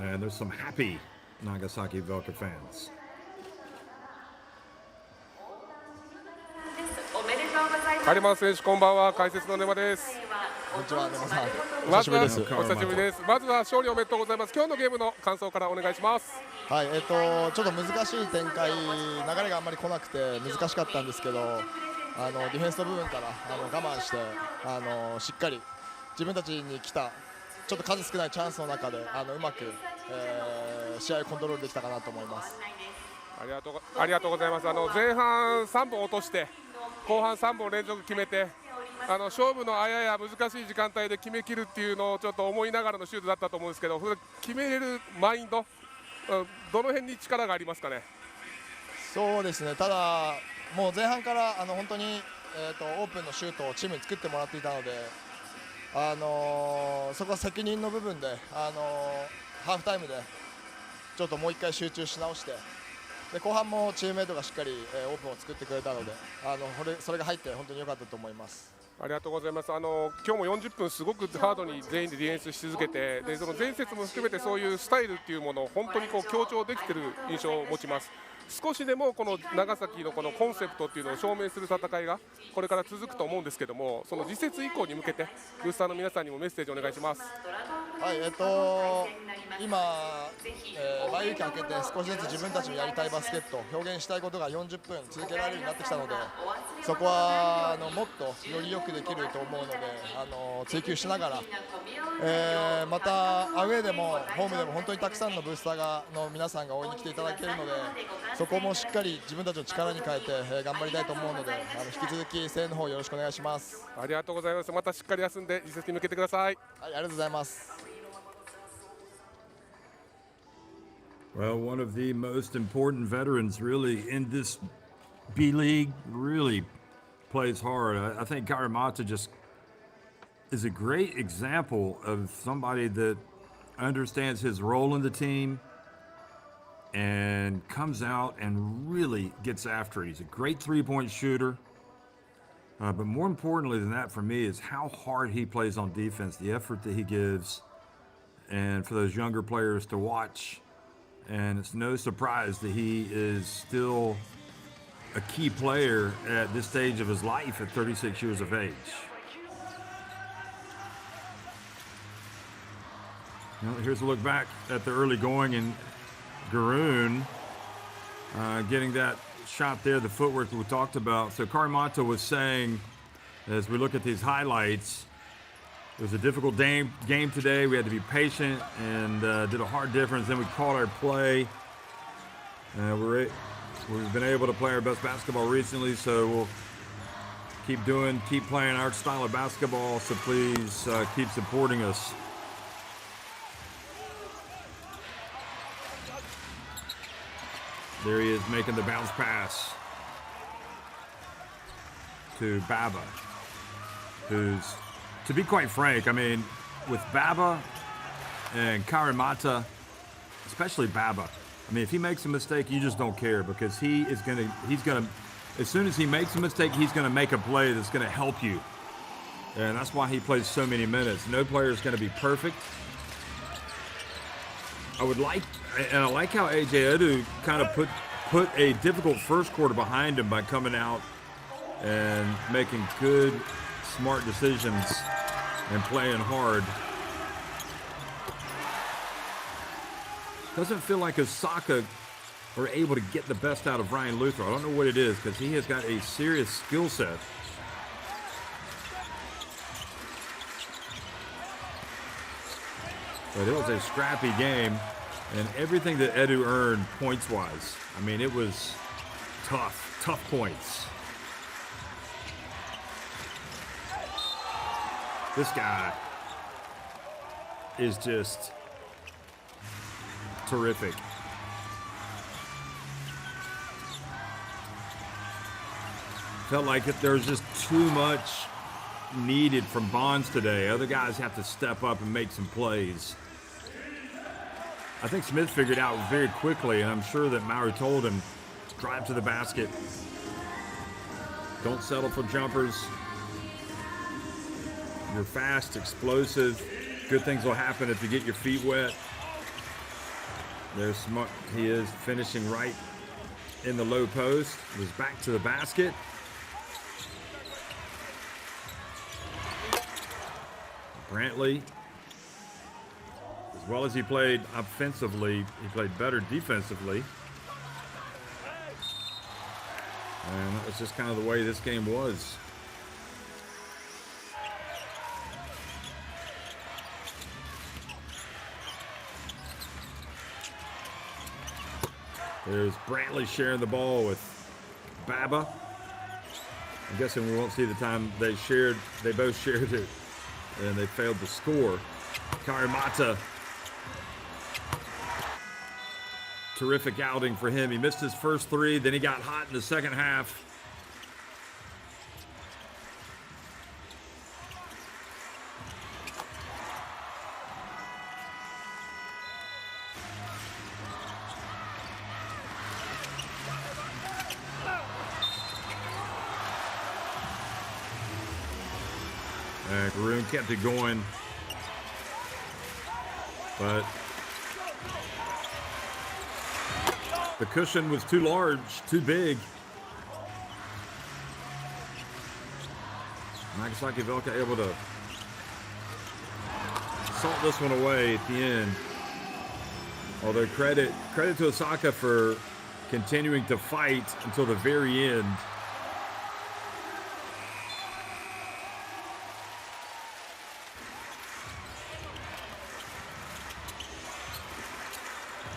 And there's some happy Nagasaki VELCA fans. 有馬選手こんばんは、解説の沼です。こんにちは、沼さん。まずはお久しぶりです。まずは勝利おめでとうございます。今日のゲームの感想からお願いします。はい、ちょっと難しい展開、流れがあんまり来なくて難しかったんですけど、ディフェンスの部分から我慢してしっかり自分たちに来たちょっと数少ないチャンスの中でうまく、試合をコントロールできたかなと思います。ありがとうございます。前半3本落として後半3本連続決めて勝負のあやや難しい時間帯で決めきるっていうのをちょっと思いながらのシュートだったと思うんですけど、決めれるマインド、どの辺に力がありますかね。そうですね、ただもう前半から本当に、オープンのシュートをチームに作ってもらっていたので、そこは責任の部分で、ハーフタイムでちょっともう一回集中し直して、で後半もチームメートがしっかり、オープンを作ってくれたので、それが入って本当に良かったと思います。ありがとうございます。今日も40分すごくハードに全員でディフェンスし続けて、でその前節も含めてそういうスタイルっていうものを本当に強調できている印象を持ちます。少しでもこの長崎のこのコンセプトっていうのを証明する戦いがこれから続くと思うんですけども、その次節以降に向けてブースターの皆さんにもメッセージお願いします。はい、今、バイウィーク明けて少しずつ自分たちのやりたいバスケット、表現したいことが40分続けられるようになってきたので、そこはもっとよりよくできると思うので、追求しながら、またアウェーでもホームでも本当にたくさんのブースターの皆さんが応援に来ていただけるので、そこもしっかり自分たちの力に変えて、頑張りたいと思うので、引き続き声援の方よろしくお願いします。ありがとうございます。またしっかり休んで次節に向けてください。はい、ありがとうございます。Well, one of the most important veterans really in this B League, really plays hard. I think Karimata just is a great example of somebody that understands his role in the team and comes out and really gets after it. He's a great three-point shooter. But more importantly than that for me is how hard he plays on defense, the effort that he gives, and for those younger players to watch. And it's no surprise that he is still a key player at this stage of his life at 36 years of age. Well, here's a look back at the early going, and Garoon getting that shot there, the footwork that we talked about. So Karimata was saying, as we look at these highlights, it was a difficult game today. We had to be patient and did a hard difference. Then we caught our play. We've been able to play our best basketball recently, so we'll keep playing our style of basketball. So please keep supporting us. There he is making the bounce pass to Baba, who's, to be quite frank, I mean, with Baba and Karimata, especially Baba, I mean, if he makes a mistake, you just don't care, because he's gonna, as soon as he makes a mistake, he's gonna make a play that's gonna help you. And that's why he plays so many minutes. No player is gonna be perfect. I like how AJ Edu kind of put a difficult first quarter behind him by coming out and making good, smart decisions and playing hard. Doesn't feel like Osaka are able to get the best out of Ryan Luther. I don't know what it is, because he has got a serious skill set. But it was a scrappy game, and everything that Edu earned points-wise, I mean, it was tough points. This guy is just terrific. Felt like there was just too much needed from Bonds today. Other guys have to step up and make some plays. I think Smith figured out very quickly, and I'm sure that Mauro told him, drive to the basket. Don't settle for jumpers. You're fast, explosive. Good things will happen if you get your feet wet. There's smart. He is finishing right in the low post. Was back to the basket. Brantley, as well as he played offensively, he played better defensively. And that was just kind of the way this game was. There's Brantley sharing the ball with Baba. I'm guessing we won't see the time they both shared it, and they failed to score. Karimata, terrific outing for him. He missed his first three, then he got hot in the second half. Karoon kept it going, but the cushion was too large, too big. Nagasaki VELCA able to salt this one away at the end. Although credit to Osaka for continuing to fight until the very end.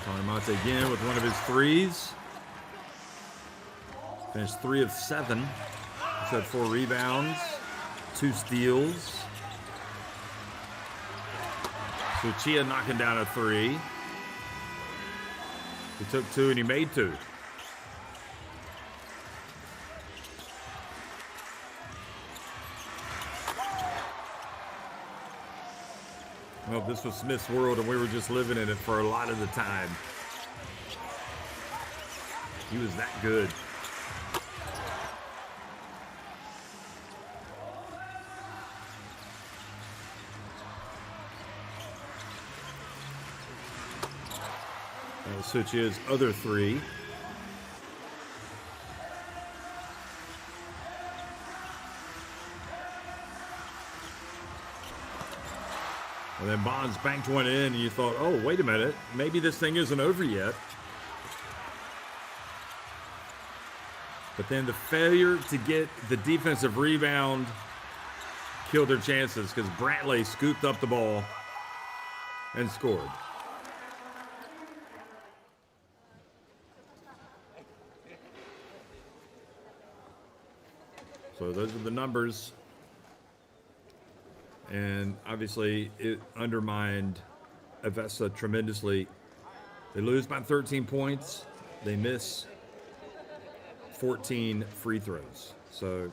Karimata again with one of his threes. Finished 3 of 7. He's had 4 rebounds, 2 steals. Suchia knocking down a 3. He took 2 and he made 2. Well, this was Smith's world, and we were just living in it for a lot of the time. He was that good. That was Suchia's other 3. And then Bonds banked one in, and you thought, oh, wait a minute, maybe this thing isn't over yet. But then the failure to get the defensive rebound killed their chances because Brantley scooped up the ball and scored. So those are the numbers. And obviously it undermined EVESSA tremendously. They lose by 13 points. They miss 14 free throws. So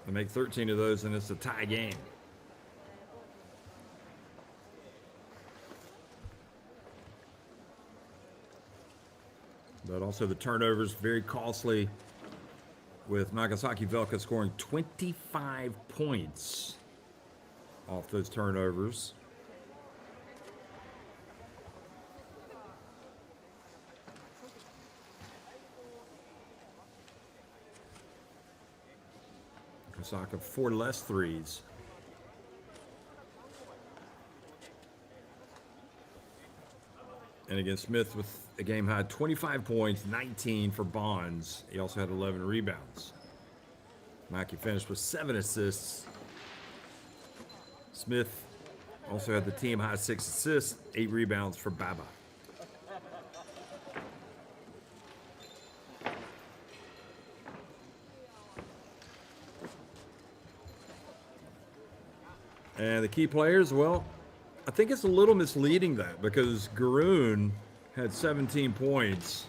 they make 13 of those and it's a tie game. But also the turnovers, very costly, with Nagasaki VELCA scoring 25 points off those turnovers. Osaka 4 less threes. And again, Smith with a game high 25 points, 19 for Bonds. He also had 11 rebounds. Mackey finished with 7 assists. Smith also had the team high 6 assists, 8 rebounds for Baba. And the key players, well, I think it's a little misleading that because Garoon had 17 points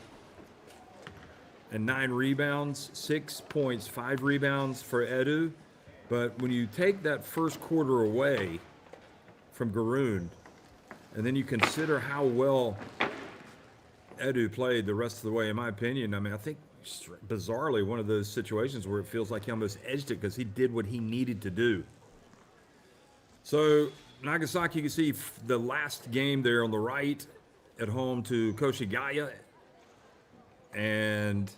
and 9 rebounds, 6 points, 5 rebounds for Edu. But when you take that first quarter away from Garoon, and then you consider how well Edu played the rest of the way, in my opinion, I mean, I think bizarrely one of those situations where it feels like he almost edged it because he did what he needed to do. So Nagasaki, you can see the last game there on the right at home to Koshigaya. And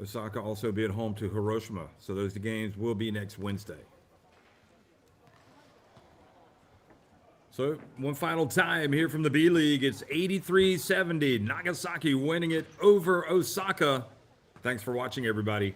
Osaka also be at home to Hiroshima. So those games will be next Wednesday. So one final time here from the B-League. It's 83-70. Nagasaki winning it over Osaka. Thanks for watching, everybody.